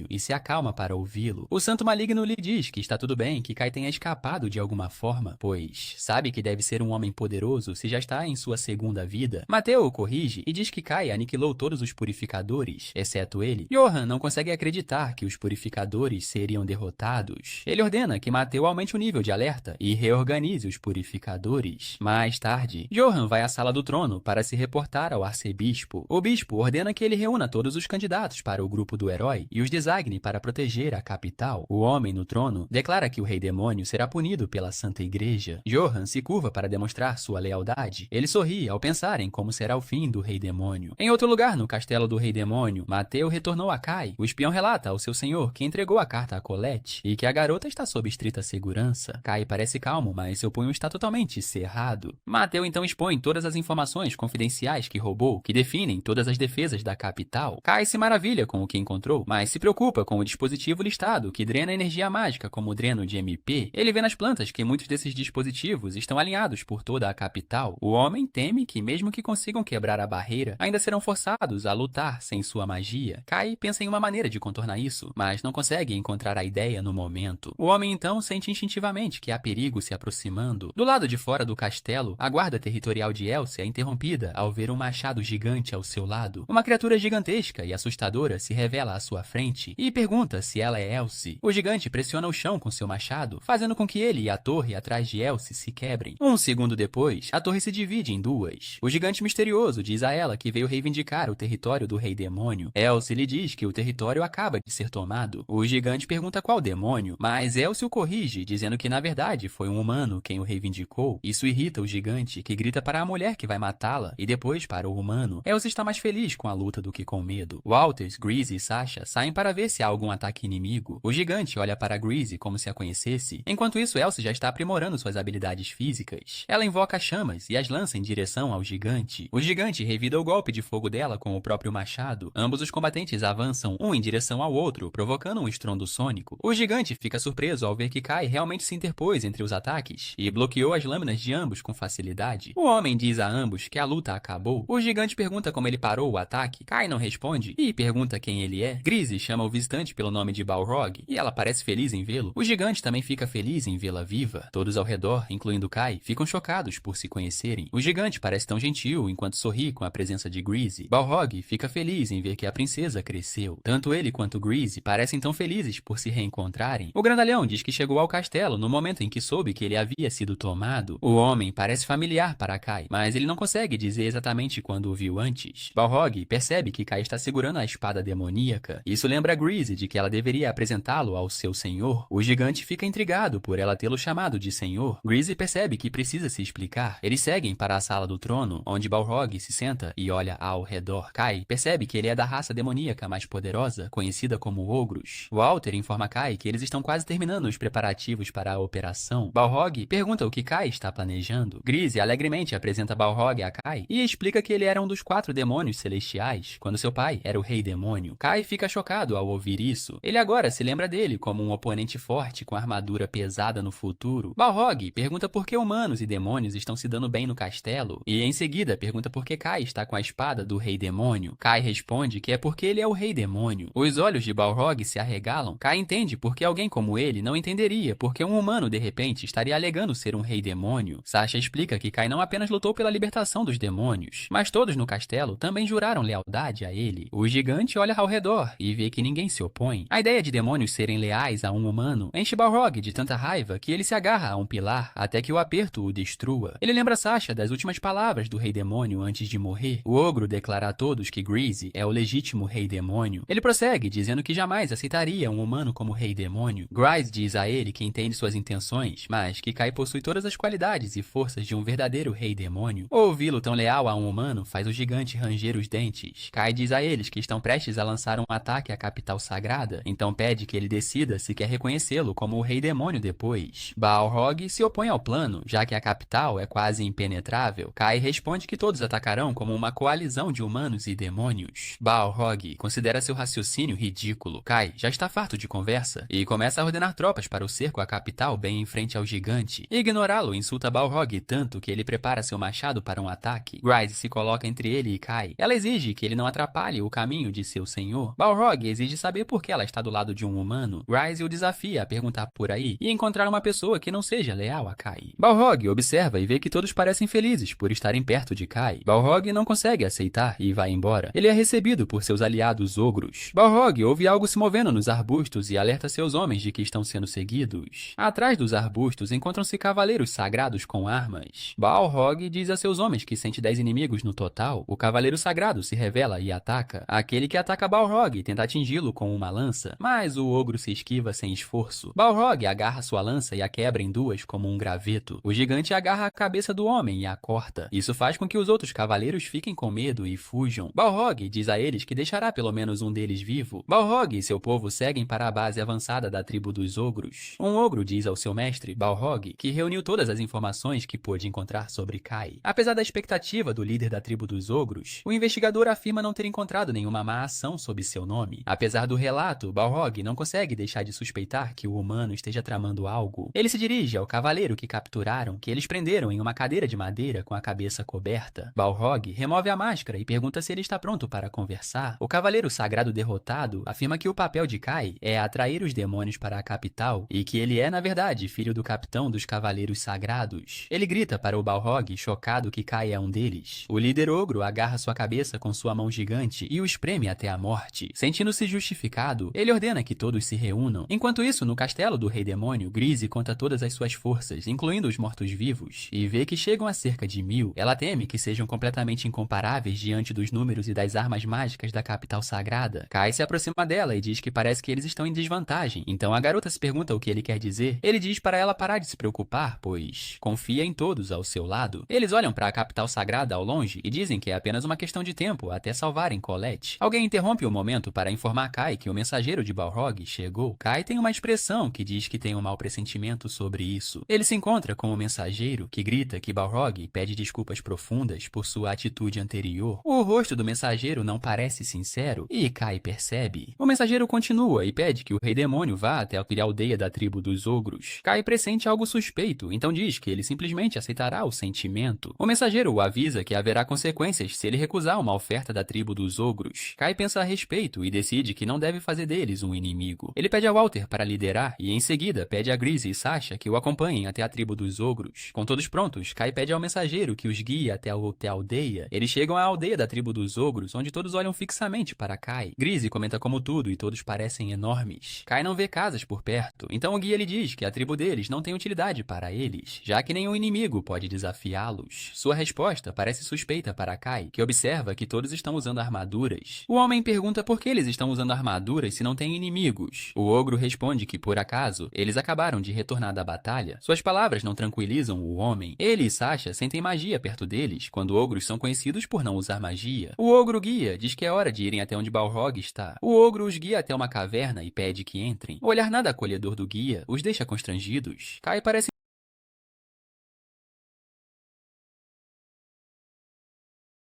E se acalma para ouvi-lo. O santo maligno lhe diz que está tudo bem, que Kai tenha escapado de alguma forma, pois sabe que deve ser um homem poderoso se já está em sua segunda vida. Mateu o corrige e diz que Kai aniquilou todos os purificadores, exceto ele. Johan não consegue acreditar que os purificadores seriam derrotados. Ele ordena que Mateu aumente o nível de alerta e reorganize os purificadores. Mais tarde, Johan vai à sala do trono para se reportar ao arcebispo. O bispo ordena que ele reúna todos os candidatos para o grupo do herói e os designe para proteger a capital. O homem no trono declara que o rei demônio será punido pela Santa Igreja. Johan se curva para demonstrar sua lealdade. Ele sorri ao pensar em como será o fim do rei demônio. Em outro lugar no castelo do rei demônio, Mateu retornou a Kai. O espião relata ao seu senhor que entregou a carta a Colette e que a garota está sob estrita segurança. Kai parece calmo, mas seu punho está totalmente cerrado. Mateu então expõe todas as informações confidenciais que roubou, que definem todas as defesas da capital. Kai se maravilha com o que encontrou, mas se preocupa com o dispositivo listado, que drena energia mágica como o dreno de MP. Ele vê nas plantas que muitos desses dispositivos estão alinhados por toda a capital. O homem teme que, mesmo que consigam quebrar a barreira, ainda serão forçados a lutar sem sua magia. Kai pensa em uma maneira de contornar isso, mas não consegue encontrar a ideia no momento. O homem então sente instintivamente que há perigo se aproximando. Do lado de fora do castelo, a guarda territorial de Elsie é interrompida ao ver um machado gigante ao seu lado. Uma criatura gigantesca e assustadora se revela à sua frente e pergunta se ela é Elsie. O gigante pressiona o chão com seu machado, fazendo com que ele e a torre atrás de Elsie se quebrem. Um segundo depois, a torre se divide em duas. O gigante misterioso diz a ela que veio reivindicar o território do rei demônio. Elsie lhe diz que o território acaba de ser tomado. O gigante pergunta qual demônio, mas Elsie o corrige, dizendo que na verdade foi um humano quem o reivindicou. Isso irrita o gigante Celeste, que grita para a mulher que vai matá-la, e depois para o humano. Elsa está mais feliz com a luta do que com medo. Walters, Greasy e Sasha saem para ver se há algum ataque inimigo. O gigante olha para Greasy como se a conhecesse. Enquanto isso, Elsa já está aprimorando suas habilidades físicas. Ela invoca chamas e as lança em direção ao gigante. O gigante revida o golpe de fogo dela com o próprio machado. Ambos os combatentes avançam um em direção ao outro, provocando um estrondo sônico. O gigante fica surpreso ao ver que Kai realmente se interpôs entre os ataques e bloqueou as lâminas de ambos com facilidade. O homem diz a ambos que a luta acabou. O gigante pergunta como ele parou o ataque. Kai não responde e pergunta quem ele é. Greasy chama o visitante pelo nome de Balrog e ela parece feliz em vê-lo. O gigante também fica feliz em vê-la viva. Todos ao redor, incluindo Kai, ficam chocados por se conhecerem. O gigante parece tão gentil enquanto sorri com a presença de Greasy. Balrog fica feliz em ver que a princesa cresceu. Tanto ele quanto Greasy parecem tão felizes por se reencontrarem. O grandalhão diz que chegou ao castelo no momento em que soube que ele havia sido tomado. O homem parece familiar para Kai, mas ele não consegue dizer exatamente quando o viu antes. Balrog percebe que Kai está segurando a espada demoníaca. Isso lembra Greasy de que ela deveria apresentá-lo ao seu senhor. O gigante fica intrigado por ela tê-lo chamado de senhor. Greasy percebe que precisa se explicar. Eles seguem para a sala do trono, onde Balrog se senta e olha ao redor. Kai percebe que ele é da raça demoníaca mais poderosa, conhecida como ogros. Walter informa Kai que eles estão quase terminando os preparativos para a operação. Balrog pergunta o que Kai está planejando. Greasy alegremente apresenta Balrog a Kai e explica que ele era um dos 4 demônios celestiais, quando seu pai era o rei demônio. Kai fica chocado ao ouvir isso. Ele agora se lembra dele como um oponente forte com armadura pesada no futuro. Balrog pergunta por que humanos e demônios estão se dando bem no castelo e em seguida pergunta por que Kai está com a espada do rei demônio. Kai responde que é porque ele é o rei demônio. Os olhos de Balrog se arregalam. Kai entende porque alguém como ele não entenderia porque um humano de repente estaria alegando ser um rei demônio. Sasha explica que Kai não apenas lutou pela libertação dos demônios, mas todos no castelo também juraram lealdade a ele. O gigante olha ao redor e vê que ninguém se opõe. A ideia de demônios serem leais a um humano enche Balrog de tanta raiva que ele se agarra a um pilar até que o aperto o destrua. Ele lembra Sasha das últimas palavras do rei demônio antes de morrer. O ogro declara a todos que Greasy é o legítimo rei demônio. Ele prossegue dizendo que jamais aceitaria um humano como rei demônio. Greasy diz a ele que entende suas intenções, mas que Kai possui todas as qualidades e forças de um verdadeiro rei demônio. Ouvi-lo tão leal a um humano faz o gigante ranger os dentes. Kai diz a eles que estão prestes a lançar um ataque à capital sagrada, então pede que ele decida se quer reconhecê-lo como o rei demônio depois. Balrog se opõe ao plano, já que a capital é quase impenetrável. Kai responde que todos atacarão como uma coalizão de humanos e demônios. Balrog considera seu raciocínio ridículo. Kai já está farto de conversa e começa a ordenar tropas para o cerco à capital bem em frente ao gigante. Ignorá-lo insulta Balrog tanto que ele prepara seu machado para um ataque. Greasy se coloca entre ele e Kai. Ela exige que ele não atrapalhe o caminho de seu senhor. Balrog exige saber por que ela está do lado de um humano. Greasy o desafia a perguntar por aí e encontrar uma pessoa que não seja leal a Kai. Balrog observa e vê que todos parecem felizes por estarem perto de Kai. Balrog não consegue aceitar e vai embora. Ele é recebido por seus aliados ogros. Balrog ouve algo se movendo nos arbustos e alerta seus homens de que estão sendo seguidos. Atrás dos arbustos encontram-se cavaleiros sagrados com armas. Balrog diz a seus homens que sente 10 inimigos no total. O cavaleiro sagrado se revela e ataca. Aquele que ataca Balrog tenta atingi-lo com uma lança, mas o ogro se esquiva sem esforço. Balrog agarra sua lança e a quebra em duas como um graveto. O gigante agarra a cabeça do homem e a corta. Isso faz com que os outros cavaleiros fiquem com medo e fujam. Balrog diz a eles que deixará pelo menos um deles vivo. Balrog e seu povo seguem para a base avançada da tribo dos ogros. Um ogro diz ao seu mestre, Balrog, que reuniu todas as informações que pôde encontrar sobre Kai. Apesar da expectativa do líder da tribo dos ogros, o investigador afirma não ter encontrado nenhuma má ação sob seu nome. Apesar do relato, Balrog não consegue deixar de suspeitar que o humano esteja tramando algo. Ele se dirige ao cavaleiro que capturaram, que eles prenderam em uma cadeira de madeira com a cabeça coberta. Balrog remove a máscara e pergunta se ele está pronto para conversar. O cavaleiro sagrado derrotado afirma que o papel de Kai é atrair os demônios para a capital e que ele é, na verdade, filho do capitão dos cavaleiros sagrados. Ele grita para o Balrog, chocado que Kai é um deles. O líder ogro agarra sua cabeça com sua mão gigante e o espreme até a morte. Sentindo-se justificado, ele ordena que todos se reúnam. Enquanto isso, no castelo do rei demônio, Greasy conta todas as suas forças, incluindo os mortos-vivos, e vê que chegam a cerca de 1000. Ela teme que sejam completamente incomparáveis diante dos números e das armas mágicas da capital sagrada. Kai se aproxima dela e diz que parece que eles estão em desvantagem. Então a garota se pergunta o que ele quer dizer. Ele diz para ela parar de se preocupar, pois confia em todos ao seu lado. Eles olham para a capital sagrada ao longe e dizem que é apenas uma questão de tempo até salvarem Colette. Alguém interrompe o momento para informar Kai que o mensageiro de Balrog chegou. Kai tem uma expressão que diz que tem um mau pressentimento sobre isso. Ele se encontra com o mensageiro, que grita que Balrog pede desculpas profundas por sua atitude anterior. O rosto do mensageiro não parece sincero e Kai percebe. O mensageiro continua e pede que o Rei Demônio vá até a aldeia da tribo dos ogros. Kai pressente algo suspeito, então diz que ele simplesmente aceitará o sentimento. O mensageiro o avisa que haverá consequências se ele recusar uma oferta da tribo dos ogros. Kai pensa a respeito e decide que não deve fazer deles um inimigo. Ele pede a Walter para liderar e em seguida pede a Grease e Sasha que o acompanhem até a tribo dos ogros. Com todos prontos, Kai pede ao mensageiro que os guie até a aldeia. Eles chegam à aldeia da tribo dos ogros, onde todos olham fixamente para Kai. Grease comenta como tudo e todos parecem enormes. Kai não vê casas por perto, então o guia lhe diz que a tribo deles não tem utilidade para eles, já que nenhum inimigo pode desafiá-los. Sua resposta parece suspeita para Kai, que observa que todos estão usando armaduras. O homem pergunta por que eles estão usando armaduras se não têm inimigos. O ogro responde que, por acaso, eles acabaram de retornar da batalha. Suas palavras não tranquilizam o homem. Ele e Sasha sentem magia perto deles, quando ogros são conhecidos por não usar magia. O ogro guia diz que é hora de irem até onde Balrog está. O ogro os guia até uma caverna e pede que entrem. O olhar nada acolhedor do guia os deixa constrangidos. Kai parece